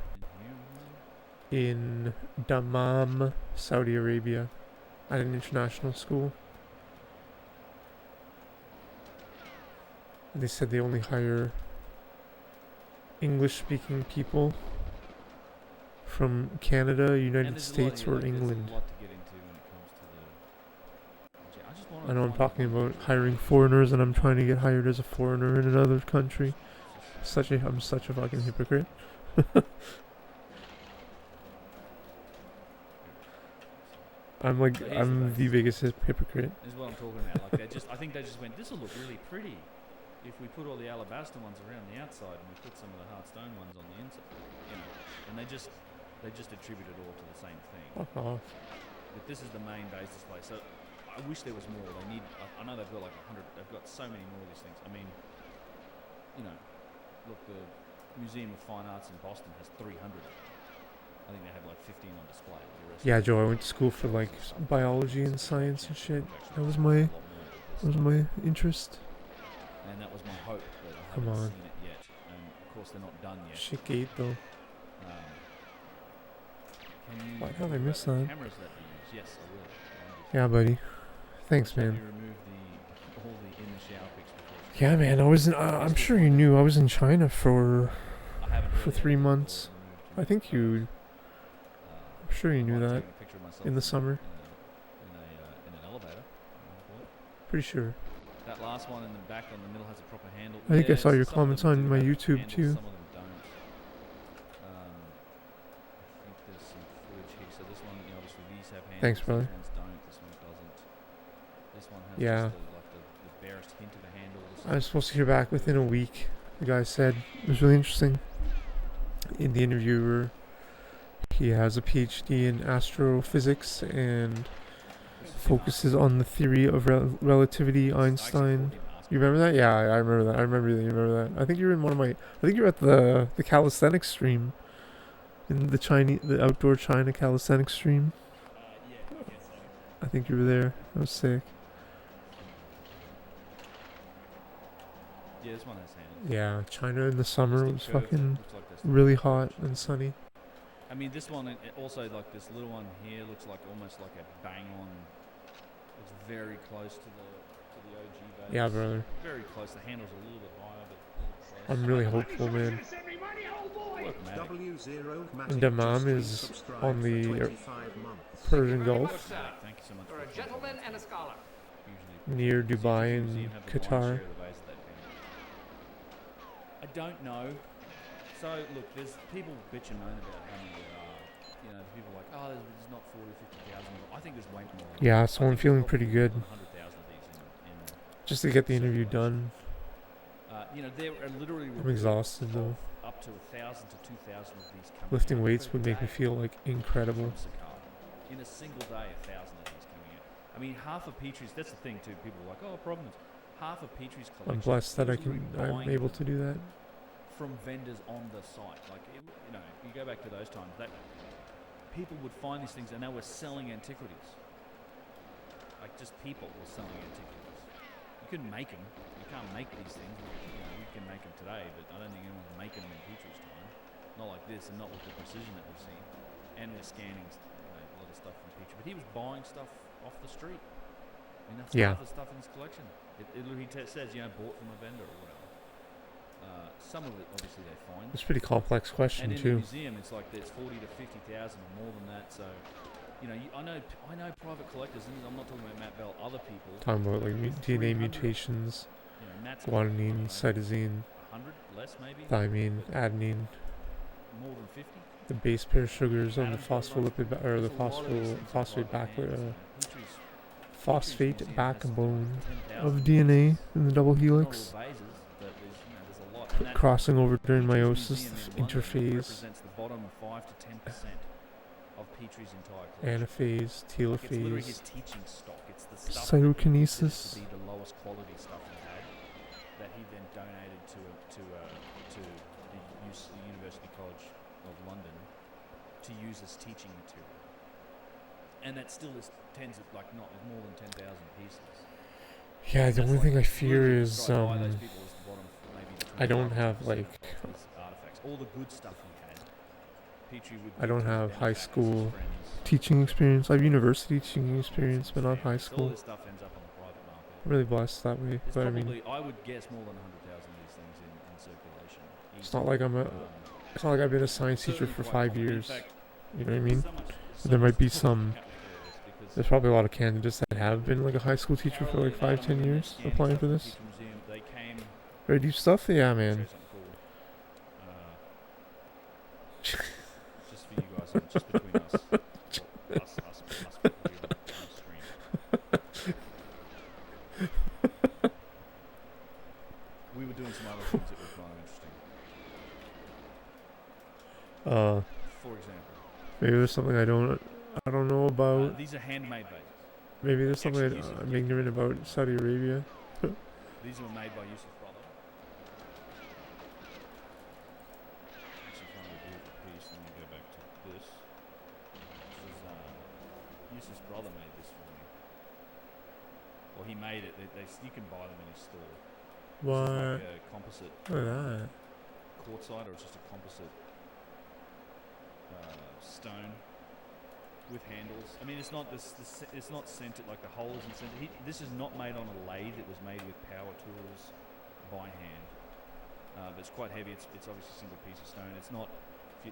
in Dammam, Saudi Arabia, at an international school. And they said they only hire English-speaking people from Canada, United States, or England. I know I'm talking about hiring foreigners, and I'm trying to get hired as a foreigner in another country. I'm such a fucking hypocrite. I'm the biggest hypocrite. Is what I'm talking about. Like I think they just went, this will look really pretty if we put all the alabaster ones around the outside and we put some of the hard stone ones on the inside, you know. And they just attribute it all to the same thing. Fuck off. But this is the main base display. So I wish there was more. They need. I know they've got like 100. They've got so many more of these things. I mean, you know, look, the Museum of Fine Arts in Boston has 300. I think they have like 15 on display. Yeah, Joe, I went to school for like biology and science and shit. That was my interest. And that was my hope, but I Come haven't on. seen it yet. And of course, they're not done yet. Shit gate though. Can you Why did I miss that? cameras that you use? Yes, I will. Yeah, buddy. Thanks, man. You remove all the in the shower pics before. Yeah, man. I was in. I'm sure you knew I was in China for 3 months. I think you. I'm sure you knew that. In the summer. In an elevator. Pretty sure. That last one in the back on the middle has a proper handle. I think I saw your some of comments them on do my have YouTube handles, too. Some of them don't. I think there's some footage here. So this one, obviously these have handles. Thanks, brother. These ones don't. This one doesn't. This one has Yeah. just the barest hint of a handle. I was supposed to hear back within a week. The guy said it was really interesting. In the interviewer, he has a PhD in astrophysics and focuses on the theory of relativity. Einstein. You remember that? Yeah, I remember that. I remember that. You remember that? I think you were in one of my. I think you were at the calisthenics stream. In the outdoor China calisthenics stream. I think you were there. That was sick. Yeah, this one has handles. Yeah, China in the summer was curve fucking looks like there's really hot and sunny. I mean, this one also, like this little one here, looks like almost like a bang on. It's very close to the OG base. Yeah, brother. Very close. The handle's a little bit higher, but a little close. I'm really hopeful, man. W0 Dammam is on the Persian Gulf, Thank you so much. For a gentleman and a scholar. near Dubai and Qatar. I don't know. So look, there's people bitch and moan about how many there are. You know, there's people like, oh, there's not 40, 50,000. I think there's way more. Yeah, so I'm feeling pretty good. 100,000 of these in just to get the interview done. You know, there are literally I'm exhausted though. up to 1,000 to 2,000 of these coming Lifting out weights per would make me day feel like incredible. from Sakara. In a single day, 1,000 of these coming out. I mean, half of Petrie's. That's the thing too. People are like, oh, Provenance. Half of Petrie's collection. I'm blessed that I'm I'm able to do that. From vendors on the site, like you know, you go back to those times that people would find these things and they were selling antiquities. Like just people were selling antiquities. You couldn't make them. You can't make these things. You know, you can make them today, but I don't think anyone's making them in Petrie's time. Not like this, and not with the precision that we've seen. And we're scanning a lot of stuff from Petrie. But he was buying stuff off the street. I mean, that's half the stuff in his collection. He says, you know, bought from a vendor or whatever. Some of it, obviously, they find. It's a pretty complex question, and in too. the museum, it's like there's 40 to 50,000 or more than that. So, you know, I know private collectors, and I'm not talking about Matt Bell, other people. Talking about like DNA mutations, you know, guanine, cytosine, 100 less maybe. Thymine, adenine. More than 50. The base pair sugars on the phospholipid or the phosphate backbone of DNA in the double helix. Crossing over during meiosis, interphase, anaphase, telophase, cytokinesis. The lowest quality stuff he had that he then donated to the University College of London to use as teaching material, and that still is tens of like not more than 10,000 pieces. Yeah, the only thing I fear is I don't have like all the good stuff he had. Petrie would I don't have high school teaching experience. I have university teaching experience, but not high school. All this stuff ends up on the private market. I'm really blessed that way. It's But I probably, mean, I would guess more than 100,000 of these things in circulation. it's not like it's not like I've been a science teacher for 5 years. You know what I mean? There might be some. There's probably a lot of candidates that have been like a high school teacher for like 5-10 years applying for this. Very deep stuff, yeah, man. Just for you guys, just between us. Us people here on stream. We were doing some other things that were kind of interesting. For example. Maybe there's something I don't know about. These are handmade vases. Maybe there's something I'm ignorant about Saudi Arabia. These were made by Yusuf's brother. Actually, trying to do a piece. Let me go back to this. This is Yusuf's brother made this for me. Well, he made it. You can buy them in his store. What? It's like a composite. Look at that. Quartzite, or it's just a composite stone with handles. I mean, it's not it's not centered, like the hole isn't centered. This is not made on a lathe. It was made with power tools by hand. But it's quite heavy. It's obviously a single piece of stone. It's not.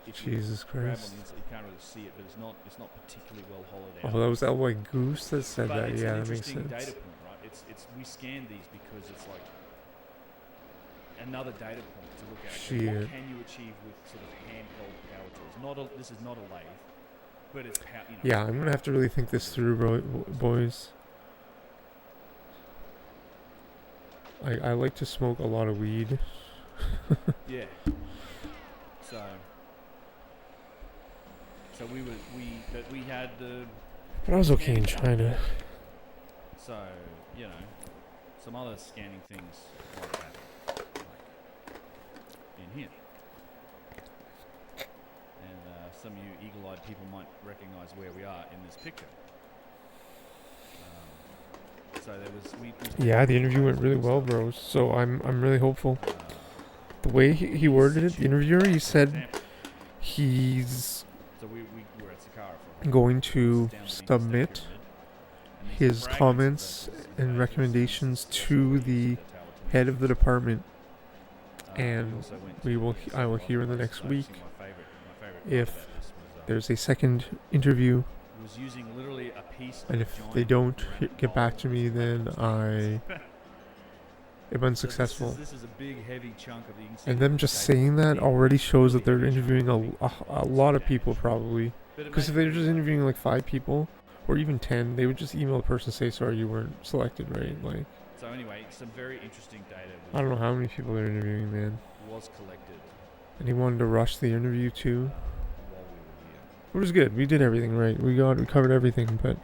If Jesus you grab Christ. on the inside, you can't really see it, but it's not particularly well hollowed out. Oh, that was that white goose that said but that. It's Yeah, an that makes interesting sense. data point, right? We scanned these because it's like another data point to look at. Okay, what can you achieve with sort of handheld power tools? This is not a lathe, but it's power. You know, Yeah, I'm gonna have to really think this through, boys. I like to smoke a lot of weed. Yeah. So we had the. But I was okay in China. So you know, some other scanning things like that, like in here. And some of you eagle-eyed people might recognize where we are in this picture. So there was Yeah, the interview went really well, bro. So I'm really hopeful. The way he worded it, the interviewer, he said he's going to submit his comments and recommendations to the head of the department, and I will hear in the next week if there's a second interview. And if they don't get back to me, then unsuccessful. This is a big, heavy chunk of the. And them just saying that already shows that they're interviewing a lot of people probably. Because if they were just interviewing like 5 people, or even 10, they would just email the person and say, sorry, you weren't selected, right? Like. So anyway, some very interesting data. I don't know how many people they're interviewing, man. Was collected. And he wanted to rush the interview too. While we were here. It was good. We did everything right. We covered everything, but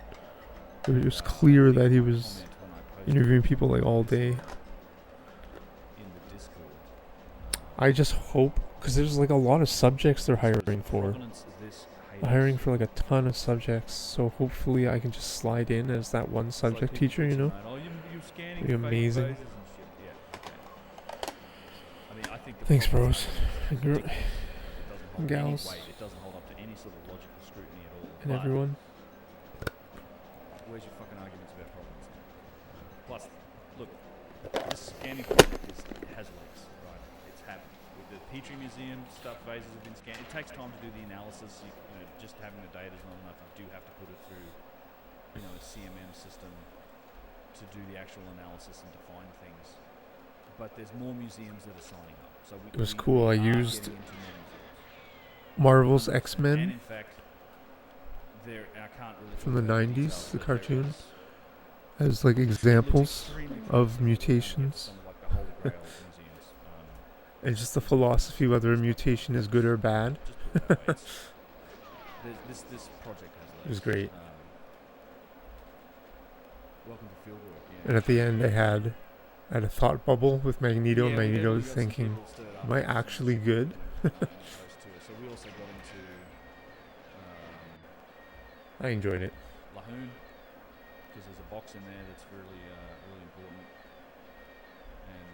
it was clear that he was interviewing people like all day. I just hope, because there's like a lot of subjects they're hiring for. They're hiring for like a ton of subjects, so hopefully I can just slide in as that one subject teacher, you know? It'd be amazing. Thanks, bros. And gals. It doesn't hold up to any sort of logical scrutiny at all. And everyone. Where's your fucking arguments about provenance? Plus, look, this scanning project has legs, right? It's happened. With the Petrie Museum stuff, vases have been scanned. It takes time to do the analysis. You know, just having the data is not enough. You do have to put it through, you know, a CMM system to do the actual analysis and define things. But there's more museums that are signing up. So it was cool. I used Marvel's X-Men. And in fact, I can't really from the 90s, the cartoon, as like examples of mutations. And just the philosophy whether a mutation is good or bad. This project has it was great. Welcome to Fieldwork. Yeah. And at the end, I had a thought bubble with Magneto. Yeah, Magneto we was got thinking, "Am I actually good?" So we also got into. I enjoyed it. Lahoon, because there's a box in there that's really, really important. And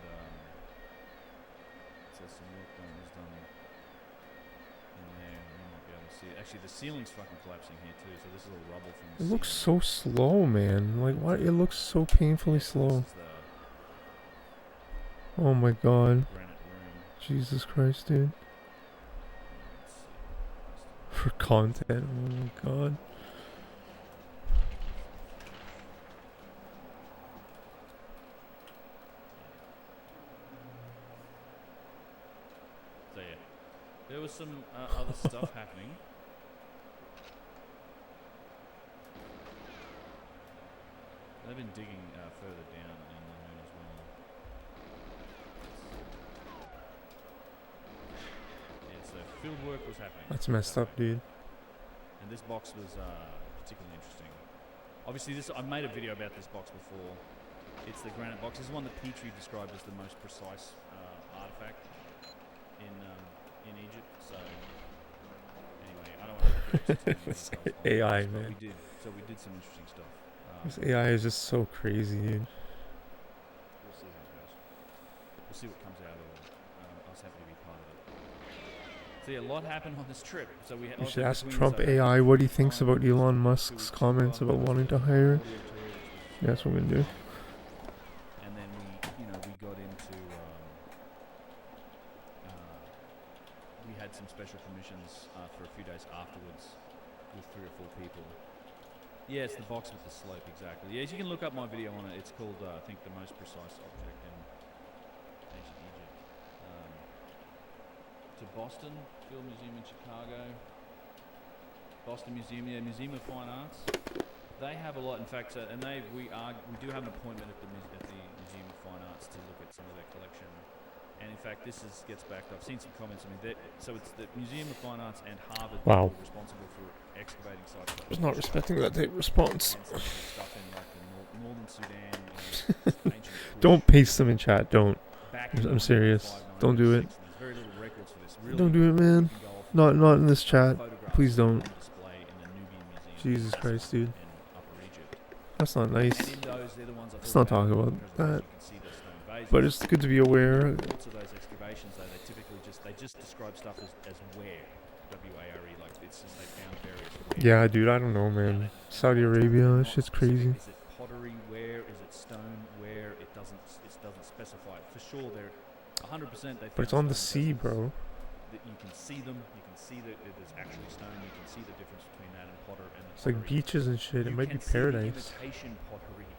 it says some work was done in there. You might be able to see it. Actually, the ceiling's fucking collapsing here too. So this is all rubble from the It looks so slow, man. Like, why? It looks so painfully slow. Oh my god. Jesus Christ, dude. For content, oh my god. So yeah, there was some other stuff happening. They've been digging further down in the moon as well. Yeah, so field work was happening. That's messed up, dude. And this box was particularly interesting. Obviously, I made a video about this box before. It's the granite box. This is one that Petrie described as the most precise artifact in Egypt. So anyway, I don't want to get This AI, man. We did some interesting stuff. This AI is just so crazy, dude. We'll see how it goes. We'll see what comes out of it. I was happy to be part of it. So yeah, a lot happened on this trip. So we You should ask Trump AI what he thinks about Elon Musk's comments about wanting to hire. Yeah, that's what we're gonna do. And then we got into we had some special permissions for a few days afterwards with 3 or 4 people. Yeah, it's the box with the slope, exactly. Yeah, you can look up my video on it. It's called, I think, The Most Precise Object in Ancient Egypt. To Boston Field Museum in Chicago. Boston Museum, yeah, Museum of Fine Arts. They have a lot, in fact, and we do have an appointment at the Museum of Fine Arts to look at some of their collection. And in fact, this gets backed up. I've seen some comments. I mean, so it's the Museum of Fine Arts and Harvard wow. who are responsible for excavating sites. I was not respecting that response. Stuff in like the northern Sudan, don't paste them in chat. Don't. I'm serious. Don't do it. Don't do it, man. Not in this chat. Please don't. Jesus Christ, dude. That's not nice. Let's not talk about that. But it's good to be aware. Lots of those excavations, though, they just describe stuff as ware, W-A-R-E, like it's just they found various. Yeah, dude, I don't know, man. Saudi Arabia, that shit's crazy. Is it pottery ware? Is it stone ware? It doesn't specify it. For sure, they're 100%. But it's on the sea, bro. You can see them. You can see that there's actually stone. You can see the difference between that and potter and it's like beaches and shit. It might be paradise. Imitation pottery.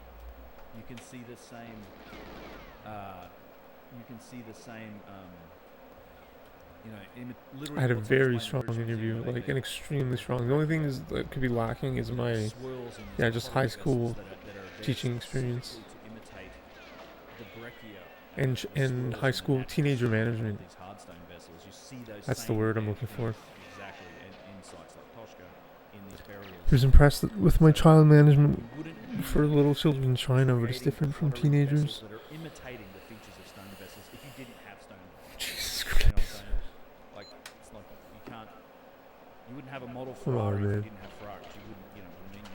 You can see the same you can see the same. I had a very strong interview, like an extremely strong. The only thing is that could be lacking is my, just high school teaching experience. And high school teenager management. That's the word I'm looking for. He was impressed with my child management for little children in China, but it's different from teenagers. Jesus Christ. Like, it's like you can't. You wouldn't have a model Come on, Ferrari if you man. didn't have Ferraris. You wouldn't, you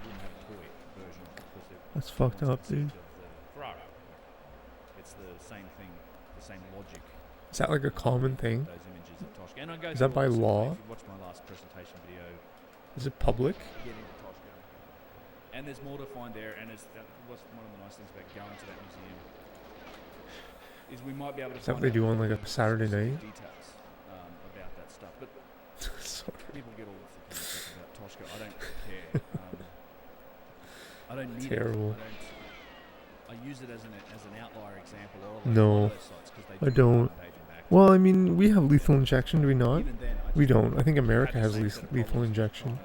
wouldn't have a toy version because they're That's fucked up, dude. Ferrari. It's the same thing, the same logic. Is that like a common thing? Those images of Toshka. And I go Is that by through all law? this. If you watch my last presentation video, Is it public? getting to Toshka. And there's more to find there. And it's what's one of the nice things about going to that museum is we might be able to. Is that find what they do out on like a Saturday night? details about that stuff. But people get all the things about Toshka. I don't really care. I don't need Terrible. it. I use it as an outlier example. No, I don't. Well, I mean, we have lethal injection, do we not? We don't. I think America has lethal injection.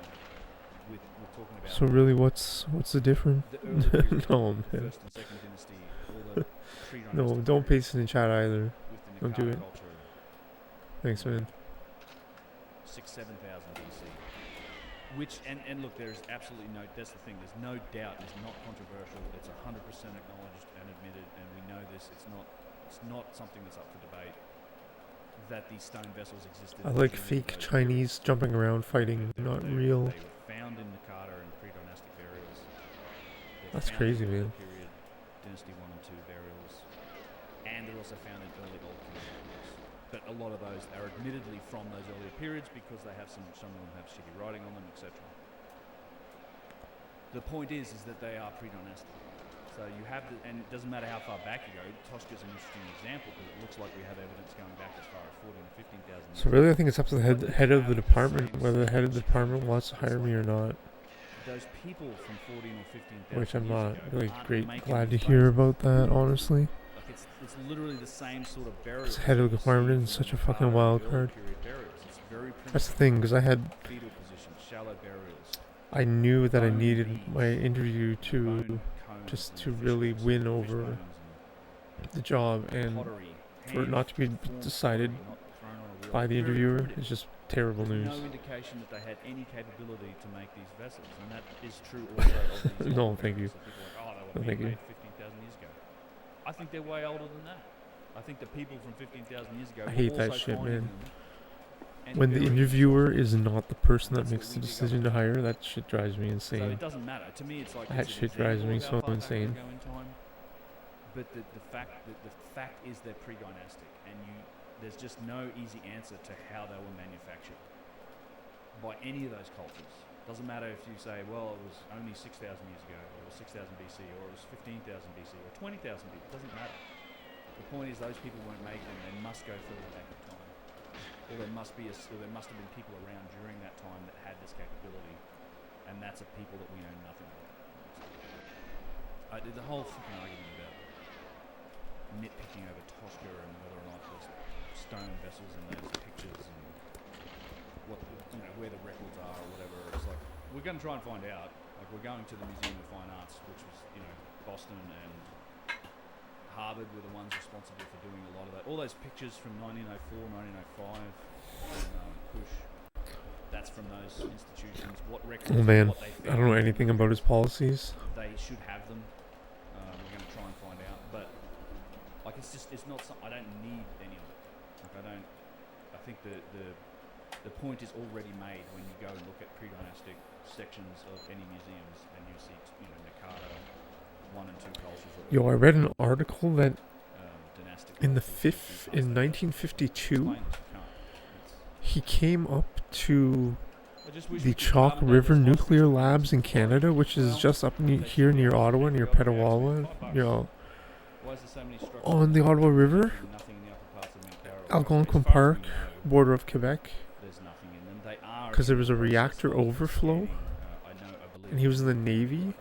So really, what's the difference? No, man. No, don't paste it in chat either. Don't do it. Thanks, man. 6,000-7,000 BC. Which, and look, there's absolutely no, that's the thing, there's no doubt, it's not controversial, it's 100% acknowledged and admitted, and we know this, it's not something that's up for debate, that these stone vessels existed. I like fake Chinese jumping around fighting, not real. They were found in Nakata and pre-dynastic burials. That's crazy, man. Period, Dynasty 1 and 2 burials, and they're also found in early Old Kingdom burials. But a lot of those are admittedly from those earlier periods because they have some of them have shitty writing on them, etc. The point is that they are pre-dynastic. So you have and it doesn't matter how far back you go. Toshka's an interesting example because it looks like we have evidence going back as far as 14 or 15,000 years. So really, I think it's up to the head of the department whether the head of the department wants to hire me or not. Those people from 14 or 15,000 Which I'm not years ago really glad to hear about that, honestly. Like it's literally the same sort of burial. This head of the department is such a fucking wild card. That's the thing, because I had. Fetal positions, shallow burials. I knew that I needed my interview to just to really win over the job, and for it not to be decided by the interviewer is just terrible news. No indication that they had any capability to make these vessels, and that is true also of these. No, thank you. No, thank you. 15,000 years ago. I think they're way older than that. I think the people from 15,000 years ago. I hate that shit, man. When the interviewer is not the person that makes the decision to hire, that shit drives me insane. So it doesn't matter. To me, it's like that shit drives me so insane. But the fact is they're pre-dynastic, and there's just no easy answer to how they were manufactured by any of those cultures. Doesn't matter if you say, well, it was only 6,000 years ago, or it was 6,000 BC, or it was 15,000 BC, or 20,000 BC. It doesn't matter. The point is those people won't make them. They must go further back in time. Or there must have been people around during that time that had this capability, and that's a people that we know nothing about. The whole fucking argument about nitpicking over Toshka and whether or not there's stone vessels in those pictures and where the records are or whatever. It's like we're going to try and find out. Like we're going to the Museum of Fine Arts, which was Boston and Harvard were the ones responsible for doing a lot of that. All those pictures from 1904, 1905, and Push, that's from those institutions. What records? Oh man, what they I don't know anything about his policies. They should have them. We're going to try and find out. But like, it's not. I don't need any of it. Like I think the point is already made when you go and look at pre-dynastic sections of any museums, and you see Nakata 1 and 2 cultures. Yo, I read an article that in 1952 he came up to the Chalk River Nuclear Labs in Canada, which is just up here near Ottawa, near Petawawa, on the Ottawa River, Algonquin Park, border of Quebec, because there was a reactor overflow, and he was in the Navy,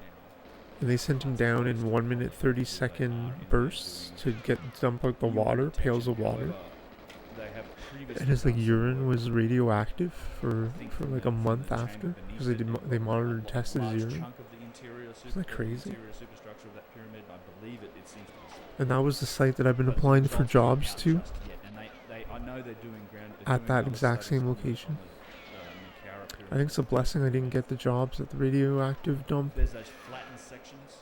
And they sent him down in 1 minute 30-second bursts to dump out the water, pails of water. And his like urine was radioactive for like a month after, because they monitored and tested his urine. Isn't that crazy? And that was the site that I've been applying for jobs to. At that exact same location. I think it's a blessing I didn't get the jobs at the radioactive dump. There's those flattened sections.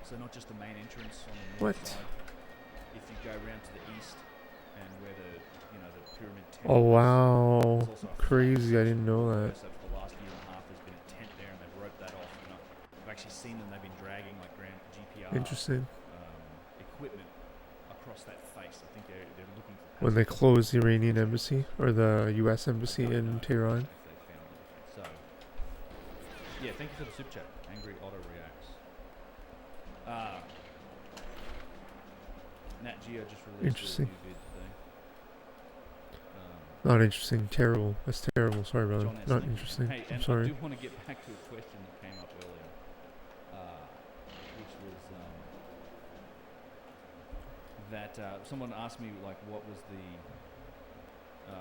So not just the main entrance on the north side. If you go around to the east and where the pyramid tent. Oh wow, crazy! I didn't know that. So for the last year and a half, there's been a tent there, and they've roped that off. And I've actually seen them. They've been dragging like grand GPR. Interesting. Equipment across that face. I think they're looking for. When they closed the Iranian embassy or the U.S. embassy in Tehran. So, yeah, thank you for the super chat. Angry Otto reacts. Nat Geo just released Interesting. a new vid today. Not interesting. Terrible. That's terrible. Sorry, brother. John S. Not Thank you. interesting. Hey, I'm and sorry. I do want to get back to a question that came up earlier, which was that someone asked me like, what was the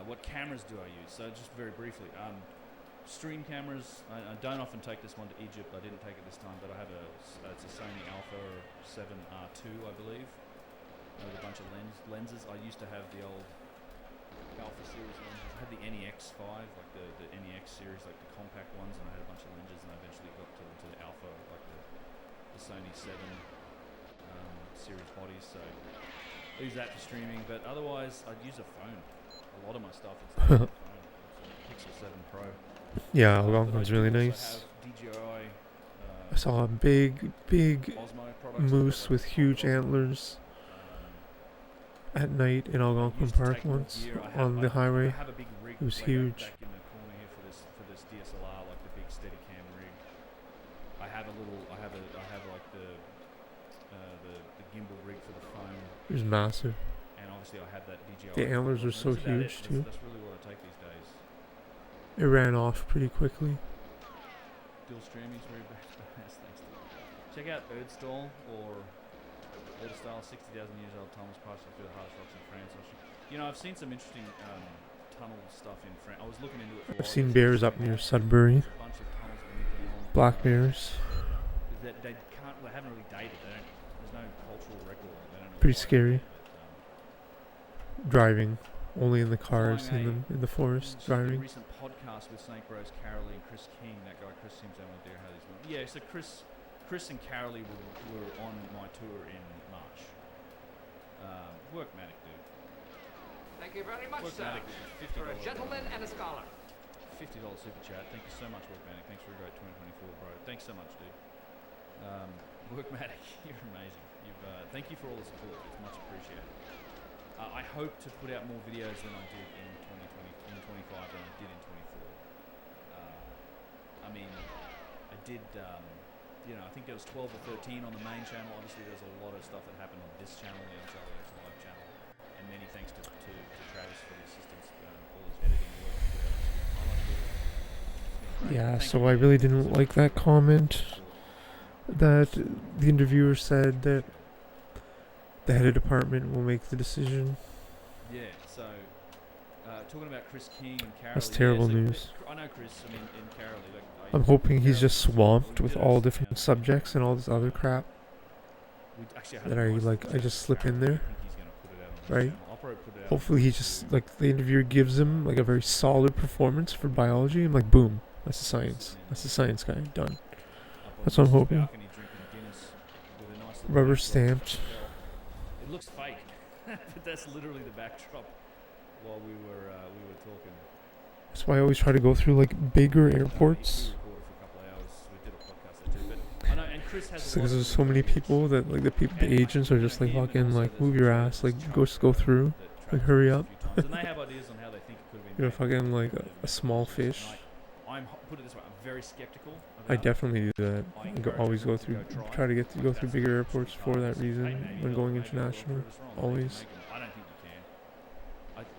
what cameras do I use? So just very briefly, stream cameras. I don't often take this one to Egypt. I didn't take it this time, but I have it's a Sony Alpha 7R2, I believe, with a bunch of lenses. I used to have the old Alpha series lenses. I had the NEX 5, like the NEX series, like the compact ones, and I had a bunch of lenses, and I eventually got to the Alpha, like the Sony 7 series bodies. So I use that for streaming, but otherwise I'd use a phone. A lot of my stuff is on the phone. It's a Pixel 7 Pro. Yeah, Algonquin's really nice. DJI, I saw a big moose with huge antlers at night in Algonquin Park once on the highway. It was huge. Back in the corner here for this DSLR, like the big Steadicam rig. I have like the gimbal rig for the phone. It was massive. And obviously I had that DJI. The antlers were so huge too. That's really what I take these days. It ran off pretty quickly. Dual streaming is very best. Thanks. Check out Erdstall or Erdstall, 60,000 years old tunnels passing through the hardest rocks in France. You know, I've seen some interesting tunnel stuff in France. I was looking into it. I've seen bears up near Sudbury. Black bears. They haven't really dated. There's no cultural record. Pretty scary. Driving. Only in the car, I've seen them in the forest driving. A recent podcast with Snake Bros, Carolee, and Chris King. That guy Chris seems to have no idea how these went. Yeah, so Chris and Carolee were on my tour in March. Workmatic, dude. Thank you very much, sir. For a gentleman and a scholar. $50 super chat. Thank you so much, Workmatic. Thanks for a great 2024, bro. Thanks so much, dude. Workmatic, you're amazing. Thank you for all the support. It's much appreciated. I hope to put out more videos than I did in 25 than I did in 24. I mean, I did, I think there was 12 or 13 on the main channel. Obviously, there's a lot of stuff that happened on this channel, the Uncharted X Live channel. And many thanks to Travis for the assistance, all his editing work. Yeah, so I really didn't like that comment that the interviewer said that the head of department will make the decision. Yeah, so talking about Chris King and Carolee. That's terrible news. I know Chris, and Carolee. Like, I'm hoping he's just swamped with all different subjects and all this other crap that I just slip in there, right? Hopefully he just, like, the interviewer gives him like a very solid performance for biology. I'm like, boom, that's the science. That's the science guy. Done. That's what I'm hoping. Rubber stamped. It looks fake, but that's literally the backdrop while we were talking. That's why I always try to go through like bigger airports. Just because there's so many people that like the agents are just like fucking like move your ass, like just go through, like hurry up. You're fucking like a small fish. Put it this way, I'm very skeptical. I definitely do that. Always go through, try to go through bigger airports for that reason when going international. Always. I don't think you can.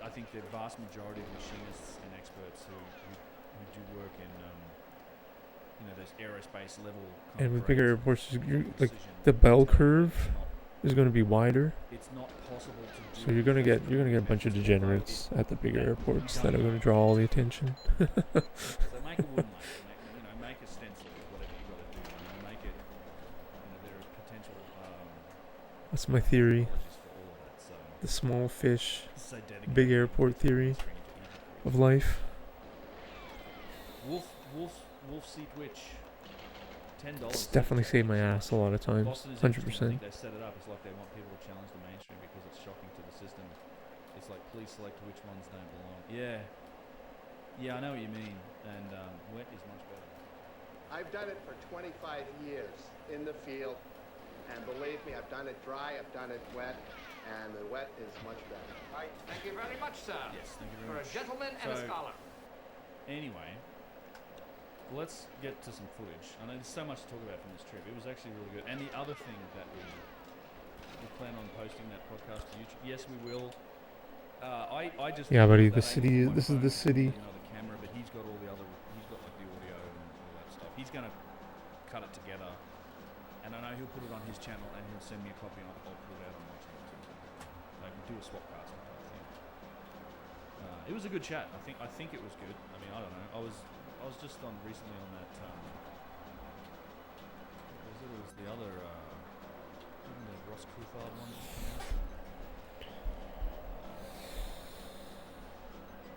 I think the vast majority of machinists and experts who do work in you know, those aerospace level. And with bigger airports, like the bell curve is going to be wider. It's not possible to do. So you're gonna get a bunch of degenerates at the bigger airports that are going to draw all the attention. So make a wooden one, make a stencil or whatever you got to do. Make it. There are potential. That's my theory. For all of that, so. The small fish, So big airport theory of life. Wolf Seat Witch. $10. It's definitely saved my ass a lot of times. Boston is 100%. interesting. I think they set it up. It's like they want people to challenge the mainstream because it's shocking to the system. It's like, please select which ones don't belong. Yeah. Yeah, I know what you mean. And wet is much better. I've done it for 25 years in the field, and believe me, I've done it dry, I've done it wet, and the wet is much better. Right. Thank you very much, sir. Yes, thank you very For much. a gentleman and a scholar. Anyway, let's get to some footage. I know there's so much to talk about from this trip. It was actually really good. And the other thing that we plan on posting that podcast to YouTube. Yes, we will. I just buddy. The city. This is the city. The camera, but he's got all the other. He's got like the audio and all that stuff. He's gonna cut it together, and I know he'll put it on his channel, and he'll send me a copy, and I'll put it out on my channel too. Like do a swap cast type thing. It was a good chat. I think it was good. I mean, I don't know. I was just on recently on that. It was the other. The Ross Coulthard one.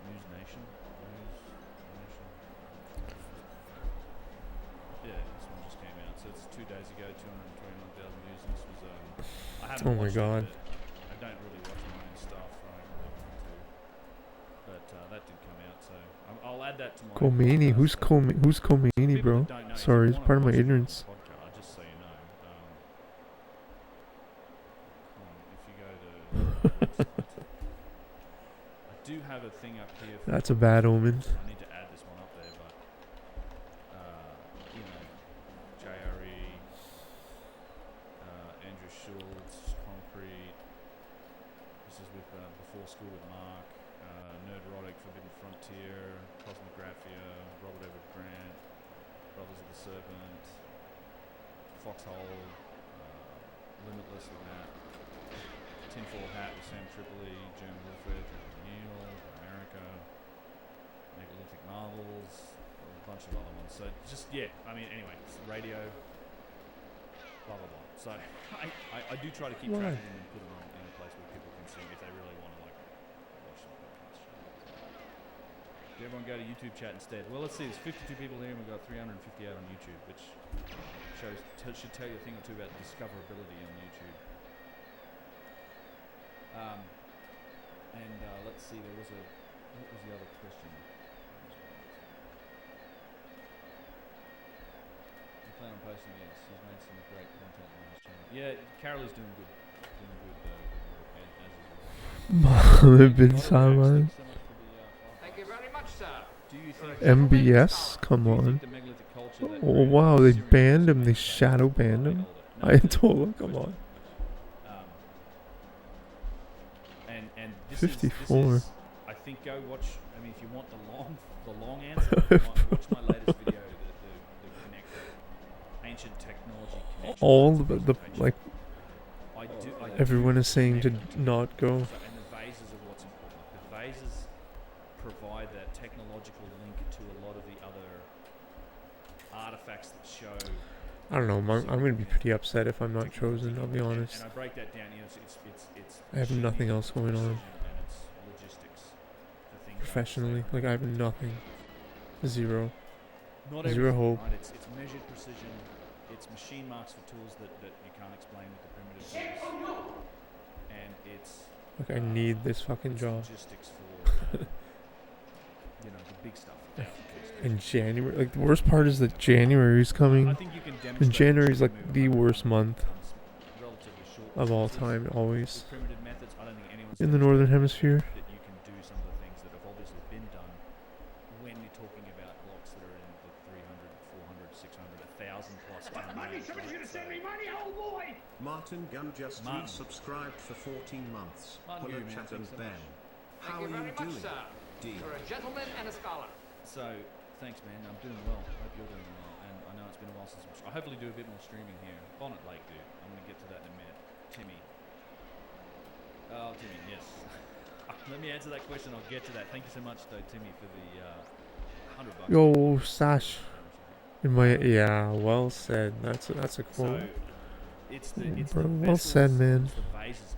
News Nation. Yeah, this one just came out. So it's 2 days ago. 221,000 views. And this was. I haven't. Oh my God. I don't really watch my own stuff. I don't really want to. But that did come out, so I'll add that to my. Khomeini? Who's Khomeini, bro? Sorry, it's part of my ignorance. Just so you know, if you go to, I do have a thing up here. That's a bad omen. I need to add this one up there, but JRE, Andrew Schultz, Concrete. This is with Before School with Mark. Nerdrotic, Forbidden Frontier, Cosmographia, Robert Everett Grant, Brothers of the Serpent, Foxhole, Limitless with Matt, Tinfoil Hat with Sam Tripoli, German Warfare, German Neil, America, Megalithic Marvels, a bunch of other ones. So just, anyway, it's radio, blah, blah, blah. So I do try to keep track of them and put them on in a place where people can see if they really want to watch some podcast show. Everyone go to YouTube chat instead. Well, let's see. There's 52 people here, and we've got 350 out on YouTube, which should tell you a thing or two about discoverability on YouTube. Let's see. What was the other question? You plan on posting? Yes, he's made some great content on his channel. Yeah, Carol is doing good. Mohammed bin Salman. Thank you very much, sir. MBS? Come on. Oh wow, they banned him. They shadow banned him. Ayatollah, come on. And this 54. Is, I think go watch. I mean, if you want the long answer, watch my latest video, the connector, ancient technology connection. All the like. Everyone is saying to not go. And the vases are what's important. The vases provide that technological link to a lot of the other artifacts that show. I don't know. I'm going to be pretty upset if I'm not chosen. I'll be honest. And I break that down. It's I have nothing else going on. And it's logistics. Professionally, like I have nothing. Zero. Not Zero hope. Right? It's measured precision. It's machine marks for tools that you can't explain with the primitive tools. And it's like I need this fucking job. Logistics for the big stuff. In January, like the worst part is that January is coming. And January is like the worst month of all time, always. In the northern hemisphere. That you can do some of the things that have obviously been done when you're talking about blocks that are in the 300, 400, 600, 1,000 plus. Somebody's gonna send me money, old boy! Martin Gunn just resubscribed for 14 months. Hello, chat and Ben. How are you doing? You're a gentleman and a scholar. So, thanks, man. I'm doing well. Hope you're doing well. And hustle some. I'll hopefully do a bit more streaming here. Bonnet Lake, dude. I'm gonna get to that in a minute. Timmy. Oh, Timmy, yes. Let me answer that question. I'll get to that. Thank you so much, though, Timmy, for the $100. Yo, Sash. Yeah, well said. That's a quote. So it's Bro, the well vessels, said, man. it's the vases.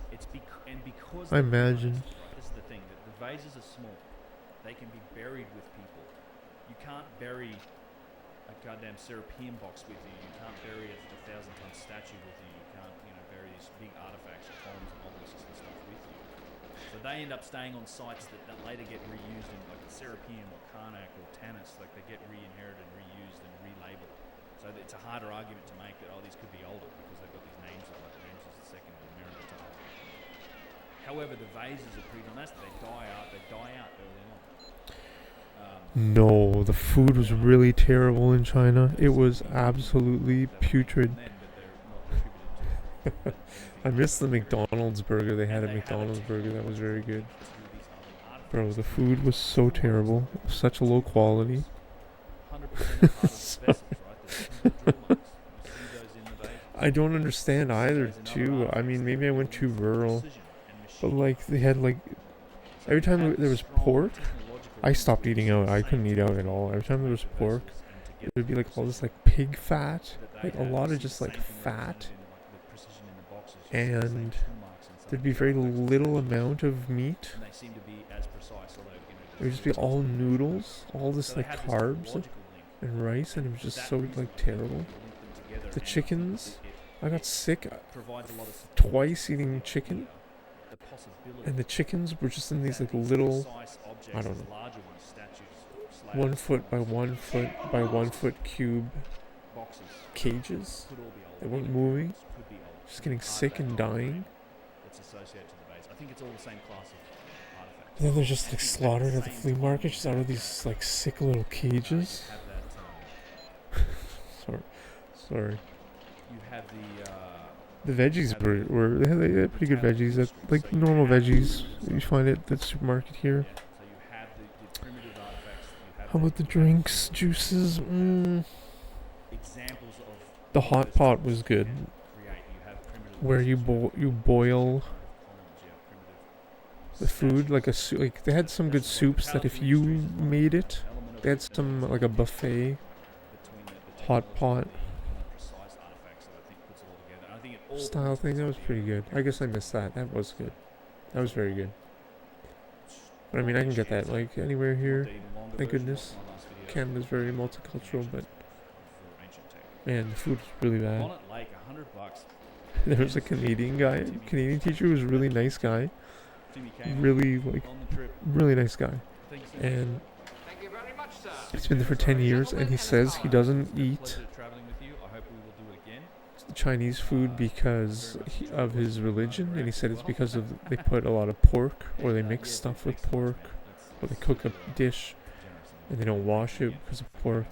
Because I they're imagine. vases, right? This is the thing. The vases are small. They can be buried with people. You can't bury a goddamn serapeum box with you. You can't bury a 1,000-ton statue with you. You can't, bury these big artifacts, columns and obelisks and stuff with you. So they end up staying on sites that later get reused in, like Serapeum or Karnak or Tanis. Like they get re-inherited and reused and relabeled. So it's a harder argument to make that these could be older because they've got these names of like Ramses II and Merenbetah. However, the vases are pretty dynastic. They die out early on. No, the food was really terrible in China. It was absolutely putrid. I miss the McDonald's burger they had at McDonald's burger. That was very good. Bro, the food was so terrible. Such low quality. I don't understand either, too. I mean, maybe I went too rural. But, like, they had, like... Every time there was pork, I stopped eating out. I couldn't eat out at all. Every time there was pork, it would be, like, all this, like, pig fat. Like, a lot of just, like, fat. And there'd be very little amount of meat. It would just be all noodles, all this, like, carbs and rice, and it was just so, like, terrible. The chickens, I got sick twice eating chicken. And the chickens were just in these like little, I don't know, 1 foot by 1 foot by 1 foot cube cages. They weren't moving. Just getting sick and dying. And then they're just like slaughtered at the flea market, just out of these like sick little cages. Sorry. You have the veggies were they had pretty good veggies, like normal veggies you find at the supermarket here. How about the drinks, juices? The hot pot was good, where you boil the food like a soup. Like they had some good soups that if you made it, they had some like a buffet hot pot style thing. That was pretty good. I guess I missed that. That was good. That was very good. But I mean, I can get that like anywhere here. Thank goodness. Canada's very multicultural, but man, the food was really bad. There was a Canadian teacher who was a really nice guy. Really nice guy. And he's been there for 10 years, and he says he doesn't eat Chinese food because of his religion, and he said it's because of they put a lot of pork, or they mix stuff with pork, or they cook a dish and they don't wash it because of pork.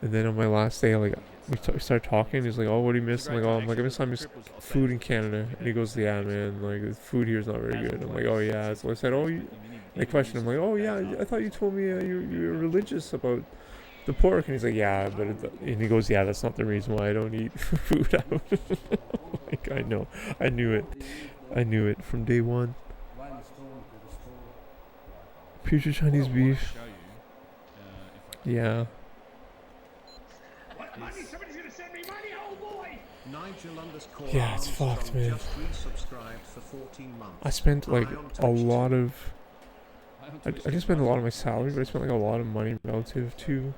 And then on my last day, like we started talking, he's like, "Oh, what do you miss?" I'm like, "I miss food in Canada." And he goes, "Yeah, man, like the food here is not very good." I'm like, "Oh yeah." So I said, "Oh," I questioned him, like, "Oh yeah, I thought you told me you're religious about the pork." And he's like, "Yeah, but and he goes, "Yeah, that's not the reason why I don't eat food out." Like I knew it from day one. Future Chinese beef. Yeah. Yeah, it's fucked, man. I spent like a lot of. I just spent a lot of my salary, but I spent like a lot of money relative to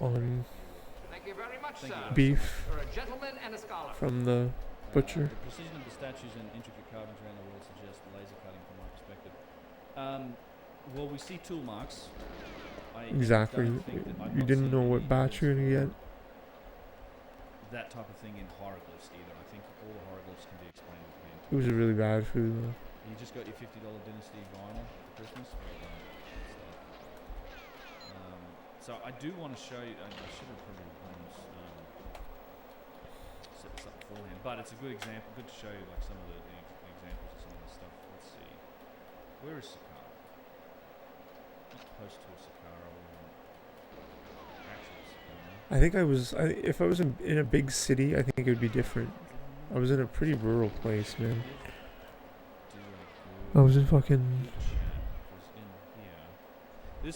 on beef from the butcher. The precision of the statues and intricate carvings around the world suggest laser cutting from my perspective. Well, we see tool marks. Exactly. You didn't know what batch you're gonna get. That type of thing in hieroglyphs either. I think all the hieroglyphs can be explained with hand. It was a really bad food though. You just got your $50 Dynasty vinyl for Christmas. So I do want to show you. I should have probably set this up beforehand, but it's a good example. Good to show you like some of the examples of some of the stuff. Let's see. Where is Saqqara? Not post to Saqqara. Actual Saqqara. I think if I was in a big city, I think it would be different. I was in a pretty rural place, man. I was in fucking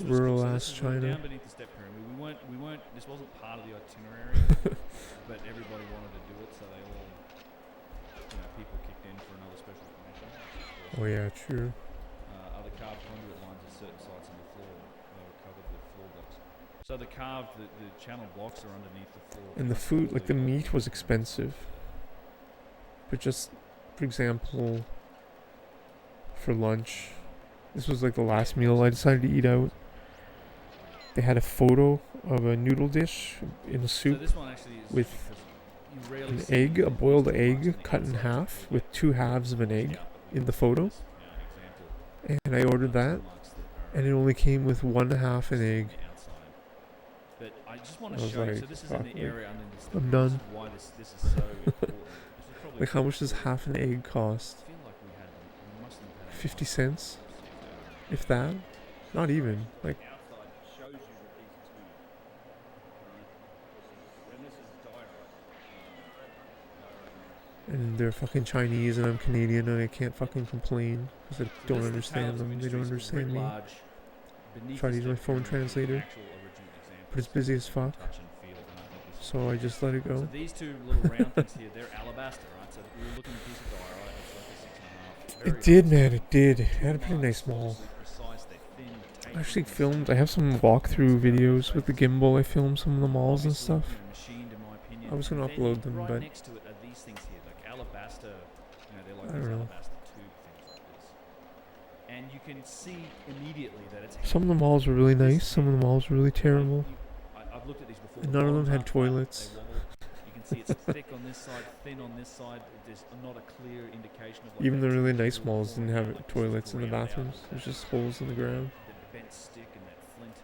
rural ass China. Down beneath the step pyramid. We weren't. This wasn't part of the itinerary, but everybody wanted to do it, so they all, people kicked in for another special permission. Oh yeah, true. Other carved conduit lines at certain sites on the floor. They were covered with floor blocks. So the channel blocks are underneath the floor. And the food, like the meat was expensive. But just, for example, for lunch, this was like the last meal I decided to eat out. They had a photo of a noodle dish in a soup with an egg, a boiled egg cut in half with 2 halves of an egg in the photo. And I ordered that, and it only came with 1/2 an egg. But I just want to show you, so this is in the area underneath. I'm done. Why this is so important. Like, how much does half an egg cost? 50 cents? If that? Not even. Like, and they're fucking Chinese and I'm Canadian and I can't fucking complain because I don't understand them. They don't understand me. Try to use my phone translator, but it's busy as fuck. So I just let it go. So these two little round things here, they're alabaster, right? So we were looking at a piece of diorite, it's like a 6.5. It did, man, it did. It had a pretty nice mall. I actually filmed, I have some walkthrough videos with the gimbal. I filmed some of the malls and stuff. I was going to upload them, but next to it are these things here, like alabaster, they're like I don't know. alabaster tube things like this. And you can see immediately that it's Some of the malls were really nice, some of the malls were really terrible. I've looked at these before. And none of them had toilets. You can see it's thick on this side, thin on this side. There's not a clear indication of what Even the really nice malls didn't have toilets in the bathrooms. There's just holes in the ground. The bent stick and that flint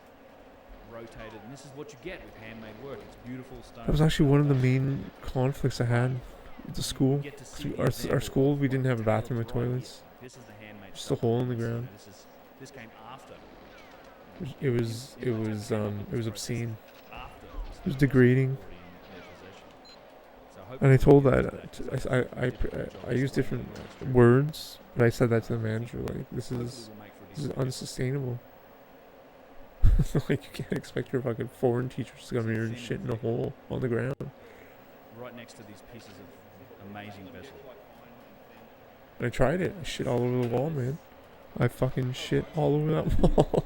rotated, and this is what you get with handmade work. It's beautiful stone. That was actually one of the main conflicts I had with the school. Our school, we didn't have a bathroom with toilets. This is the handmade just a hole in the ground. This came after. It was obscene. It was degrading. And I told that I used different words, but I said that to the manager, like, this is unsustainable. Like, you can't expect your fucking foreign teachers to come here and shit in a hole on the ground. Right next to these pieces of amazing vessel. And I tried it. I shit all over the wall, man. I fucking shit all over that wall.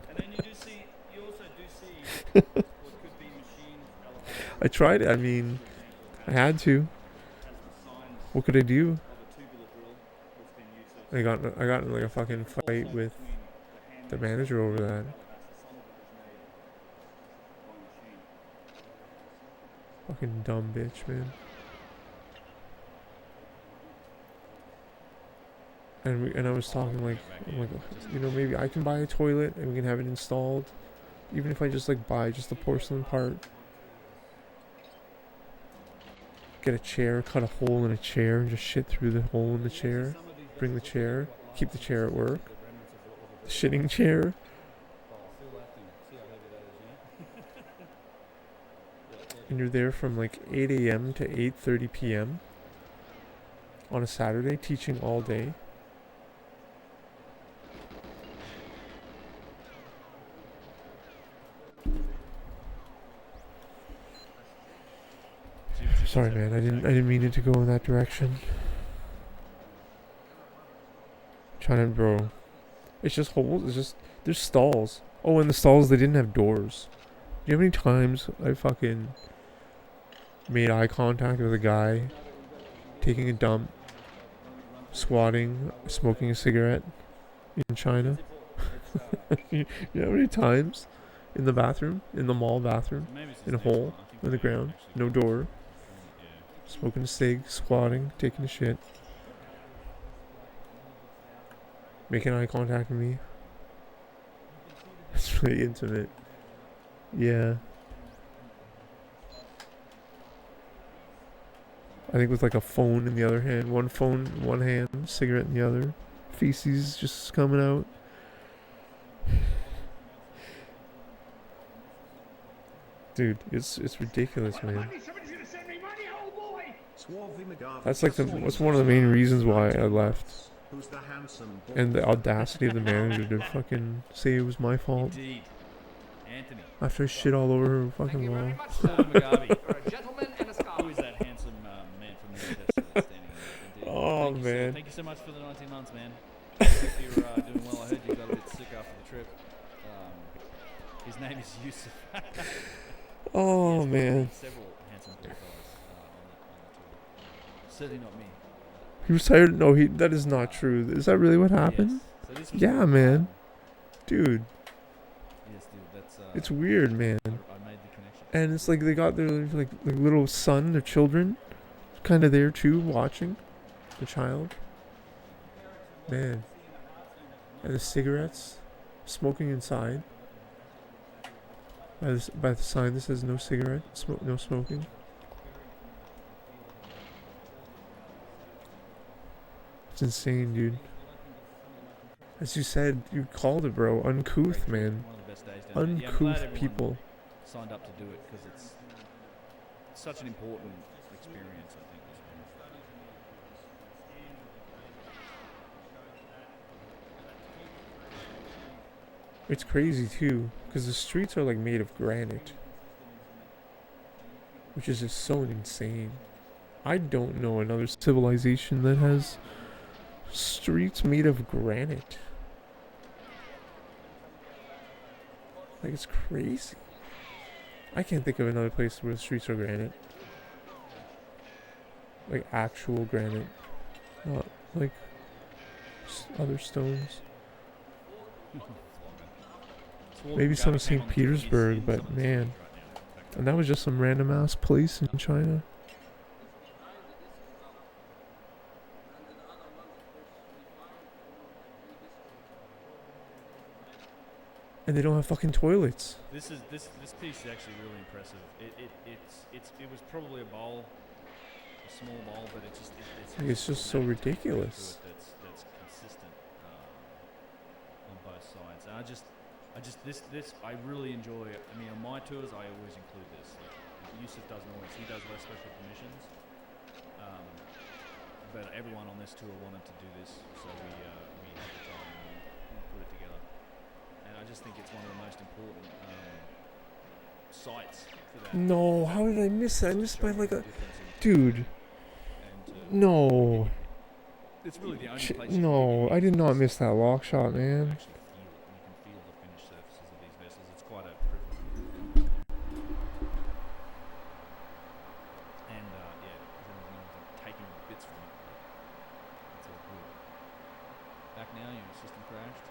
And then you also do see what could be machined. I tried it. I mean, I had to. What could I do? I got in like a fucking fight with the manager over that. Fucking dumb bitch, man. And I was talking like, maybe I can buy a toilet and we can have it installed, even if I just like buy just the porcelain part. Get a chair, cut a hole in a chair, and just shit through the hole in the chair. Bring the chair, keep the chair at work. The shitting chair. And you're there from like 8 a.m. to 8:30 p.m. on a Saturday, teaching all day. Sorry, man. I didn't mean it to go in that direction. Bro. It's just holes. There's stalls. Oh, and the stalls, they didn't have doors. Do you know how many times I fucking made eye contact with a guy taking a dump, squatting, smoking a cigarette in China? You know how many times in the bathroom, in the mall bathroom, in a hole in the ground, no door, smoking a cig, squatting, taking a shit, making eye contact with me. It's really intimate. Yeah. I think with like a phone in the other hand, one phone in one hand, cigarette in the other, feces just coming out. Dude, it's ridiculous, man. Somebody's gonna send me money, old boy. That's like that's one of the main reasons why I left. Who's the handsome boy? And the audacity of the manager to fucking say it was my fault. Indeed. Anthony. After I shit all over her fucking wall. Who is that handsome man from the Manchester that's standing there? Oh, man. Thank you so much for the 19 months, man. I hope you're doing well. I heard you got a bit sick after the trip. His name is Yusuf. Oh, man. Several handsome profiles on the tour. Certainly not me. He was tired? No, that is not true. Is that really what happened? Yes. So yeah, man. Dude. Yes, dude. That's it's weird, man. I made the connection. And it's like they got their like little son, their children, kind of there too, watching the child. Man. And the cigarettes, smoking inside. By the sign that says no cigarette, no smoking. It's insane, dude. As you said, you called it, bro. Uncouth, man. One of the best days down there. Uncouth people. Signed up to do it because it's such an important experience, I think. It's crazy too, because the streets are like made of granite, which is just so insane. I don't know another civilization that has streets made of granite. Like, it's crazy. I can't think of another place where the streets are granite. Like actual granite, not like other stones. Maybe some of St. Petersburg, but man. And that was just some random ass place in China. And they don't have fucking toilets. This piece is actually really impressive. It was probably a small bowl, but it's just so ridiculous. That's consistent on both sides. And I really enjoy. I mean, on my tours, I always include this. Like, Yusuf doesn't always. He does less special permissions. But everyone on this tour wanted to do this, so we had the time and we put it together. And I just think it's one of the most important sites for that. No, how did I miss that? I missed by like a... Dude. No. It's really the only place. No, I did not miss that lock shot, man. You can feel the finished surfaces of these vessels. It's quite a privilege. And taking bits from it. It's all good. Back now, your system crashed.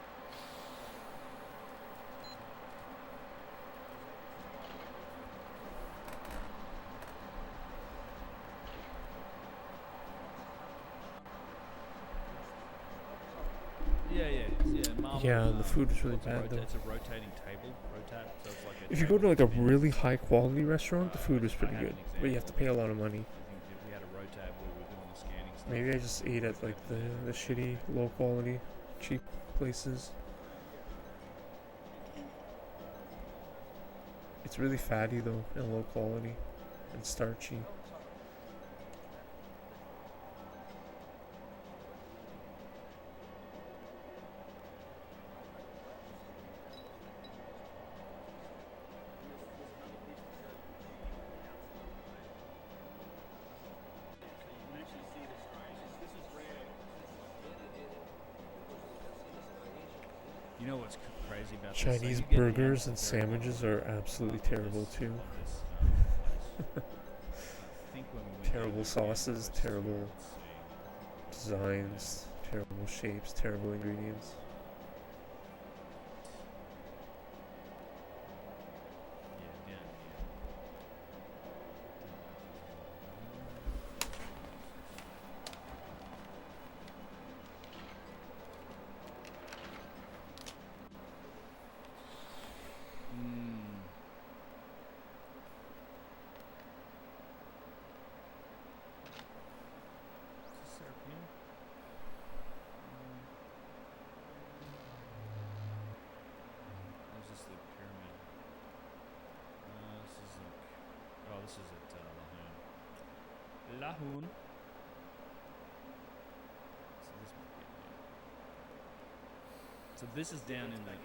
Yeah, the food is really bad though. It's a rotating table, so it's like if you go to like a really high quality restaurant, the food is pretty good, but you have to pay a lot of money. We had a rotab where we were doing the scanning stuff. Maybe I just ate at like the shitty, low quality, cheap places. It's really fatty though, and low quality, and starchy. You know what's crazy about Chinese burgers and sandwiches are absolutely terrible too. Terrible sauces, terrible designs, terrible shapes, terrible ingredients. Lahun. So this is down in the.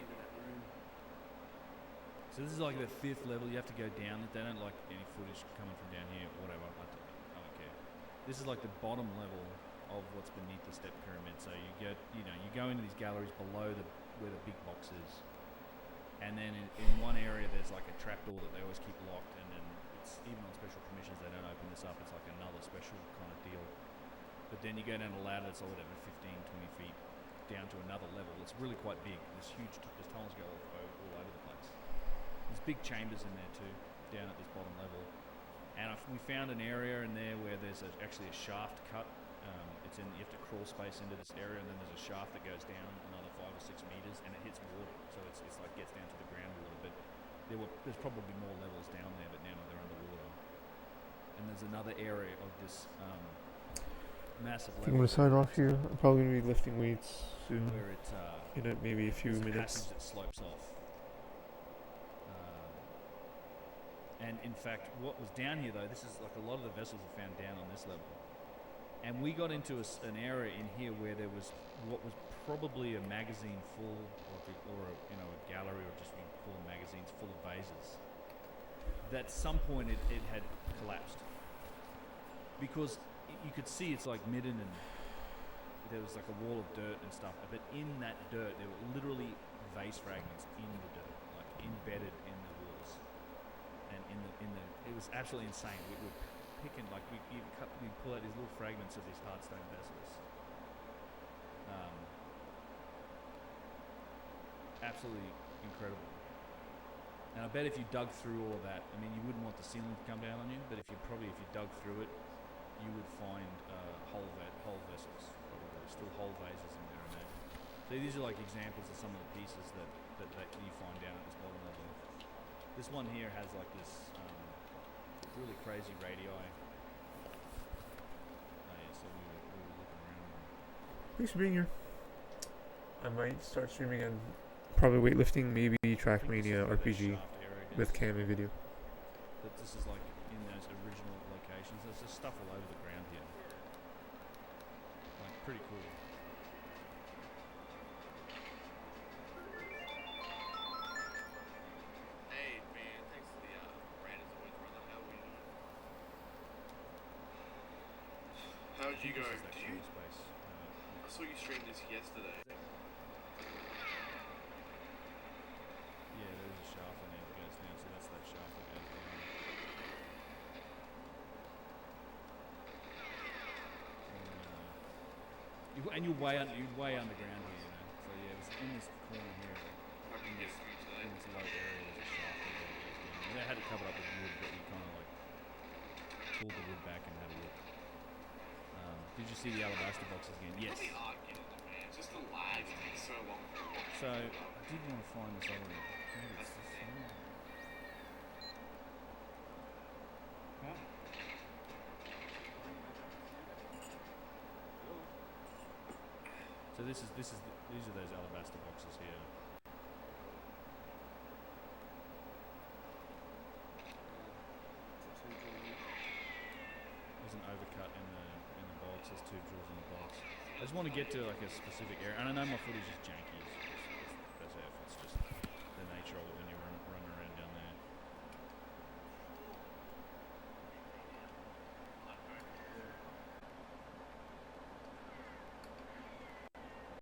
So this is like the 5th level. You have to go down. They don't like any footage coming from down here. Whatever. I don't care. This is like the bottom level of what's beneath the step pyramid. So you go into these galleries below where the big box is, and then in one area there's like a trapdoor that they always keep locked, and then it's even on special permissions they don't open this up. It's like another special kind of deal. But then you go down a ladder that's whatever 15, 20 feet down to another level. It's really quite big. There's tunnels go all over the place. There's big chambers in there too, down at this bottom level. And we found an area in there where there's actually a shaft cut. You have to crawl space into this area, and then there's a shaft that goes down another 5 or 6 meters, and it hits water. So it's like gets down to the groundwater. But there's probably more levels down there, but now they're underwater. And there's another area of this massive level. I think I'm gonna sign off here. I'm probably gonna be lifting weights soon. Where it in maybe a few minutes. That slopes off. And in fact, what was down here though, this is like a lot of the vessels are found down on this level. And we got into an area in here where there was what was probably a magazine full, or a gallery, or just full of magazines, full of vases. That at some point it had collapsed, because you could see it's like midden, and there was like a wall of dirt and stuff. But in that dirt, there were literally vase fragments in the dirt, like embedded in the walls, and it was absolutely insane. We were picking, like we pull out these little fragments of these hard stone vessels. Absolutely incredible. And I bet if you dug through all of that, I mean, you wouldn't want the ceiling to come down on you, but if you dug through it, you would find whole vessels, probably still whole vases in there. And so these are like examples of some of the pieces that you find down at this bottom level. This one here has like this really crazy radii. Oh yeah, so we were looking around. Thanks for being here. I might start streaming on probably weightlifting, maybe Trackmania RPG with cam and video. But this is like in those original locations. There's just stuff all over the ground here. Like pretty cool. Hey man, thanks for the brand as always, brother. How are you doing? How did you go? I saw you stream this yesterday. Yeah, there's a shaft in there that goes down, so that's that shaft that goes down. You're way underground here, you know. So yeah, it was in this corner here, in this low area, there's a shaft that goes down. They had it covered up with wood, but we kind of like pulled the wood back and had a look. Did you see the alabaster boxes again? Yes. Really hard getting them, man. Just the lag takes so long. So I did want to find this other one. Maybe it's this one. So these are those alabaster boxes here. There's an overcut in the box. There's 2 drills in the box. I just want to get to like a specific area, and I know my footage is janky,